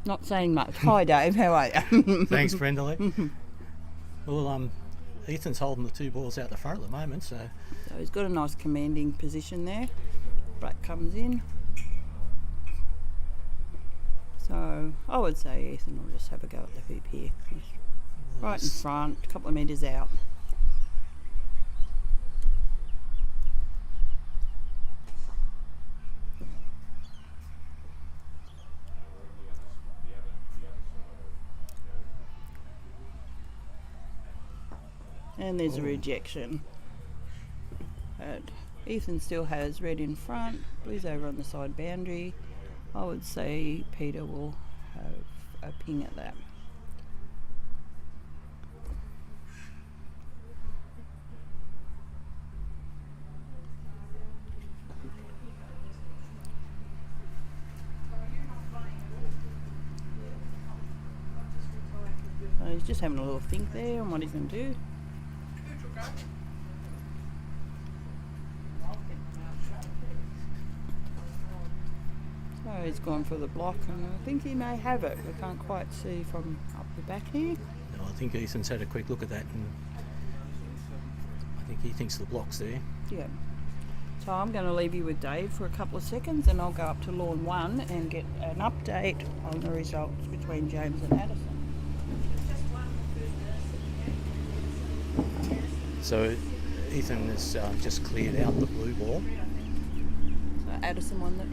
not saying much. Hi Dave, how are you? Thanks, Brenda. Well, Ethan's holding the 2 balls out the front at the moment, so He's got a nice commanding position there. Black comes in. So I would say Ethan will just have a go at the hoop here. He's right in front, a couple of metres out. And there's a rejection. And Ethan still has red in front, blue's over on the side boundary. I would say Peter will have a ping at that. So he's just having a little think there on what he's going to do. So he's gone for the block, and I think he may have it. We can't quite see from up the back here. I think Ethan's had a quick look at that, and I think he thinks the block's there. Yeah. So I'm going to leave you with Dave for a couple of seconds, and I'll go up to lawn 1 and get an update on the results between James and Addison. So Ethan has just cleared out the blue ball. So Addison won that.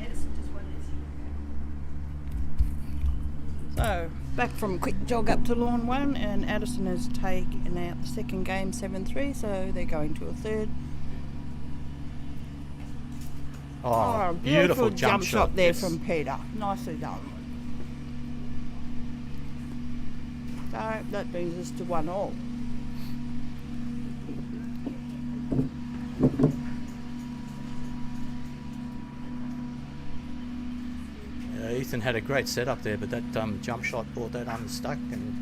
So back from a quick jog up to lawn 1, and Addison has taken out the second game 7-3, so they're going to a third. Oh, beautiful jump shot there yes. from Peter. Nicely done. So that brings us to 1-1. Ethan had a great setup there, but that jump shot brought that unstuck, and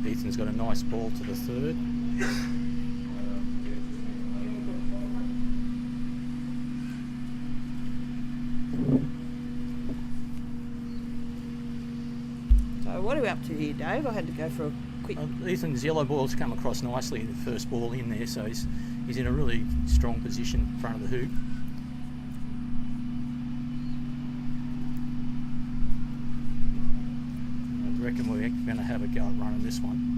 Ethan's got a nice ball to the third. So what are we up to here, Dave? I had to go for a quick... Ethan's yellow ball's come across nicely, the first ball in there, so he's in a really strong position in front of the hoop. reckon we're going to have a go at running this one.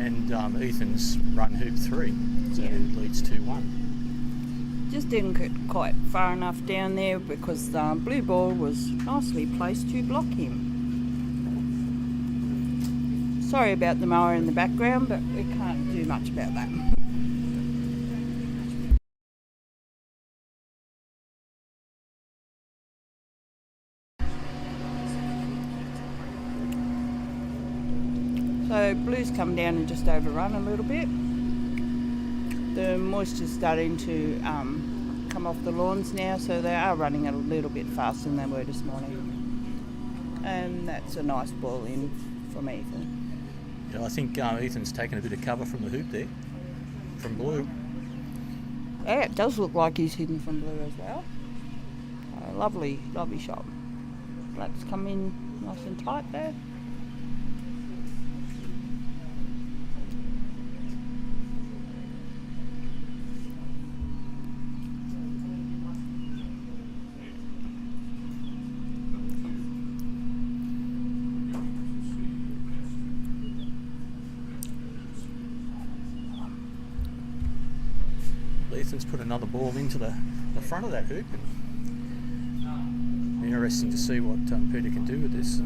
And Ethan's run hoop 3, so it leads 2-1. Just didn't get quite far enough down there because blue ball was nicely placed to block him. Sorry about the mower in the background, but we can't do much about that. So blue's come down and just overrun a little bit. The moisture's starting to come off the lawns now, so they are running a little bit faster than they were this morning. And that's a nice ball in from Ethan. Yeah, I think Ethan's taken a bit of cover from the hoop there, from blue. Yeah, it does look like he's hidden from blue as well. Lovely, lovely shot. Black's come in nice and tight there. Ethan's put another ball into the front of that hoop. And interesting to see what Peter can do with this.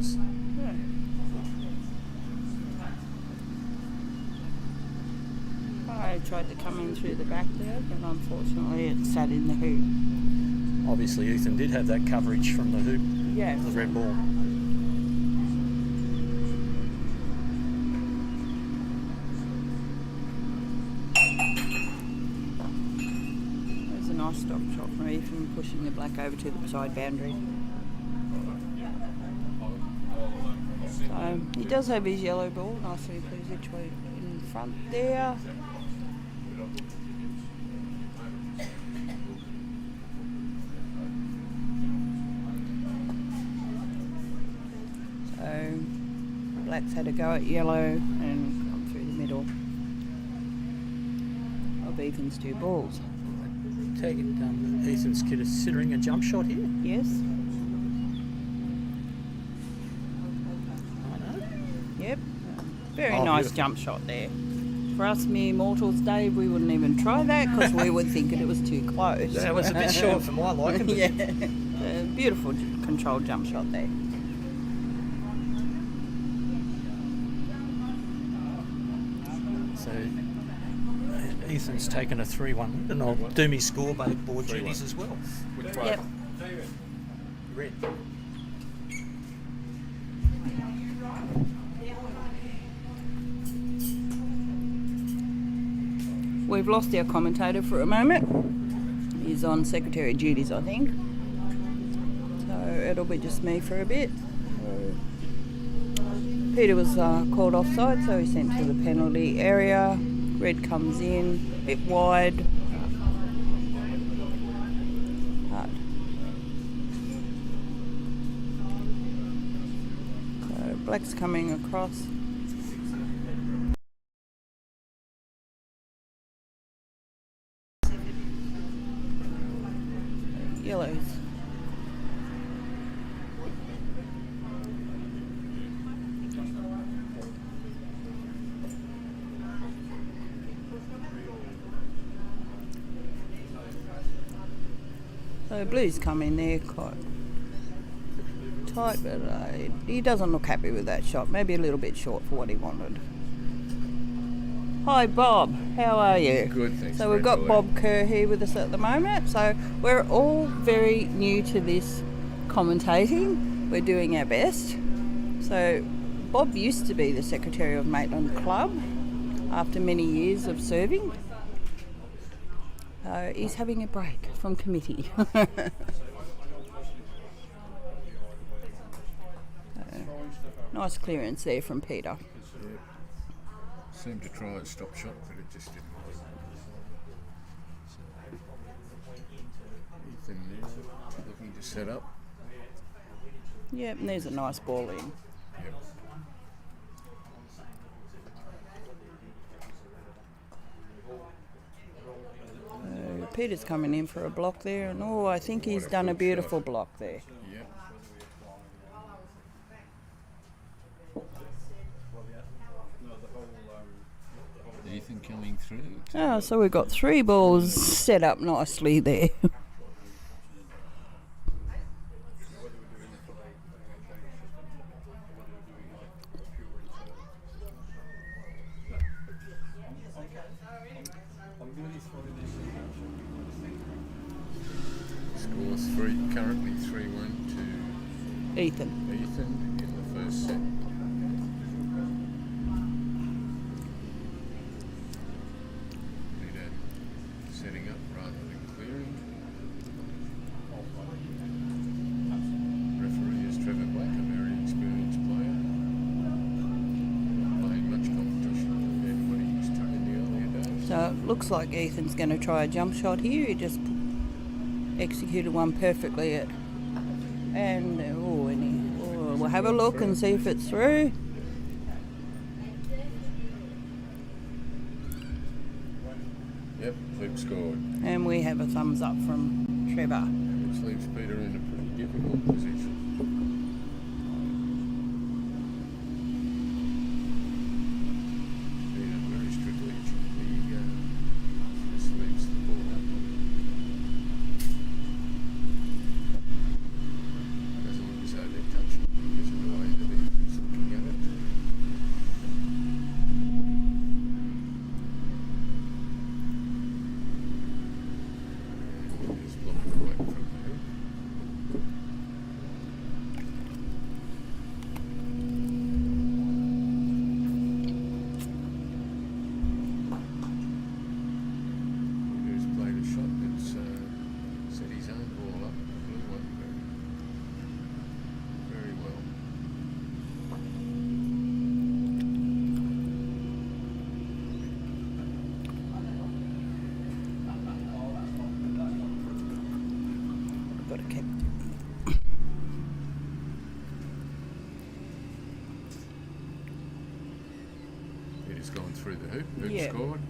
I tried to come in through the back there, but unfortunately it sat in the hoop. Obviously Ethan did have that coverage from the hoop, Yeah. the red ball. Nice stop shot from Ethan, pushing the black over to the side boundary. So he does have his yellow ball, nicely situated in front there. So black's had a go at yellow and come through the middle of Ethan's 2 balls. Take it, Ethan's considering a jump shot here. Yes. I know. Yep. Very Oh, nice beautiful. jump shot there. For us mere mortals, Dave, we wouldn't even try that because we would think it was too close. That was a bit short for my liking. But Yeah. Beautiful controlled jump shot there. So Ethan's taken a 3-1, and I'll do me scoreboard duties as well. Yep. Red. We've lost our commentator for a moment. He's on secretary duties, I think. So it'll be just me for a bit. Peter was called offside, so he's sent to the penalty area. Red comes in, a bit wide. Hard. So black's coming across. Yellows. So blue's come in there quite tight, but he doesn't look happy with that shot. Maybe a little bit short for what he wanted. Hi Bob, how are you? Good, thanks. So we've got Bob Kerr here with us at the moment. So we're all very new to this commentating. We're doing our best. So Bob used to be the secretary of Maitland Club after many years of serving. He's having a break from committee. Nice clearance there from Peter. Yeah. Seemed to try and stop shot, but it just didn't work. So, Ethan now looking to set up. Yep, and there's a nice ball in. Yep. Peter's coming in for a block there, and I think he's done a beautiful block there. Yep. Ethan coming through. Oh, so we've got 3 balls set up nicely there. Scores currently 3-1 to Ethan. Ethan in the first set. Peter setting up rather than clearing. Referee is Trevor Black, a very experienced player. Not playing much competition compared to what he used to in the earlier days. So it looks like Ethan's going to try a jump shot here. He just executed one perfectly we'll have a look and see if it's through. Yep, Luke scored. And we have a thumbs up from Trevor. Which leaves Peter in a pretty difficult position. Peter very strategically just leaves the ball up. Doesn't look as though they're touching because of the way that he's looking at it. He's blocking away from the hoop. Peter's played a shot that's set his own ball up, the blue one, very well. Got to keep. Peter's gone through the hoop, hoop Yeah. scored.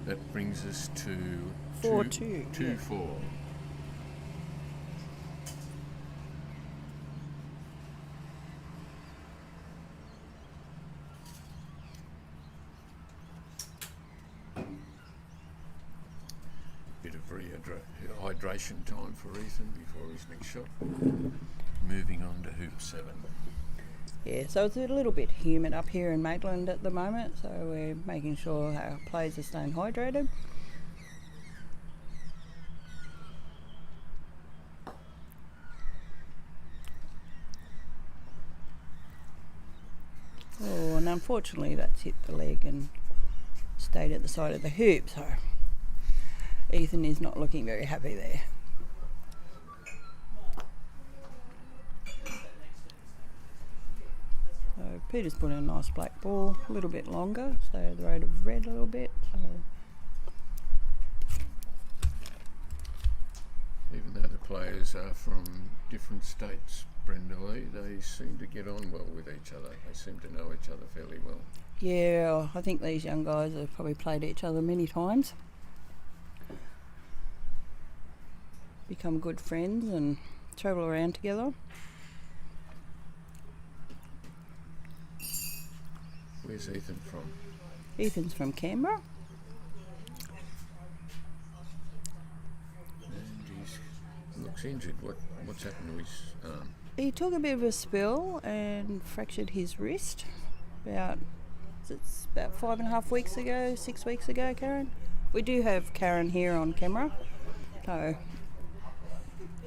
That brings us to 4-2, 2-4. Bit of hydration time for Ethan before his next shot. Moving on to hoop 7. Yeah, so it's a little bit humid up here in Maitland at the moment, so we're making sure our players are staying hydrated. Oh, and unfortunately that's hit the leg and stayed at the side of the hoop, so Ethan is not looking very happy there. So Peter's put in a nice black ball, a little bit longer, so the rate of red a little bit. So Even though the players are from different states, Brenda Lee, they seem to get on well with each other. They seem to know each other fairly well. yeah, I think these young guys have probably played each other many times. Become good friends and travel around together. Where's Ethan from? Ethan's from Canberra. And he looks injured. What's happened to his arm? He took a bit of a spill and fractured his wrist about 5.5 weeks ago, 6 weeks ago, Karen. We do have Karen here on camera. So,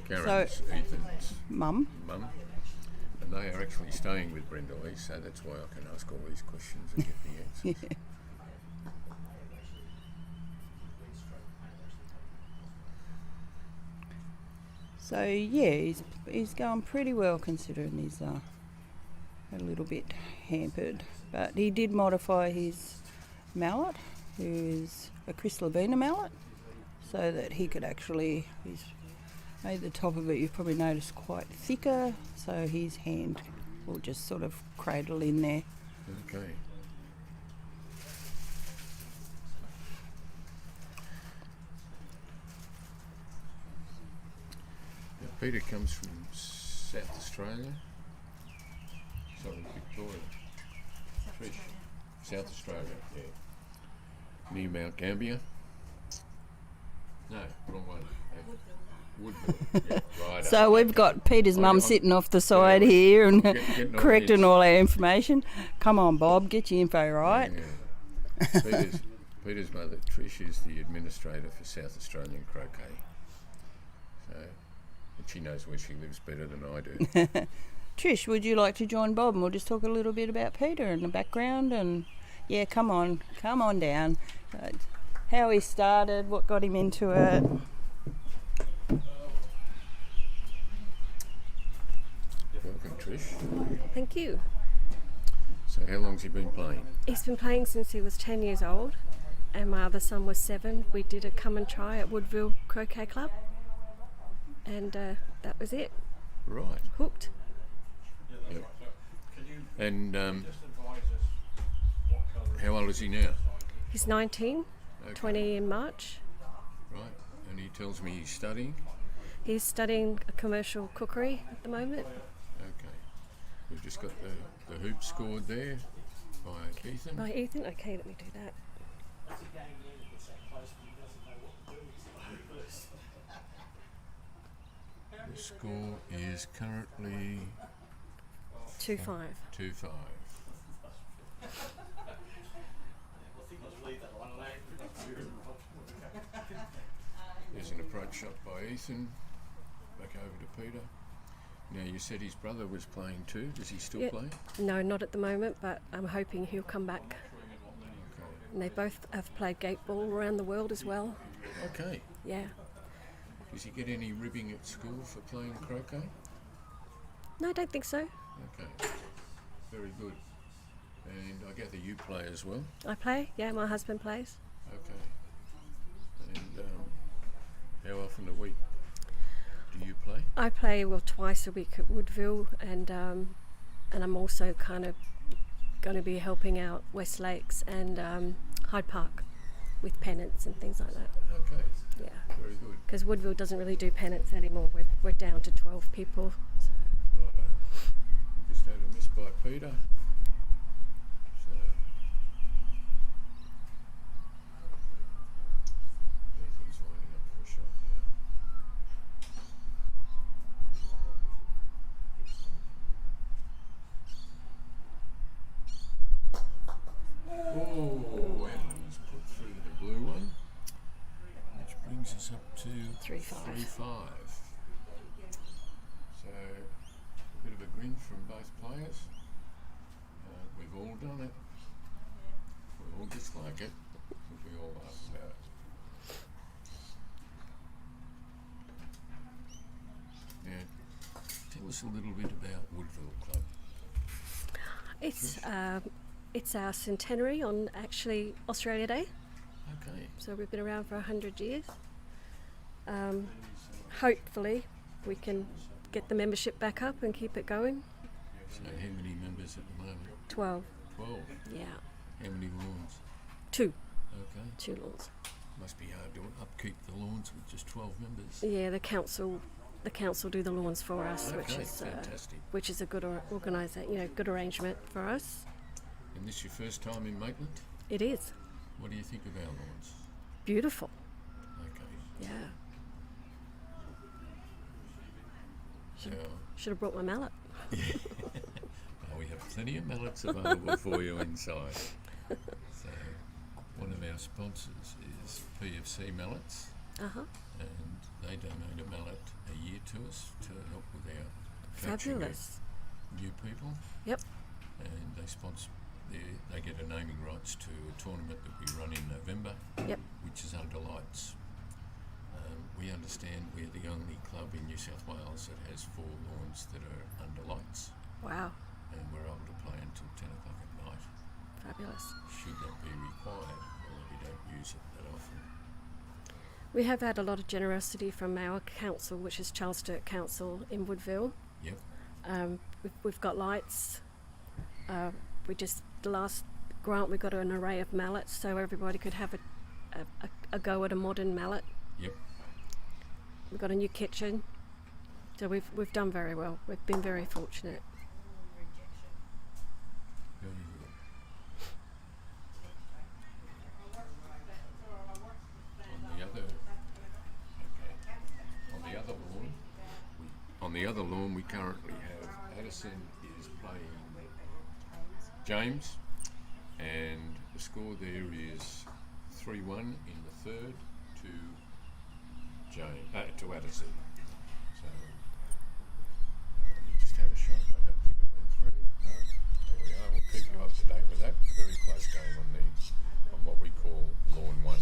Karen's Ethan's Mum. mum. And they are actually staying with Brenda Lee, so that's why I can ask all these questions and get the answers. Yeah. So yeah, he's going pretty well considering he's a little bit hampered. But he did modify his mallet, who is a Chris Lavina mallet, so that he could actually, he's Made the top of it, you've probably noticed, quite thicker, so his hand will just sort of cradle in there. Okay. Now, Peter comes from South Australia. Sorry, Victoria. Trish. South Australia. Yeah. Near Mount Gambier. No, wrong one. Woodville. Yeah, right. So we've got Peter's mum sitting off the side here and getting on correcting this. all our information. Come on, Bob, get your info right. Yeah. Peter's mother, Trish, is the administrator for South Australian Croquet. So, and she knows where she lives better than I do. Trish, would you like to join Bob and we'll just talk a little bit about Peter and the background and yeah, come on down. How he started, what got him into it. Welcome, Trish. Thank you. So how long's he been playing? He's been playing since he was 10 years old, and my other son was 7. We did a come and try at Woodville Croquet Club, and that was it. Right. Hooked. Yep. And how old is he now? He's 19, Okay. 20 in March. Right. And he tells me he's studying? He's studying a commercial cookery at the moment. Okay. We've just got the hoop scored there by Ethan. By Ethan? Okay, let me do that. The score is currently 2-5. 2-5. There's an approach shot by Ethan. Back over to Peter. Now you said his brother was playing too. Does he still Yep. play? No, not at the moment, but I'm hoping he'll come back. Okay. And they both have played gate ball around the world as well. Okay. Yeah. Does he get any ribbing at school for playing croquet? No, I don't think so. Okay. Very good. And I gather you play as well? I play, yeah, my husband plays. Okay. And how often a week do you play? I play twice a week at Woodville, and I'm also kind of going to be helping out West Lakes and Hyde Park with pennants and things like that. Okay. Yeah. Very good. Because Woodville doesn't really do pennants anymore. We're down to 12 people. So. Righto. We just had a miss by Peter. So Ethan's lining up for a shot now. Oh, and he's put through the blue one, which brings us up to 3-5. 3-5. So a bit of a grin from both players. We've all done it. We all dislike it, but we all laugh about it. Now, tell us a little bit about Woodville Club. It's our centenary on actually Australia Day. Okay. So we've been around for 100 years. Hopefully we can get the membership back up and keep it going. So how many members at the moment? 12. 12. Yeah. How many lawns? 2. Okay. 2 lawns. Must be hard to upkeep the lawns with just 12 members. Yeah, the council do the lawns for us, Okay, fantastic. which is a good good arrangement for us. And this your first time in Maitland? It is What do you think of our lawns? beautiful. Okay. Yeah. So Should have brought my mallet. we have plenty of mallets available for you inside. So one of our sponsors is PFC Mallets, Uh-huh. and they donate a mallet a year to us to help with our coaching of Fabulous. new people. Yep. And they sponsor. They get a naming rights to a tournament that we run in November, Yep. which is under lights. We understand we're the only club in New South Wales that has 4 lawns that are under lights, Wow. and we're able to play until 10 o'clock at night. Fabulous. Should that be required, although we don't use it that often. We have had a lot of generosity from our council, which is Charles Sturt Council in Woodville. Yep. We've got lights. The last grant we got an array of mallets, so everybody could have a go at a modern mallet. Yep. We've got a new kitchen, so we've done very well. We've been very fortunate. Very good. On the other lawn, we currently have Addison is playing James, and the score there is 3-1 in the third to Addison. So you just had a shot. I don't think it went through. No, there we are. We'll keep you up to date with that. Very close game on what we call lawn 1.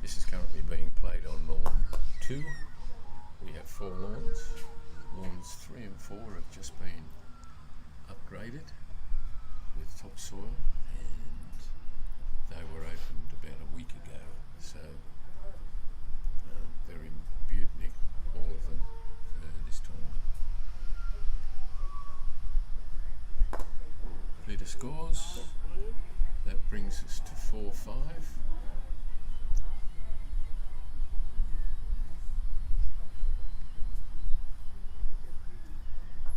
This is currently being played on lawn 2. We have 4 lawns. Lawns 3 and 4 have just been upgraded with topsoil, and they were opened about a week ago. So they're in Butnick, all of them, for this tournament. Peter scores. That brings us to 4-5.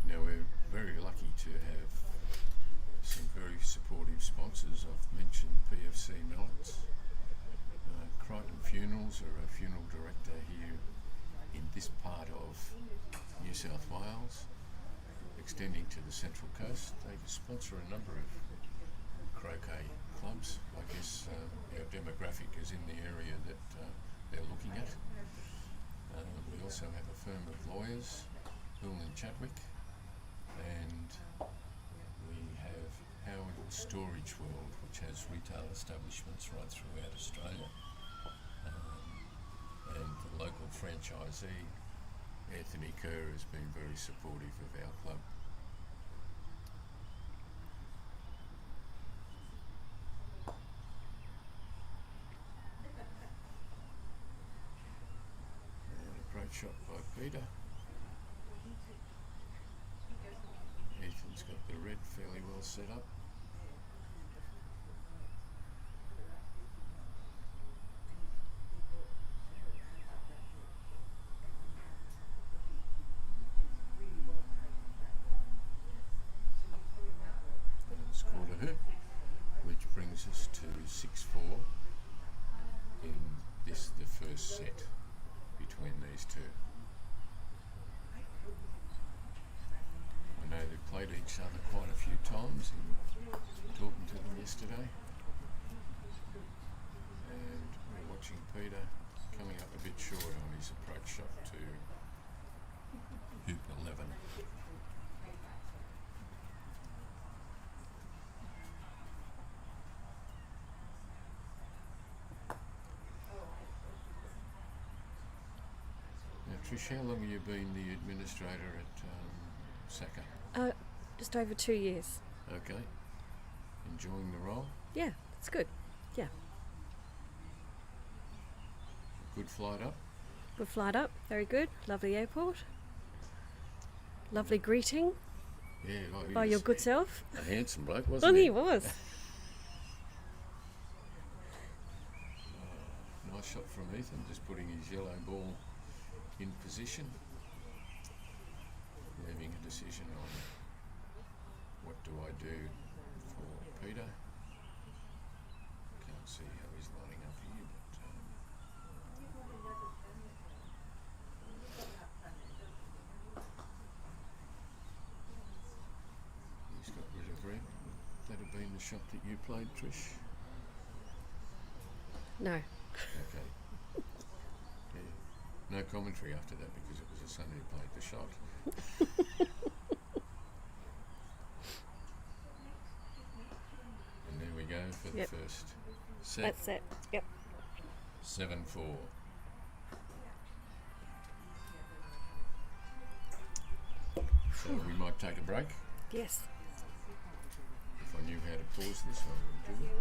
Now we're very lucky to have some very supportive sponsors. I've mentioned PFC Mallets. Crichton Funerals are a funeral director here in this part of New South Wales, extending to the Central Coast. They sponsor a number of croquet clubs. I guess our demographic is in the area that they're looking at. We also have a firm of lawyers, Hill and Chadwick, and we have Howard Storage World, which has retail establishments right throughout Australia, and the local franchisee Anthony Kerr has been very supportive of our club. And a great shot by Peter. Ethan's got the red fairly well set up. And score to her, which brings us to 6-4 in the first set between these two. I know they've played each other quite a few times in talking to them yesterday. And we're watching Peter coming up a bit short on his approach shot to hoop 11. Now Trish, how long have you been the administrator at Saka? Just over 2 years. Okay. Enjoying the role? Yeah, it's good. Yeah. Good flight up? Good flight up, very good. Lovely airport. Lovely greeting Yeah, he by was your good self. a handsome bloke, Oh, wasn't he? he was. Nice shot from Ethan, just putting his yellow ball in position. Leaving a decision on what do I do for Peter. Can't see how he's lining up here, but he's got rid of red. That had been the shot that you played, Trish? No. Okay. Yeah. No commentary after that because it was a son who played the shot. And there we go for Yep. the first set. That's it. Yep. 7-4. So we might take a break. Yes. If I knew how to pause this, I would do it.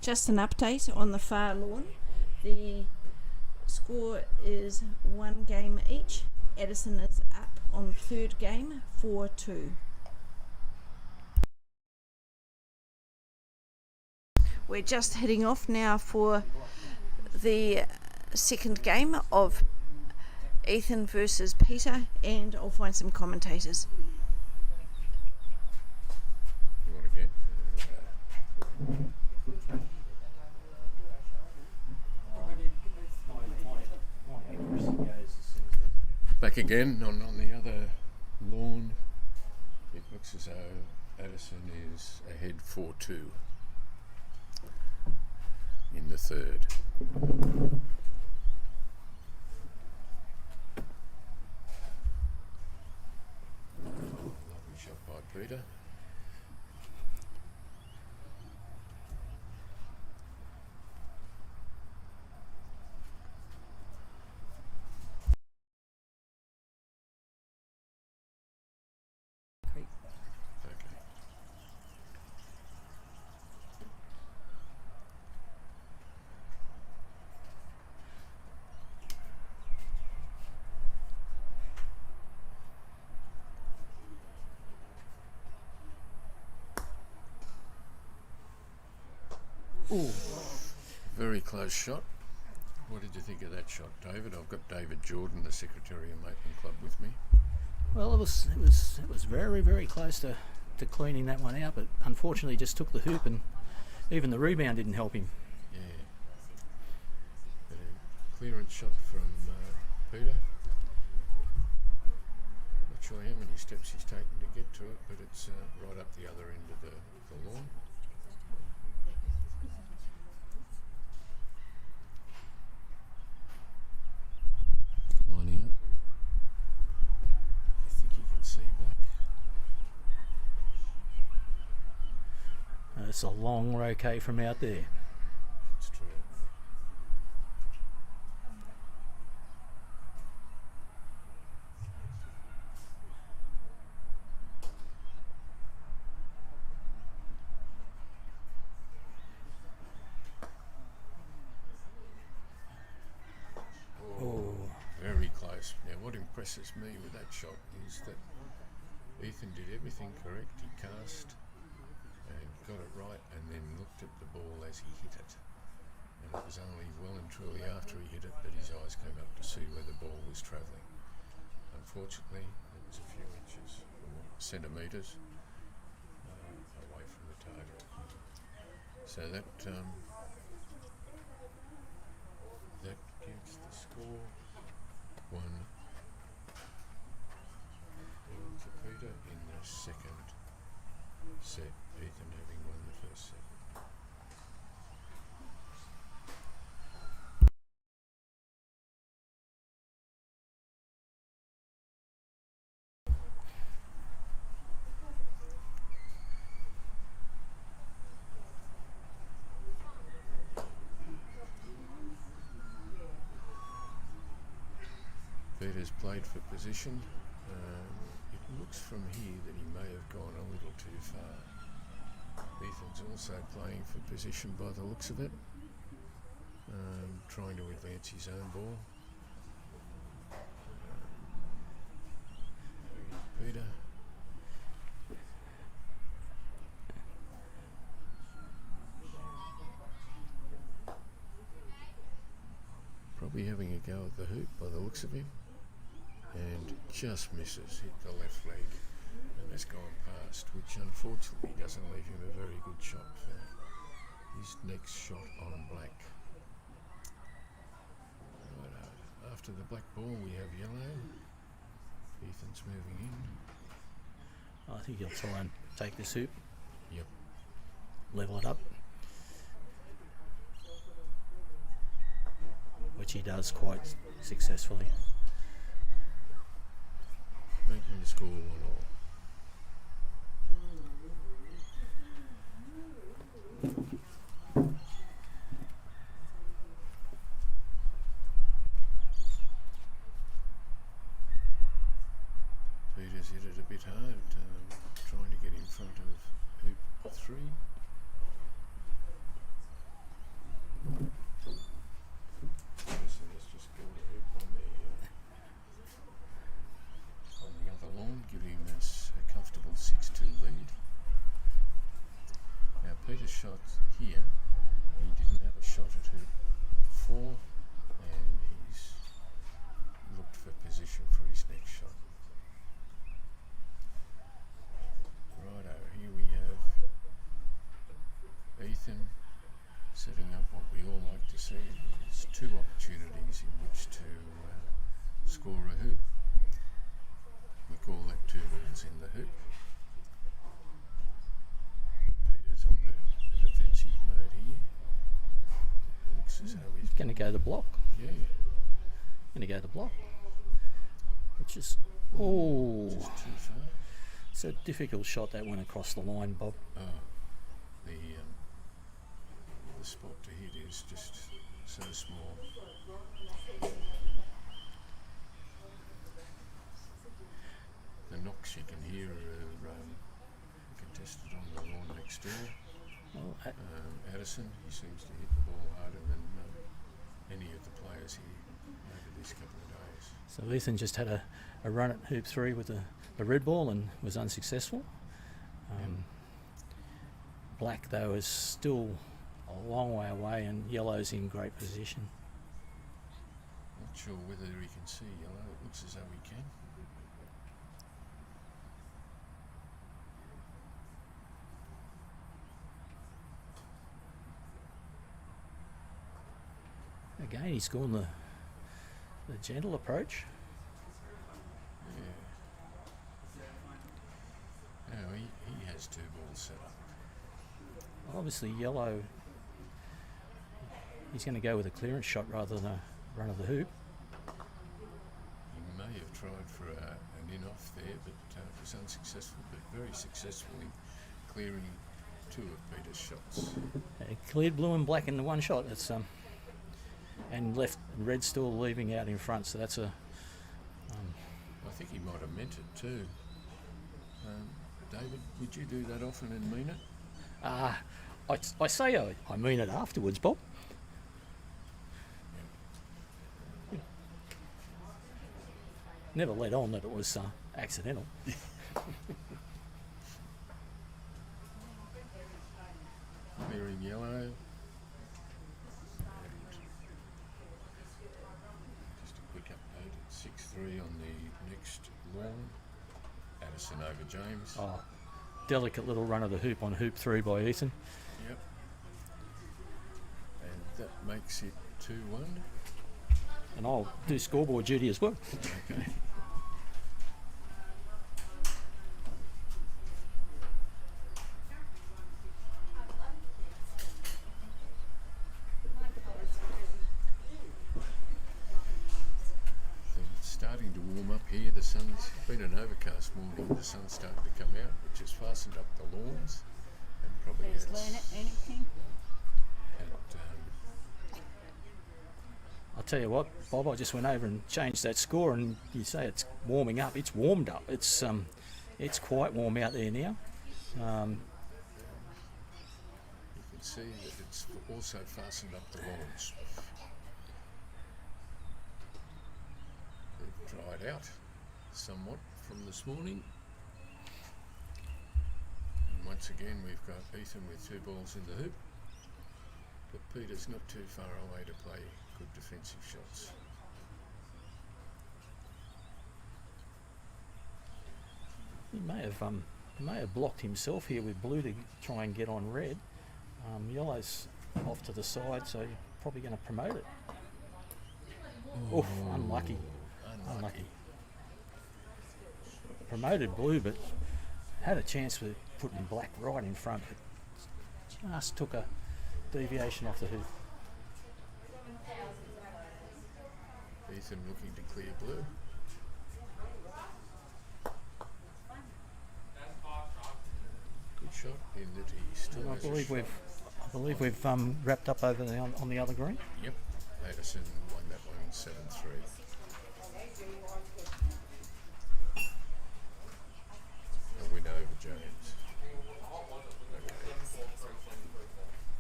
Just an update on the far lawn. The score is 1 game each. Edison is up on the third game, 4-2. We're just heading off now for the second game of Ethan versus Peter, and I'll find some commentators. You want again? Back again on the other lawn. It looks as though Addison is ahead 4-2 in the third. Lovely shot by Peter. Ooh. Very close shot. What did you think of that shot, David? I've got David Jordan, the secretary of Maitland Club, with me. Well, it was very, very close to cleaning that one out, but unfortunately just took the hoop, and even the rebound didn't help him. Yeah. But a clearance shot from Peter. Not sure how many steps he's taken to get to it, but it's right up the other end of the lawn. Lining up. I think you can see back. It's a long roquet from out there. It's true. Oh. Very close. Now what impresses me with that shot is that Ethan did everything correct. He cast and got it right, and then looked at the ball as he hit it. And it was only well and truly after he hit it that his eyes came up to see where the ball was travelling. Unfortunately, it was a few inches or centimetres away from the target. So that gives the score 1 to Peter in the second set, Ethan having won the first set. Peter's played for position. It looks from here that he may have gone a little too far. Ethan's also playing for position by the looks of it, trying to advance his own ball. Peter. Probably having a go at the hoop by the looks of him, and just misses, hit the left leg, and has gone past, which unfortunately doesn't leave him a very good shot for his next shot on black. Right, after the black ball we have yellow. Ethan's moving in. I think he'll try and take this hoop. Yep. Level it up. Which he does quite successfully. Making the score 1-1. Peter's hit it a bit hard, trying to get in front of hoop 3. see there's two opportunities in which to score a hoop. We call that two balls in the hoop. Peter's on the defensive mode here. Looks as though he's Going to go to block. yeah, Going to go to block. Which is, oh, just too far. it's a difficult shot that went across the line, Bob. Oh, the spot to hit is just so small. The knocks you can hear are contested on the lawn next door. Well, Addison, he seems to hit the ball harder than any of the players here over this couple of days. so Ethan just had a run at hoop 3 with the red ball and was unsuccessful. Black, though, is still a long way away, and yellow's in great position. Not sure whether he can see yellow. It looks as though he can. Again, he's gone the gentle approach. Yeah. No, he has two balls set up. Obviously, yellow, he's going to go with a clearance shot rather than a run of the hoop. He may have tried for an in-off there, but was unsuccessful, but very successful in clearing two of Peter's shots. Cleared blue and black in the one shot. It's and left red still leaving out in front. So that's a. I think he might have meant it too. David, would you do that often and mean it? I say I mean it afterwards, Bob. Never let on that it was accidental. Clearing yellow. Just a quick update at 6-3 on the next lawn. Addison over James. Oh, delicate little run of the hoop on hoop 3 by Ethan. Yep. And that makes it 2-1. And I'll do scoreboard duty as well. Okay. Starting to warm up here. The sun's been an overcast morning. The sun's starting to come out, which has fastened up the lawns and probably There's has anything. I'll tell you what, Bob, I just went over and changed that score, and you say it's warming up. It's warmed up. It's quite warm out there now. you can see that it's also fastened up the lawns. They've dried out somewhat from this morning. And once again, we've got Ethan with two balls in the hoop. But Peter's not too far away to play good defensive shots. He may have blocked himself here with blue to try and get on red. Yellow's off to the side, so you're probably going to promote it. Oof, unlucky. Unlucky. Promoted blue, but had a chance with putting black right in front, but just took a deviation off the hoop. Ethan looking to clear blue. Good shot in that he still I has believe a shot. I believe we've wrapped up over there on the other green. Yep, Addison won that one 7-3. A win over James. Okay.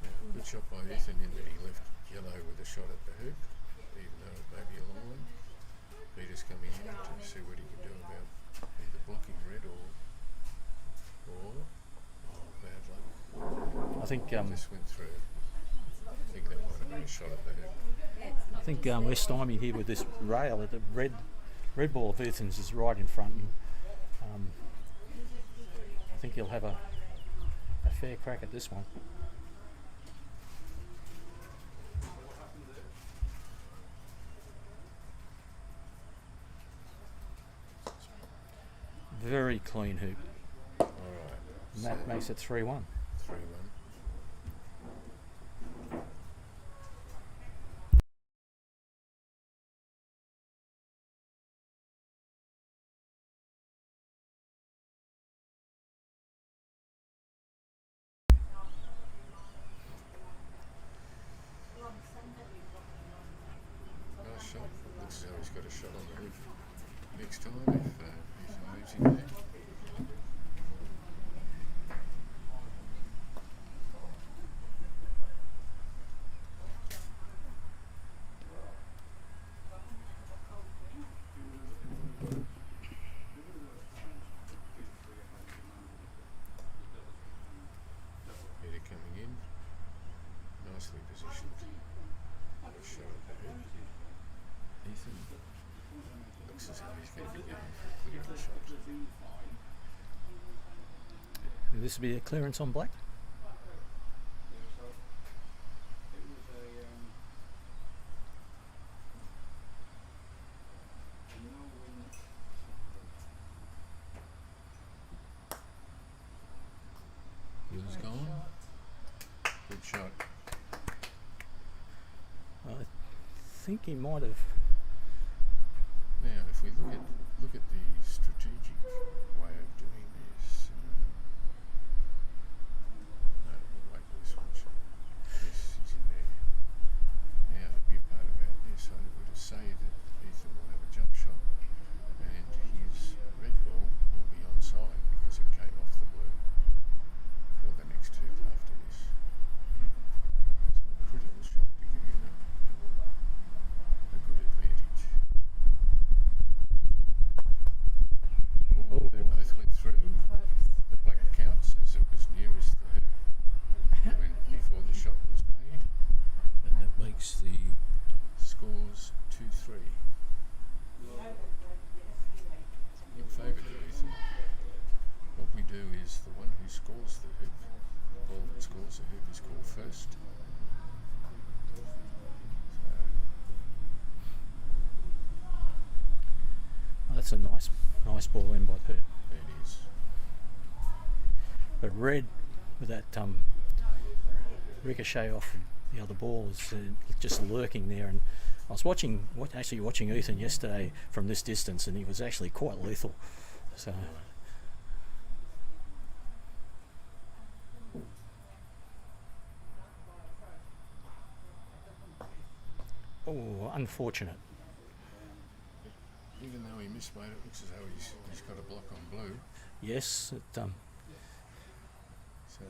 Now, good shot by Ethan in that he left yellow with a shot at the hoop, even though it may be a long one. Peter's coming in to see what he can do about either blocking red or bad luck. I think This went through. I think that might have been a shot at the hoop. I think we're stymied here with this rail. The red ball of Ethan's is right in front. And, I think he'll have a fair crack at this one. Very clean hoop. Alright. And that makes it 3-1. 3-1. Nice shot. Looks as though he's got a shot on the hoop next time if he moves in there. Peter coming in, nicely positioned. Got a shot at the hoop. Ethan looks as though he's going to be going for a clearing shot. Will this be a clearance on black? Bill's gone. Good shot. I think he might have. Now, if we look at the strategic way of doing this, no, we'll wait for this one. Yes, he's in there. Now, the big part about this, I would say that Ethan will have a jump shot, and his red ball will be onside because it came off the word for the next hoop after this. So a critical shot to give him a good advantage. Oh, they both went through. The black counts as it was nearest the hoop when before the shot was made, and that makes the scores 2-3 in favour of Ethan. What we do is the one who scores the hoop, the ball that scores the hoop is called first. That's a nice ball in by Pert. It is. But red with that ricochet off the other ball is just lurking there. And I was watching Ethan yesterday from this distance, and he was actually quite lethal. So. Oh, unfortunate. Even though he mismade it, looks as though he's got a block on blue. Yes. So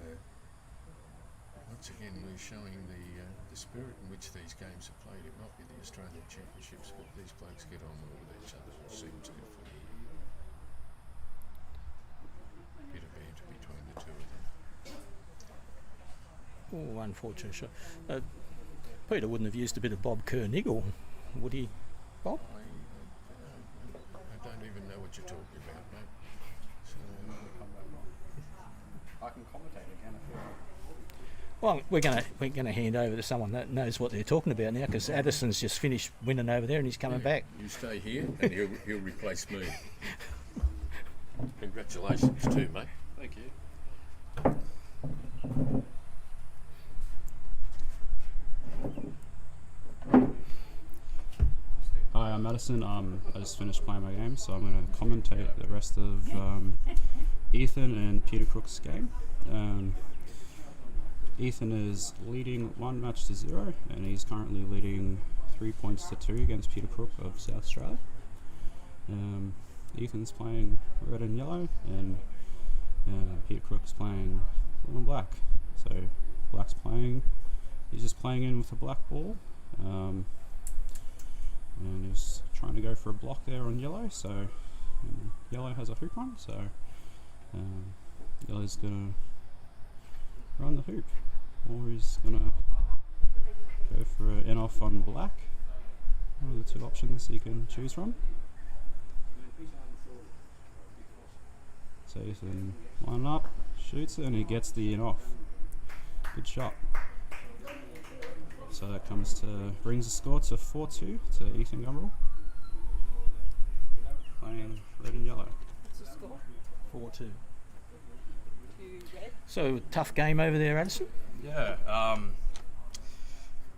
once again, we're showing the spirit in which these games are played. It might be the Australian Championships, but these blokes get on well with each other. It seems to for me. Bit of banter between the two of them. Oh, unfortunate shot. Peter wouldn't have used a bit of Bob Kerr-Niggle, would he, Bob? I don't even know what you're talking about, mate. So, I can commentate again if you want. Well, we're gonna hand over to someone that knows what they're talking about now, because Addison's just finished winning over there and he's coming back. You stay here and he'll replace me. Congratulations too, mate. Thank you. Hi, I'm Madison. I just finished playing my game, so I'm going to commentate the rest of Ethan and Peter Crook's game. Ethan is leading 1 match to 0, and he's currently leading 3 points to 2 against Peter Crook of South Australia. Ethan's playing red and yellow, and Peter Crook's playing blue and black. So black's playing, he's just playing in with a black ball. And he was trying to go for a block there on yellow, so yellow has a hoop on, so yellow's gonna run the hoop, or he's gonna go for an in off on black. One of the two options he can choose from. So Ethan line up, shoots it, and he gets the in off. Good shot. So that brings the score to 4-2 to Ethan Gumbrell, playing red and yellow. What's the score? 4-2. To red. So tough game over there, Addison. Yeah,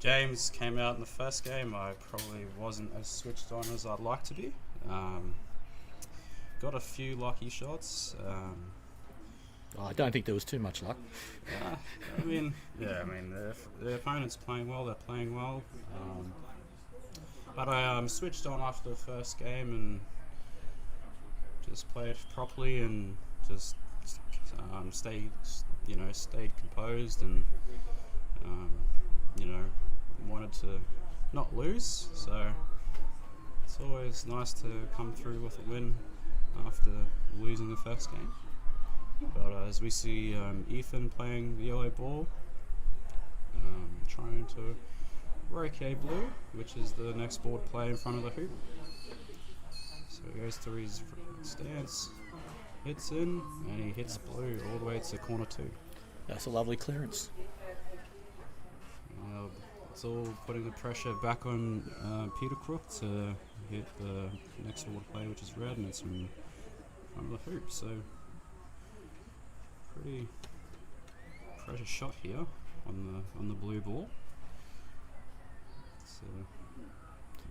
James came out in the first game. I probably wasn't as switched on as I'd like to be. Got a few lucky shots. I don't think there was too much luck. I mean, the opponent's playing well. They're playing well. But I switched on after the first game and just played properly and just stayed composed and wanted to not lose. So it's always nice to come through with a win after losing the first game. But as we see Ethan playing the yellow ball, trying to rotate blue, which is the next board play in front of the hoop. So he goes through his stance, hits in, and he hits blue all the way to corner 2. That's a lovely clearance. It's all putting the pressure back on Peter Crook to hit the next board play, which is red, and it's in front of the hoop. So pretty pressure shot here on the blue ball. So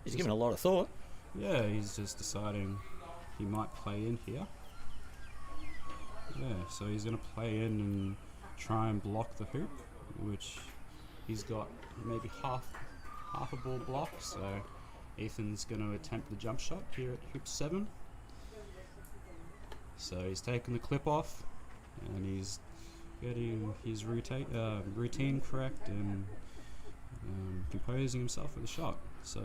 He's given a lot of thought. yeah, he's just deciding he might play in here. Yeah, so he's going to play in and try and block the hoop, which he's got maybe half a ball block. So Ethan's going to attempt the jump shot here at hoop 7. So he's taking the clip off and he's getting his routine correct and composing himself for the shot. So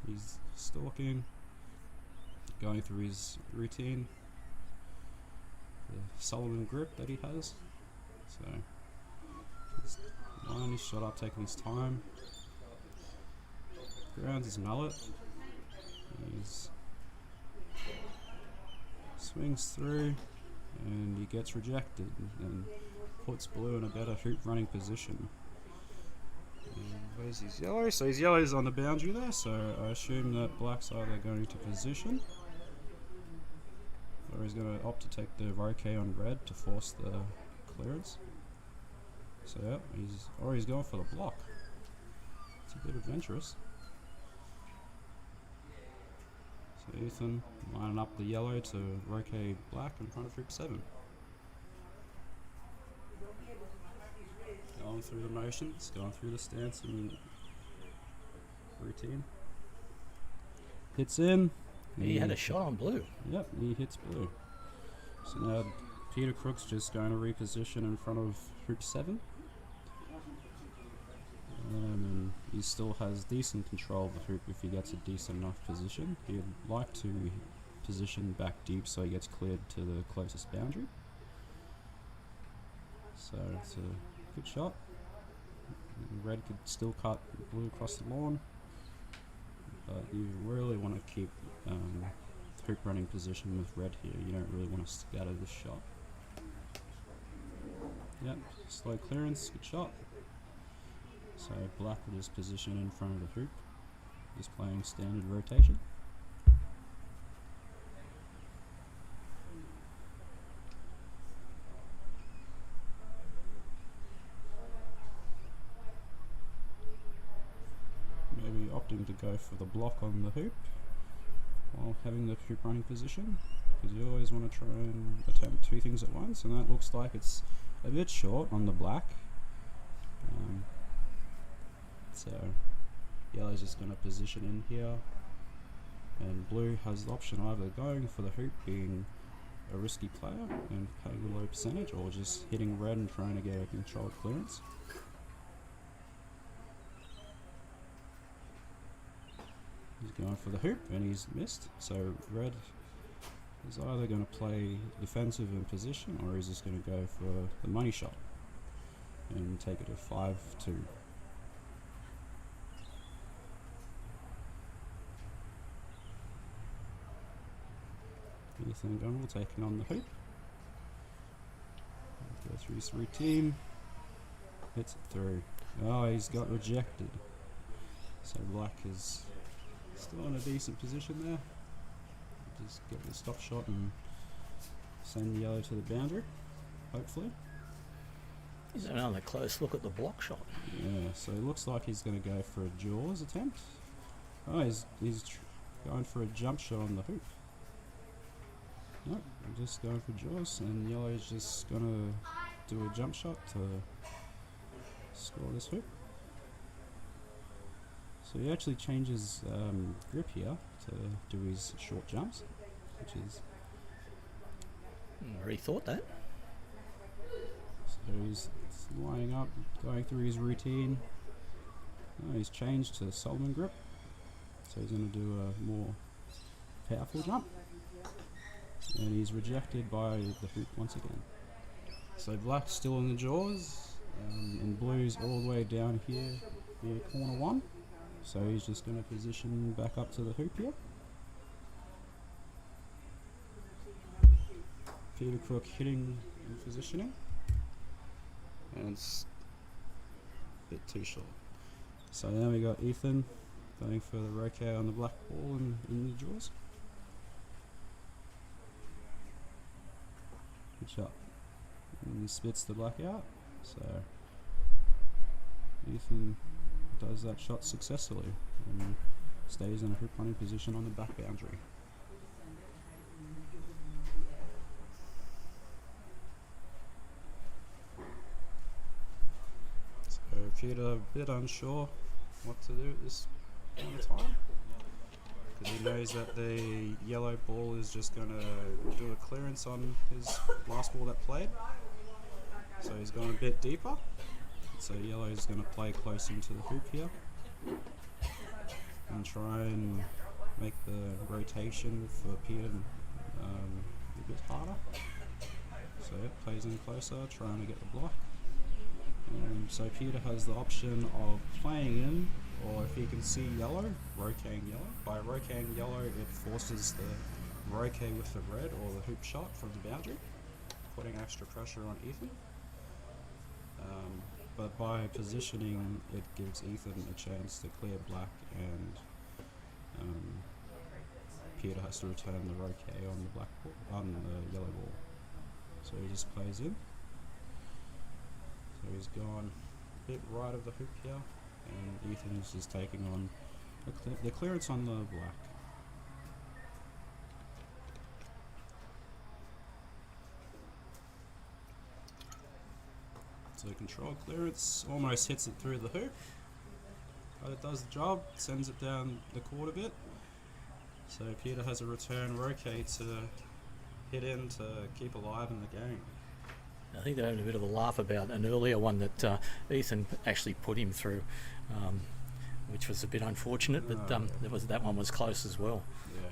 he's stalking, going through his routine, the Solomon grip that he has. So he's lining his shot up, taking his time. Grounds his mallet. He's swings through and he gets rejected and puts blue in a better hoop running position. Where's his yellow? So his yellow is on the boundary there, so I assume that black's either going to position or he's going to opt to take the roquet on red to force the clearance. So yeah, he's going for the block. It's a bit adventurous. So Ethan lining up the yellow to roquet black in front of hoop 7. Going through the motions, going through the stance and routine. Hits in. He had a shot on blue. Yep, he hits blue. So now Peter Crook's just going to reposition in front of hoop 7. And he still has decent control of the hoop if he gets a decent enough position. He'd like to position back deep so he gets cleared to the closest boundary. So it's a good shot. Red could still cut blue across the lawn, but you really want to keep hoop running position with red here. You don't really want to scatter this shot. Yep, slow clearance, good shot. So black will just position in front of the hoop, just playing standard rotation. Maybe opting to go for the block on the hoop while having the hoop running position, because you always want to try and attempt 2 things at once, and that looks like it's a bit short on the black. So yellow's just going to position in here, and blue has the option either going for the hoop, being a risky player and paying a low percentage, or just hitting red and trying to get a controlled clearance. He's going for the hoop and he's missed, so red is either going to play defensive in position or he's just going to go for the money shot and take it to 5-2. Ethan Gunwell taking on the hoop. Go through his routine. Hits it through. Oh, he's got rejected. So black is still in a decent position there. Just get the stop shot and send yellow to the boundary, hopefully. Here's another close look at the block shot. Yeah, so it looks like he's going to go for a jaws attempt. Oh, he's going for a jump shot on the hoop. Nope, just going for jaws, and yellow's just going to do a jump shot to score this hoop. So he actually changes grip here to do his short jumps, which is... Rethought that. So he's lining up, going through his routine. Oh, he's changed to Solomon grip, so he's going to do a more powerful jump. And he's rejected by the hoop once again. So black's still in the jaws, and blue's all the way down here near corner 1. So he's just going to position back up to the hoop here. Peter Crook hitting and positioning. And it's a bit too short. So now we got Ethan going for the roquet on the black ball and in the jaws. Good shot. And he spits the black out. So Ethan does that shot successfully and stays in a hoop running position on the back boundary. So Peter a bit unsure what to do at this point of time, because he knows that the yellow ball is just going to do a clearance on his last ball that played. So he's gone a bit deeper. So yellow is going to play close into the hoop here and try and make the rotation for Peter a bit harder. So yeah, plays in closer, trying to get the block. So Peter has the option of playing in, or if he can see yellow, roqueting yellow. By roqueting yellow, it forces the roquet with the red or the hoop shot from the boundary, putting extra pressure on Ethan. But by positioning, it gives Ethan a chance to clear black, and Peter has to return the roquet on the black ball, on the yellow ball. So he just plays in. So he's gone a bit right of the hoop here, and Ethan is just taking on the clearance on the black. So control clearance, almost hits it through the hoop, but it does the job, sends it down the court a bit. So Peter has a return roquet to hit in to keep alive in the game. I think they're having a bit of a laugh about an earlier one that Ethan actually put him through, which was a bit unfortunate, but that one was close as well. Yeah,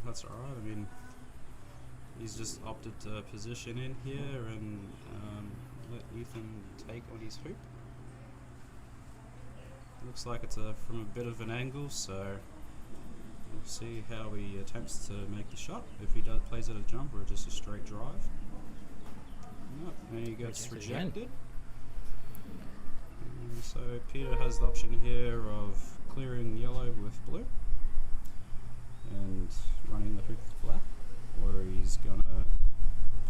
that's alright. I mean, he's just opted to position in here and let Ethan take on his hoop. Looks like it's from a bit of an angle, so we'll see how he attempts to make the shot. If he plays it a jump or just a straight drive. Nope, and he gets rejected. So Peter has the option here of clearing yellow with blue and running the hoop with black, or he's gonna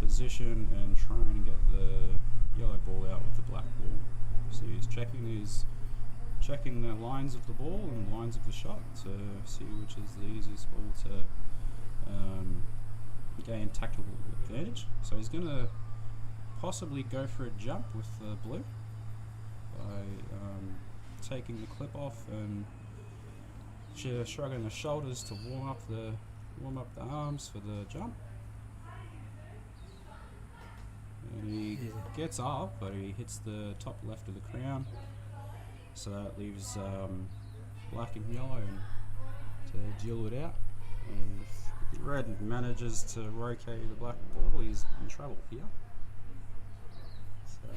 position and try and get the yellow ball out with the black ball. So he's checking the lines of the ball and lines of the shot to see which is the easiest ball to gain tactical advantage. So he's gonna possibly go for a jump with the blue by taking the clip off and shrugging the shoulders to warm up the arms for the jump. And he gets up, but he hits the top left of the crown, so that leaves black and yellow to deal it out. And if red manages to roquet the black ball, he's in trouble here. So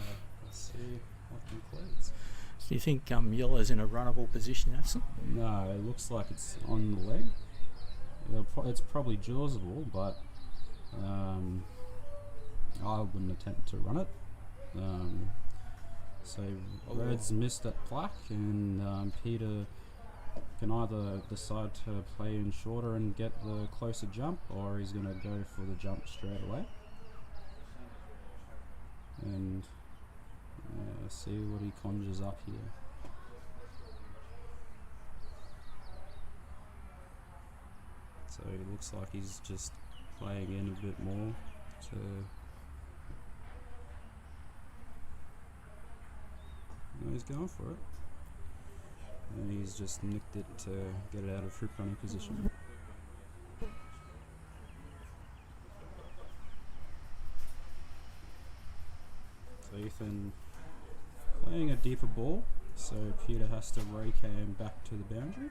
let's see what concludes. Do you think yellow's in a runnable position, Abson? No, it looks like it's on the leg. It's probably jawsable, but I wouldn't attempt to run it. So red's missed at black, and Peter can either decide to play in shorter and get the closer jump, or he's going to go for the jump straight away. And see what he conjures up here. So it looks like he's just playing in a bit more to he's going for it. And he's just nicked it to get it out of hoop running position. So Ethan playing a deeper ball, so Peter has to rake him back to the boundary.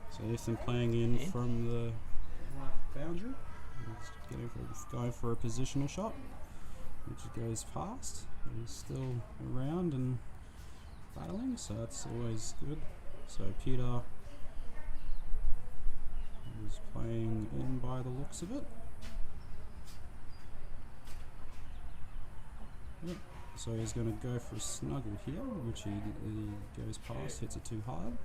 So Ethan playing in from the boundary. He's going for a positional shot, which goes past. He's still around and battling, so that's always good. So Peter is playing in by the looks of it. Yep. So he's going to go for a snuggle here, which he goes past, hits it too hard.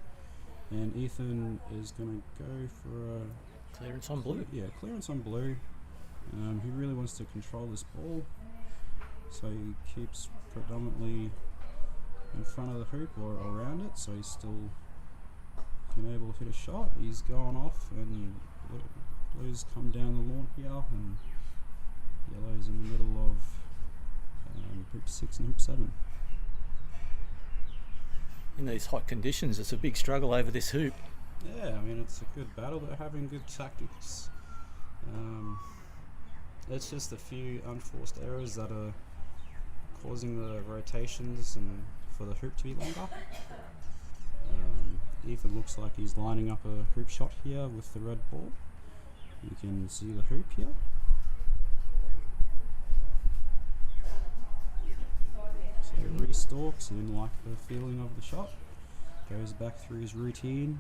And Ethan is going to go for a clearance on blue. Yeah, clearance on blue. He really wants to control this ball, so he keeps predominantly in front of the hoop or around it, so he's still able to hit a shot. He's gone off, and blues come down the lawn here, and yellow's in the middle of hoop 6 and hoop 7. In these hot conditions, it's a big struggle over this hoop. Yeah, I mean, it's a good battle. They're having good tactics. It's just a few unforced errors that are causing the rotations and for the hoop to be longer. Ethan looks like he's lining up a hoop shot here with the red ball. You can see the hoop here. So he restalks and like the feeling of the shot. Goes back through his routine.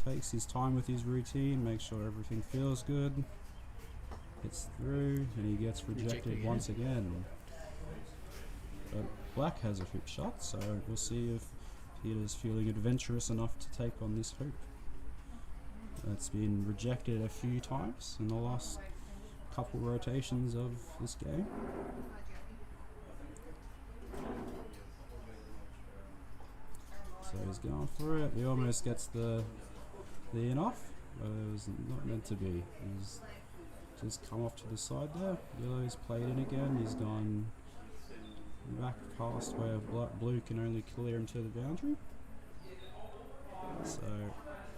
Takes his time with his routine, makes sure everything feels good. Hits through, and he gets rejected once again. But black has a hoop shot, so we'll see if Peter's feeling adventurous enough to take on this hoop. That's been rejected a few times in the last couple rotations of this game. So he's going for it. He almost gets the in off, but it was not meant to be. He's just come off to the side there. Yellow's played in again. He's gone back past where blue can only clear him to the boundary. So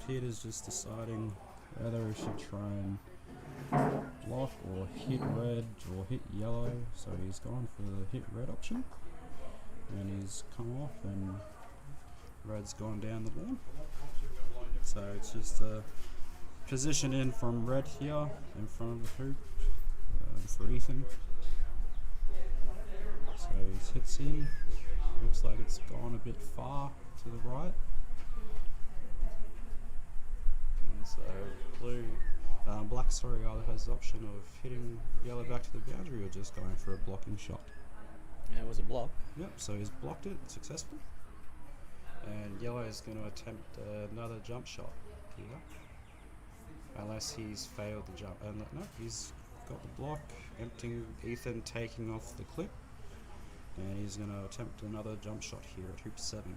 Peter's just deciding whether he should try and block or hit red or hit yellow. So he's gone for the hit red option, and he's come off, and red's gone down the lawn. So it's just a position in from red here in front of the hoop for Ethan. So he hits in. Looks like it's gone a bit far to the right. And so black either has the option of hitting yellow back to the boundary or just going for a blocking shot. Yeah, it was a block. Yep, so he's blocked it successfully. And yellow is going to attempt another jump shot here, unless he's failed the jump. And no, he's got the block, emptying Ethan, taking off the clip, and he's going to attempt another jump shot here at hoop 7.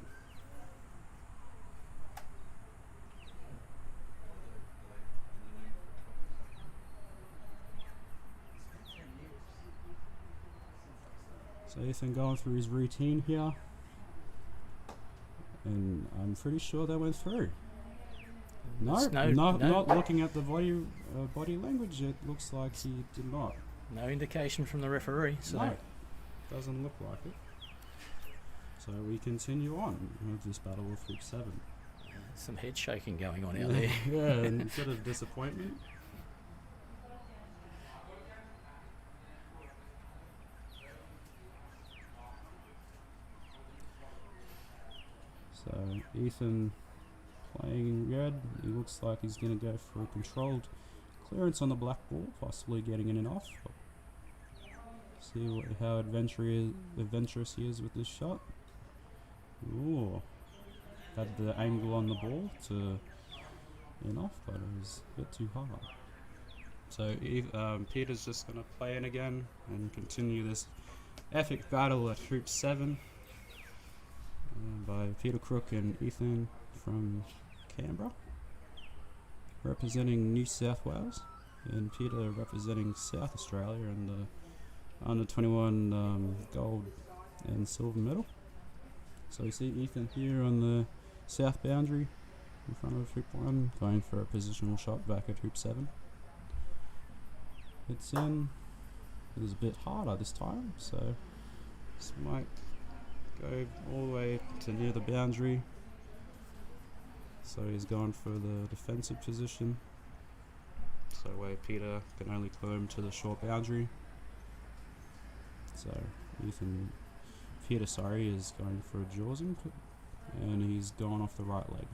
So Ethan going through his routine here. And I'm pretty sure that went through. Not looking at the body language, it looks like he did not. No indication from the referee, so no, doesn't look like it. So we continue on with this battle of hoop 7. Some head shaking going on out there. Yeah, and a bit of disappointment. So Ethan playing red. He looks like he's going to go for a controlled clearance on the black ball, possibly getting in and off. See how adventurous he is with this shot. Ooh, had the angle on the ball to in off, but it was a bit too hard. So Peter's just going to play in again and continue this epic battle at Hoop 7 by Peter Crook and Ethan from Canberra, representing New South Wales, and Peter representing South Australia and the under 21 gold and silver medal. So you see Ethan here on the south boundary in front of Hoop 1, going for a positional shot back at Hoop 7. It's in. It was a bit harder this time, so this might go all the way to near the boundary. So he's gone for the defensive position. So where Peter can only climb to the short boundary. So Peter is going for a jaws input, and he's gone off the right leg.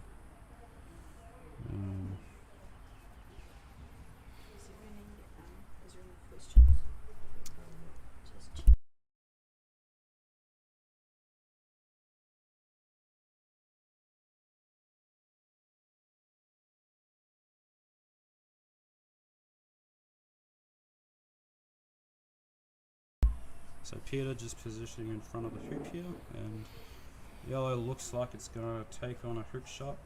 So Peter just positioning in front of the hoop here, and yellow looks like it's going to take on a hoop shot.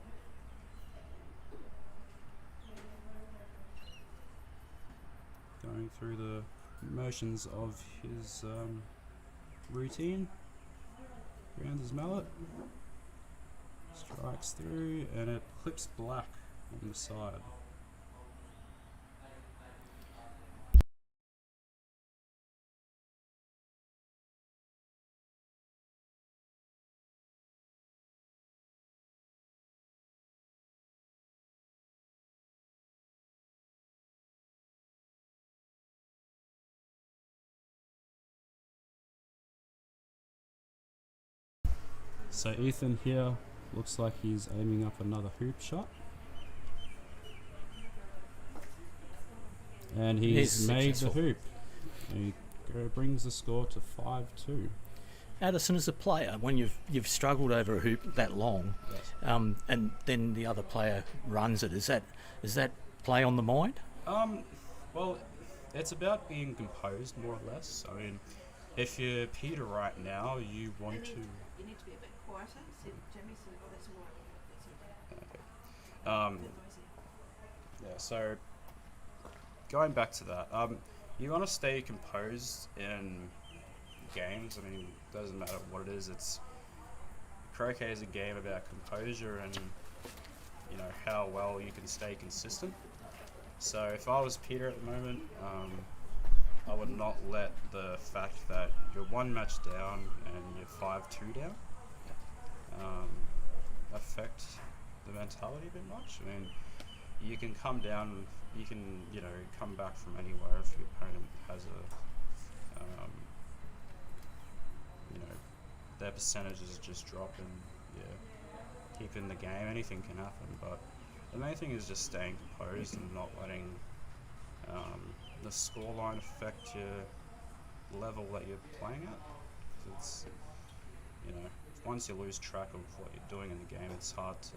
Going through the motions of his routine. Grounds his mallet. Strikes through, and it clips black on the side. So Ethan here looks like he's aiming up another hoop shot. And he's made the hoop. He brings the score to 5-2. Addison, as a player, when you've struggled over a hoop that long, Yes. And then the other player runs it, is that play on the mind? Well, it's about being composed, more or less. I mean, if you're Peter right now, you want to... You need to be a bit quieter. Said Jamie said, "Oh, that's all right. That's okay." Yeah, so going back to that, you want to stay composed in games. I mean, it doesn't matter what it is. Croquet is a game about composure and, you know, how well you can stay consistent. So if I was Peter at the moment, I would not let the fact that you're one match down and you're 5-2 down affect the mentality a bit much. I mean, you can come down, you can, you know, come back from anywhere if your opponent has a, you know, their percentages just drop and, yeah, keeping the game, anything can happen. But the main thing is just staying composed and not letting the scoreline affect your level that you're playing at. It's, you know, once you lose track of what you're doing in the game, it's hard to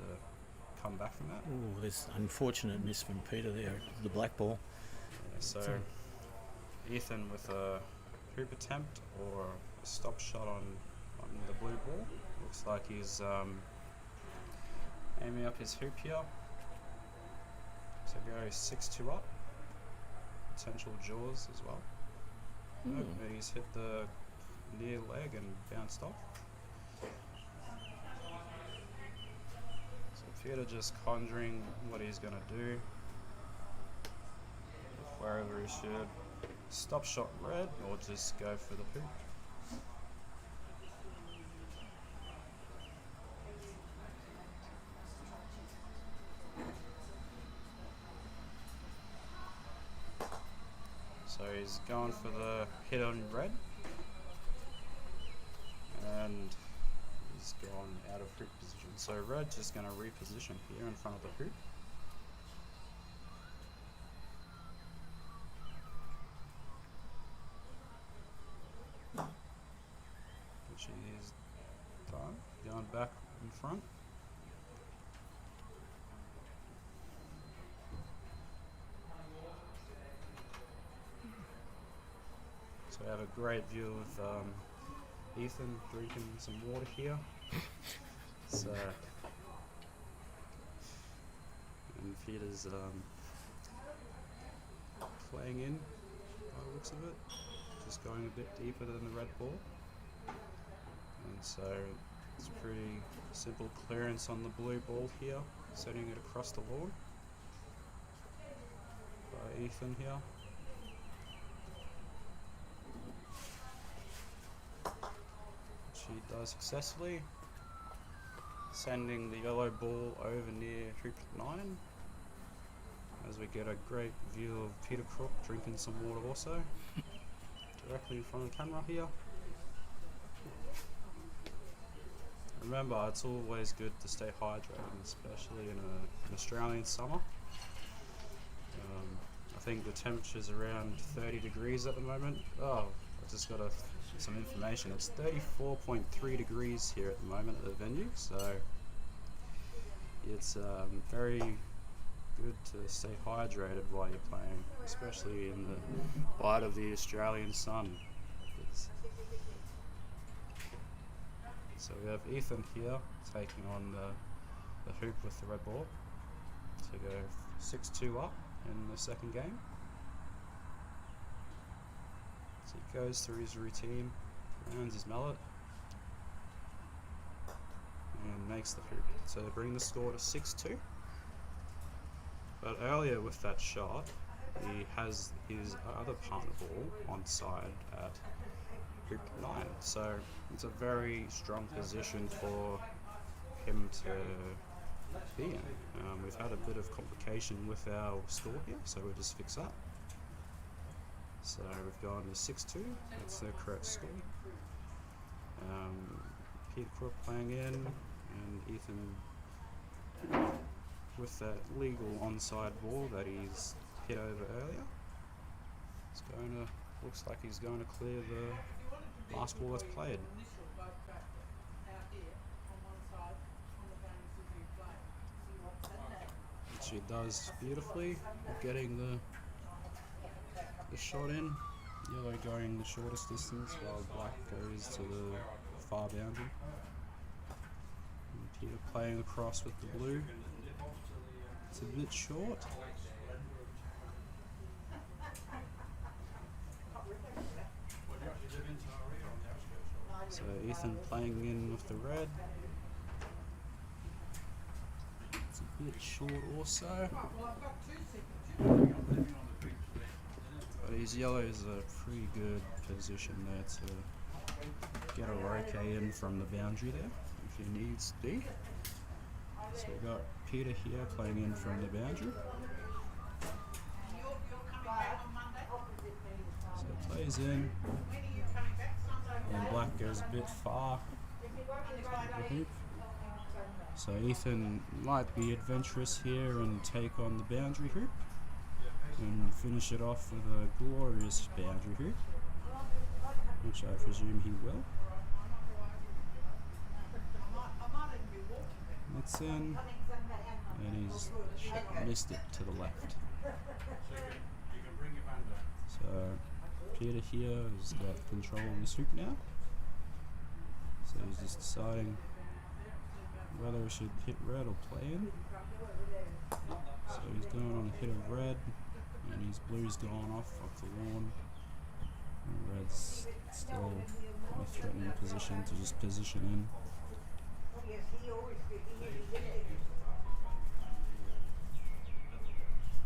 come back from that. Oh, there's unfortunate miss from Peter there, the black ball. Yeah, so Ethan with a hoop attempt or a stop shot on the blue ball. Looks like he's aiming up his hoop here. So go 6-2 up. Potential jaws as well. Nope, he's hit the near leg and bounced off. So Peter just conjuring what he's going to do. Wherever he should. Stop shot red or just go for the hoop. So he's going for the hit on red, and he's gone out of hoop position. So red's just going to reposition here in front of the hoop. Which is done. Going back in front. So I have a great view of Ethan drinking some water here. So, and Peter's playing in by the looks of it, just going a bit deeper than the red ball. And so it's a pretty simple clearance on the blue ball here, setting it across the lawn by Ethan here. Which he does successfully, sending the yellow ball over near hoop 9, as we get a great view of Peter Crook drinking some water also, directly in front of the camera here. Remember, it's always good to stay hydrated, especially in an Australian summer. I think the temperature's around 30 degrees at the moment. Oh, I just got some information. It's 34.3 degrees here at the moment at the venue, so it's very good to stay hydrated while you're playing, especially in the light of the Australian sun. So we have Ethan here taking on the hoop with the red ball to go 6-2 up in the second game. So he goes through his routine, rounds his mallet, and makes the hoop to bring the score to 6-2. But earlier with that shot, he has his other partner ball on side at hoop 9, so it's a very strong position for him to be in. We've had a bit of complication with our score here, so we'll just fix that. So we've gone to 6-2, that's the correct score. Peter Crook playing in, and Ethan with that legal onside ball that he's hit over earlier. It's going to, looks like he's going to clear the last ball that's played. Which he does beautifully, getting the shot in. Yellow going the shortest distance while black goes to the far boundary. And Peter playing across with the blue. It's a bit short. So Ethan playing in with the red. It's a bit short also. But his yellow is a pretty good position there to get a roque in from the boundary there if he needs to be. So we've got Peter here playing in from the boundary. So he plays in, and black goes a bit far to the hoop. So Ethan might be adventurous here and take on the boundary hoop and finish it off with a glorious boundary hoop, which I presume he will. It's in, and he's missed it to the left. So Peter here has got control of his hoop now. So he's just deciding whether he should hit red or play in. So he's going on a hit of red, and his blue's gone off the lawn. And red's still in a threatening position to just position in.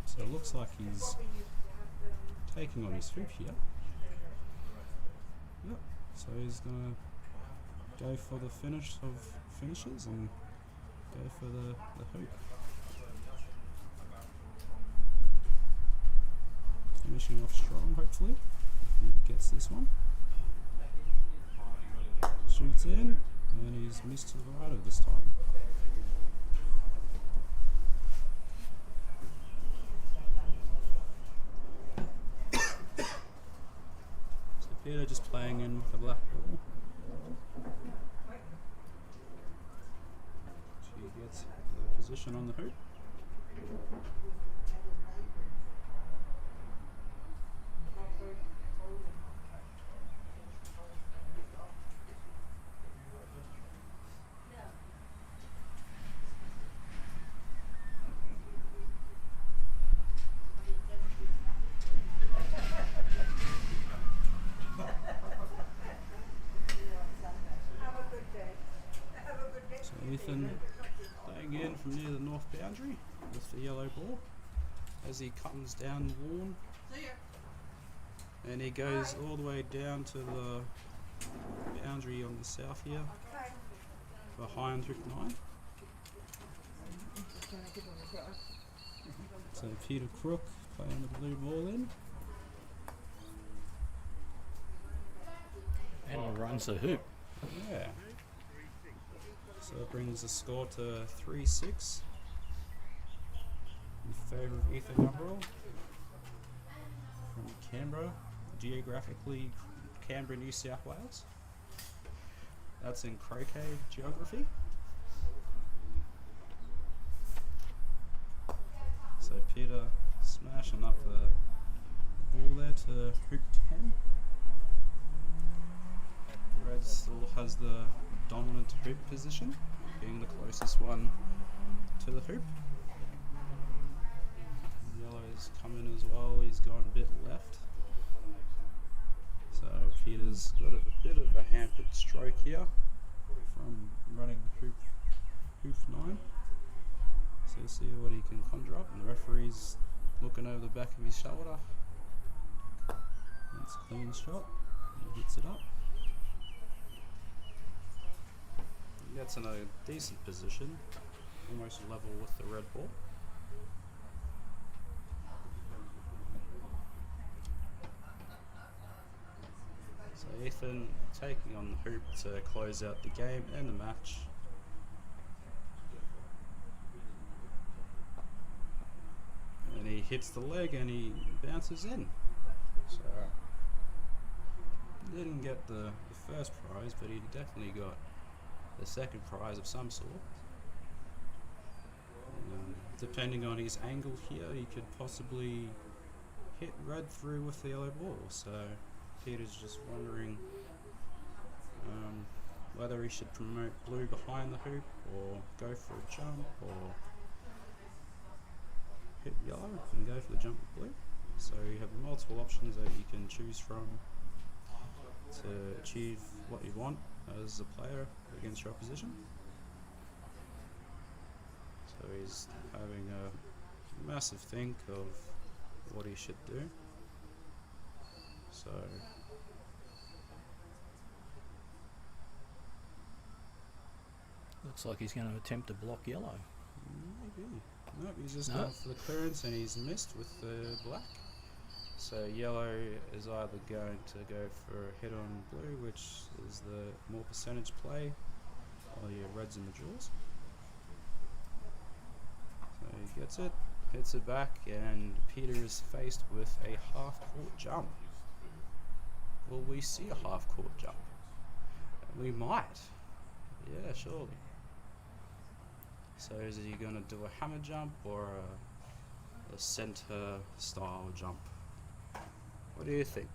So it looks like he's taking on his hoop here. Yep. So he's gonna go for the finish of finishes and go for the hoop. Finishing off strong, hopefully. He gets this one. Shoots in, and he's missed to the right of this time. So Peter just playing in with the black ball. She gets the position on the hoop. So Ethan playing in from near the north boundary with the yellow ball as he comes down the lawn. And he goes all the way down to the boundary on the south here behind hoop 9. So Peter Crook playing the blue ball in. And he runs the hoop. Yeah. So it brings the score to 3-6 in favour of Ethan Gumbrell from Canberra, geographically Canberra, New South Wales. That's in croquet geography. So Peter smashing up the ball there to hoop 10. Red still has the dominant hoop position, being the closest one to the hoop. Yellow's come in as well, he's gone a bit left. So Peter's got a bit of a hampered stroke here from running hoop 9. So see what he can conjure up, and the referee's looking over the back of his shoulder. It's a clean shot, he hits it up. He gets in a decent position, almost level with the red ball. So Ethan taking on the hoop to close out the game and the match. And he hits the leg and he bounces in. So he didn't get the first prize, but he definitely got the second prize of some sort. Depending on his angle here, he could possibly hit red through with the yellow ball. So Peter's just wondering whether he should promote blue behind the hoop or go for a jump or hit yellow and go for the jump with blue. So you have multiple options that you can choose from to achieve what you want as a player against your opposition. So he's having a massive think of what he should do. So Looks like he's going to attempt to block yellow. maybe. Nope, he's just gone for the clearance and he's missed with the black. So yellow is either going to go for a hit on blue, which is the more percentage play, or your reds and the jewels. So he gets it, hits it back, and Peter is faced with a half-court jump. Will we see a half-court jump? We might. Yeah, surely. So is he going to do a hammer jump or a center style jump? What do you think?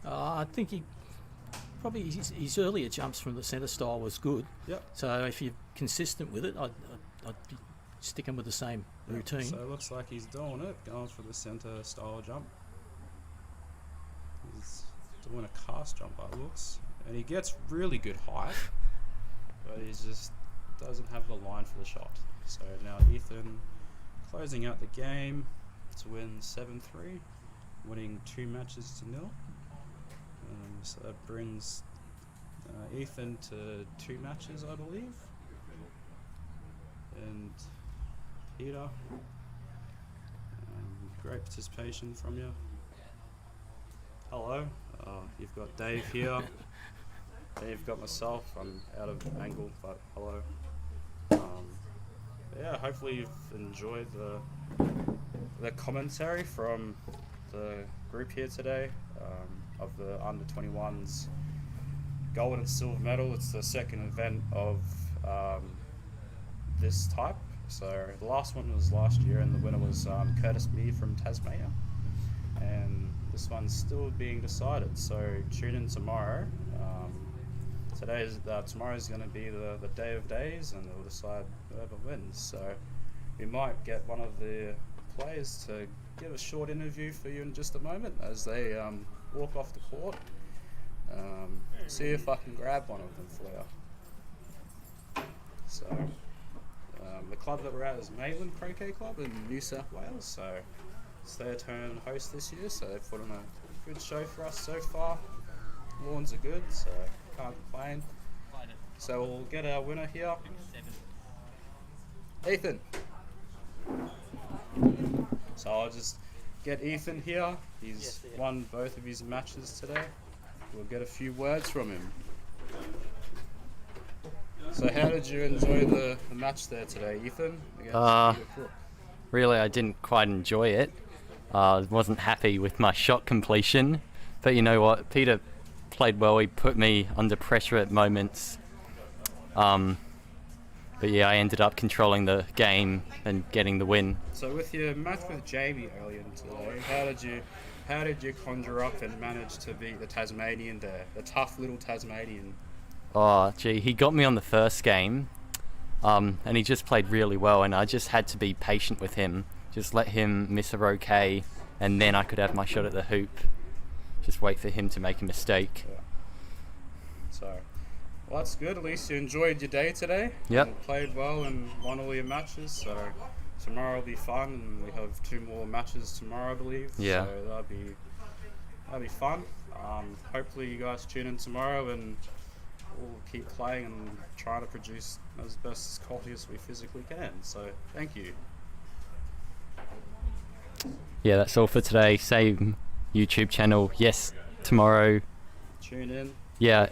I think he probably his earlier jumps from the centre style was good. Yep. So if you're consistent with it, I'd be sticking with the same routine. So it looks like he's doing it, going for the center style jump. He's doing a cast jump by looks, and he gets really good height, but he just doesn't have the line for the shot. So now Ethan closing out the game to win 7-3, winning 2 matches to 0. So that brings Ethan to 2 matches, I believe. And Peter, great participation from you. hello. You've got Dave here. Then you've got myself. I'm out of angle, but hello. Yeah, hopefully you've enjoyed the commentary from the group here today of the under 21s gold and silver medal. It's the second event of this type. So the last one was last year, and the winner was Curtis Mee from Tasmania. And this one's still being decided. So tune in tomorrow. Tomorrow's going to be the day of days, and they'll decide whoever wins. So we might get one of the players to give a short interview for you in just a moment as they walk off the court. See if I can grab one of them for you. So the club that we're at is Maitland Croquet Club in New South Wales. So it's their turn to host this year. So they've put on a good show for us so far. Lawns are good, so can't complain. So we'll get our winner here. Ethan. So I'll just get Ethan here. He's won both of his matches today. We'll get a few words from him. So how did you enjoy the match there today, Ethan? Against Peter Crook? Really, I didn't quite enjoy it. I wasn't happy with my shot completion. But you know what? Peter played well. He put me under pressure at moments. But yeah, I ended up controlling the game and getting the win. So with your match with Jamie earlier today, how did you conjure up and manage to beat the Tasmanian there, the tough little Tasmanian? Oh, gee, he got me on the first game, and he just played really well, and I just had to be patient with him. Just let him miss a roquet, and then I could have my shot at the hoop. Just wait for him to make a mistake. Yeah. So, well, that's good. At least you enjoyed your day today. Yep. And played well and won all your matches. So tomorrow will be fun, and we have 2 more matches tomorrow, I believe. Yeah. So that'll be fun. Hopefully you guys tune in tomorrow, and we'll keep playing and trying to produce as best quality as we physically can. So thank you. Yeah, that's all for today. Same YouTube channel. Yes, tomorrow. Tune in. Yeah,